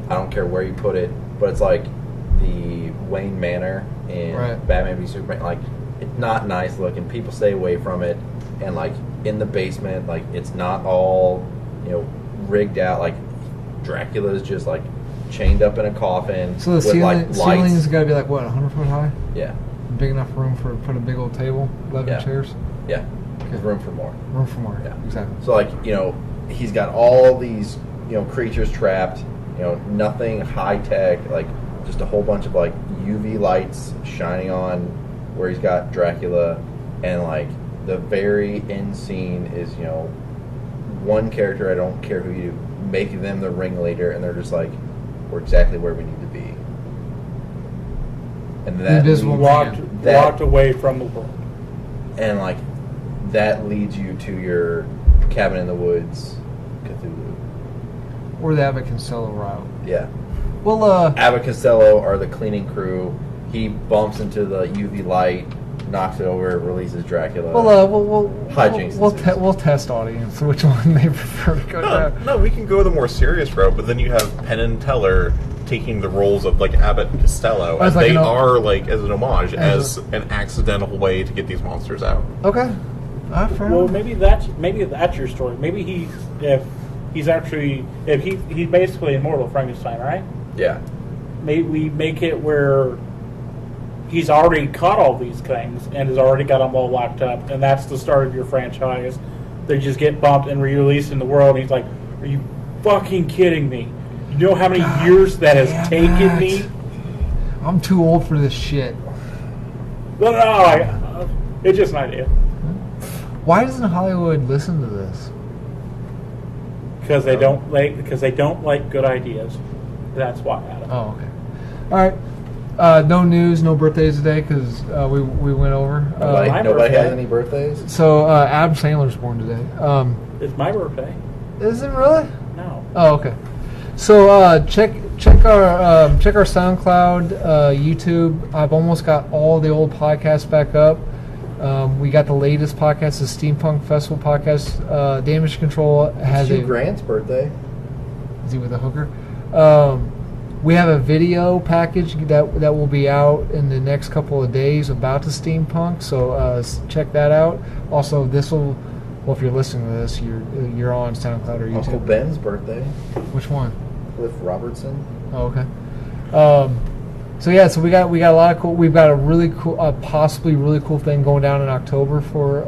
Speaker 3: I don't care where you put it, but it's like the Wayne Manor in Batman v Superman. Like, it's not nice looking. People stay away from it. And like in the basement, like it's not all, rigged out. Like Dracula's just like chained up in a coffin.
Speaker 4: So the
Speaker 3: with
Speaker 4: ceiling's got to be like what, 100 foot high?
Speaker 3: Yeah.
Speaker 4: Big enough room for put a big old table, 11 chairs.
Speaker 3: Yeah. There's room for more.
Speaker 4: Room for more.
Speaker 3: Yeah.
Speaker 4: Exactly.
Speaker 3: So like he's got all these creatures trapped. Nothing high tech. Like just a whole bunch of like UV lights shining on where he's got Dracula, and like the very end scene is one character, I don't care who you do, make them the ringleader, and they're just like, we're exactly where we need to be. And that
Speaker 1: walked away from the world.
Speaker 3: And like that leads you to your Cabin in the Woods Cthulhu.
Speaker 4: Or the Abbott Costello route.
Speaker 3: Yeah.
Speaker 4: Well,
Speaker 3: Abbott Costello are the cleaning crew. He bumps into the UV light, knocks it over, releases Dracula.
Speaker 4: We'll test audience which one they prefer to go down.
Speaker 5: No, we can go the more serious route, but then you have Penn and Teller taking the roles of like Abbott and Costello, and they are like as an homage, as an accidental way to get these monsters out.
Speaker 4: Okay.
Speaker 1: Well, maybe that's your story. Maybe he's basically immortal Frankenstein, right?
Speaker 3: Yeah.
Speaker 1: Maybe we make it where he's already caught all these things and has already got them all locked up, and that's the start of your franchise. They just get bumped and re-released in the world, and he's like, "Are you fucking kidding me? You know how many years that has taken me?
Speaker 4: I'm too old for this shit."
Speaker 1: No, it's just an idea.
Speaker 4: Why doesn't Hollywood listen to this?
Speaker 1: Because they don't like good ideas. That's why, Adam.
Speaker 4: Oh, okay. All right. No news, no birthdays today because we went over.
Speaker 3: Nobody has any birthdays.
Speaker 4: So Adam Sandler's born today.
Speaker 1: It's my birthday.
Speaker 4: Is it really?
Speaker 1: No.
Speaker 4: Oh, okay. So check our SoundCloud, YouTube. I've almost got all the old podcasts back up. We got the latest podcast, the SteamPunk Festival podcast. Damage Control has
Speaker 3: Hugh Grant's birthday.
Speaker 4: Is he with a hooker? We have a video package that will be out in the next couple of days about the SteamPunk, so check that out. Also, if you're listening to this, you're on SoundCloud or YouTube.
Speaker 3: Uncle Ben's birthday.
Speaker 4: Which one?
Speaker 3: Cliff Robertson.
Speaker 4: Oh, okay. So we got a lot of cool. We've got a really cool, possibly really cool thing going down in October for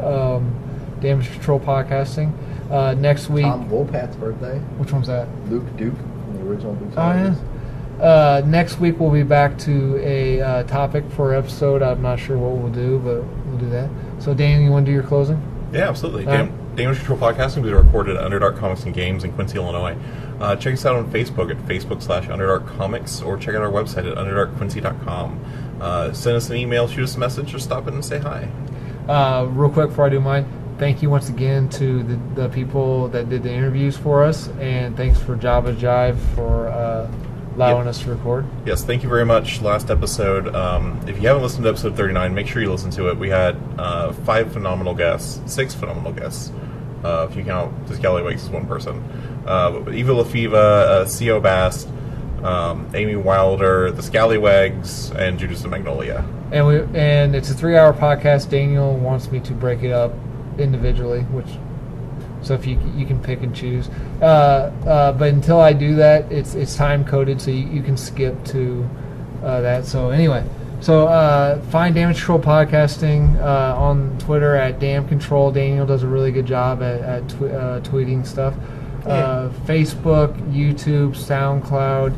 Speaker 4: Damage Control podcasting. Next week.
Speaker 3: Tom Wolpat's birthday.
Speaker 4: Which one's that?
Speaker 3: Luke Duke, the original Duke.
Speaker 4: Oh yeah. Next week we'll be back to a topic for an episode. I'm not sure what we'll do, but we'll do that. So Dan, you want to do your closing?
Speaker 5: Yeah, absolutely. Damage Control Podcasting will be recorded at Underdark Comics and Games in Quincy, Illinois. Check us out on Facebook at Facebook/Underdark Comics, or check out our website at underdarkquincy.com. Send us an email, shoot us a message, or stop in and say hi.
Speaker 4: Real quick before I do mine, thank you once again to the people that did the interviews for us, and thanks for Java Jive for allowing us to record.
Speaker 5: Yes, thank you very much. Last episode, if you haven't listened to episode 39, make sure you listen to it. We had 6 phenomenal guests, if you count the Scallywags as one person. Eva LaFiva, C.O. Bast, Amy Wilder, the Scallywags, and Judas and Magnolia.
Speaker 4: And it's a 3-hour podcast. Daniel wants me to break it up individually, so if you can pick and choose. But until I do that, it's time coded, so you can skip to that. So anyway, find Damage Control Podcasting on Twitter at Dam Control. Daniel does a really good job at tweeting stuff. Facebook, YouTube, SoundCloud,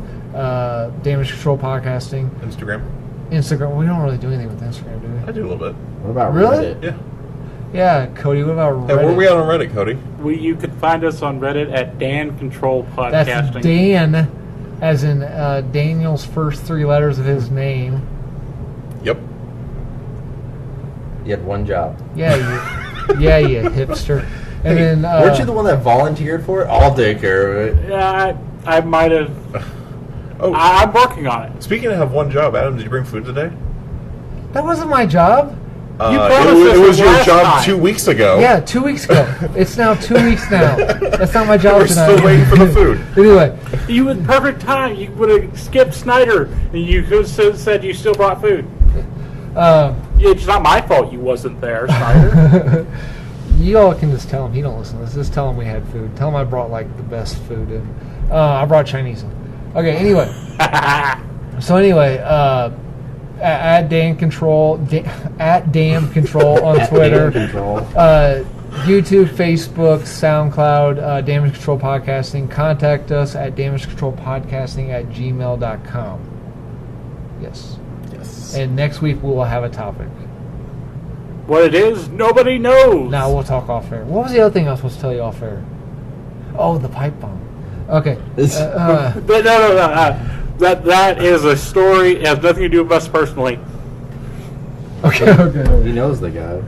Speaker 4: Damage Control Podcasting. Instagram. We don't really do anything with Instagram, do we?
Speaker 5: I do a little bit.
Speaker 3: What about
Speaker 4: really?
Speaker 3: Reddit?
Speaker 5: Yeah.
Speaker 4: Yeah, Cody, what about Reddit?
Speaker 5: Hey, where are we at on Reddit, Cody?
Speaker 1: You can find us on Reddit at Dan Control Podcasting.
Speaker 4: That's Dan as in Daniel's first 3 letters of his name.
Speaker 5: Yep.
Speaker 10: You had one job.
Speaker 4: Yeah, you hipster. And then
Speaker 10: Weren't you the one that volunteered for it? I'll take care of it.
Speaker 1: Yeah, I might have.
Speaker 5: Oh,
Speaker 1: I'm working on it.
Speaker 5: speaking of have one job, Adam, did you bring food today?
Speaker 4: that wasn't my job.
Speaker 1: promised
Speaker 5: it
Speaker 1: us
Speaker 5: was
Speaker 1: the
Speaker 5: your
Speaker 1: last
Speaker 5: job
Speaker 1: time.
Speaker 5: 2 weeks ago.
Speaker 4: Yeah, 2 weeks ago. It's now 2 weeks now. That's not my job
Speaker 5: We're
Speaker 4: tonight.
Speaker 5: still waiting for the food.
Speaker 4: Anyway,
Speaker 1: You had perfect time. You would have skipped Snyder, and you could have said you still brought food. It's not my fault you wasn't there, Snyder.
Speaker 4: you all can just tell him he don't listen to this. Just tell him we had food. Tell him I brought like the best food in. I brought Chinese in. Okay, anyway. So anyway, at Dan Control, at Damn Control on Twitter, YouTube, Facebook, SoundCloud, Damage Control Podcasting. Contact us at damagecontrolpodcasting@gmail.com. Yes.
Speaker 5: Yes.
Speaker 4: And next week we will have a topic.
Speaker 1: What it is, nobody knows.
Speaker 4: Now we'll talk off air. What was the other thing I was supposed to tell you off air? Oh, the pipe bomb. Okay.
Speaker 1: But no. That is a story. It has nothing to do with us personally.
Speaker 4: Okay.
Speaker 10: He knows the guy.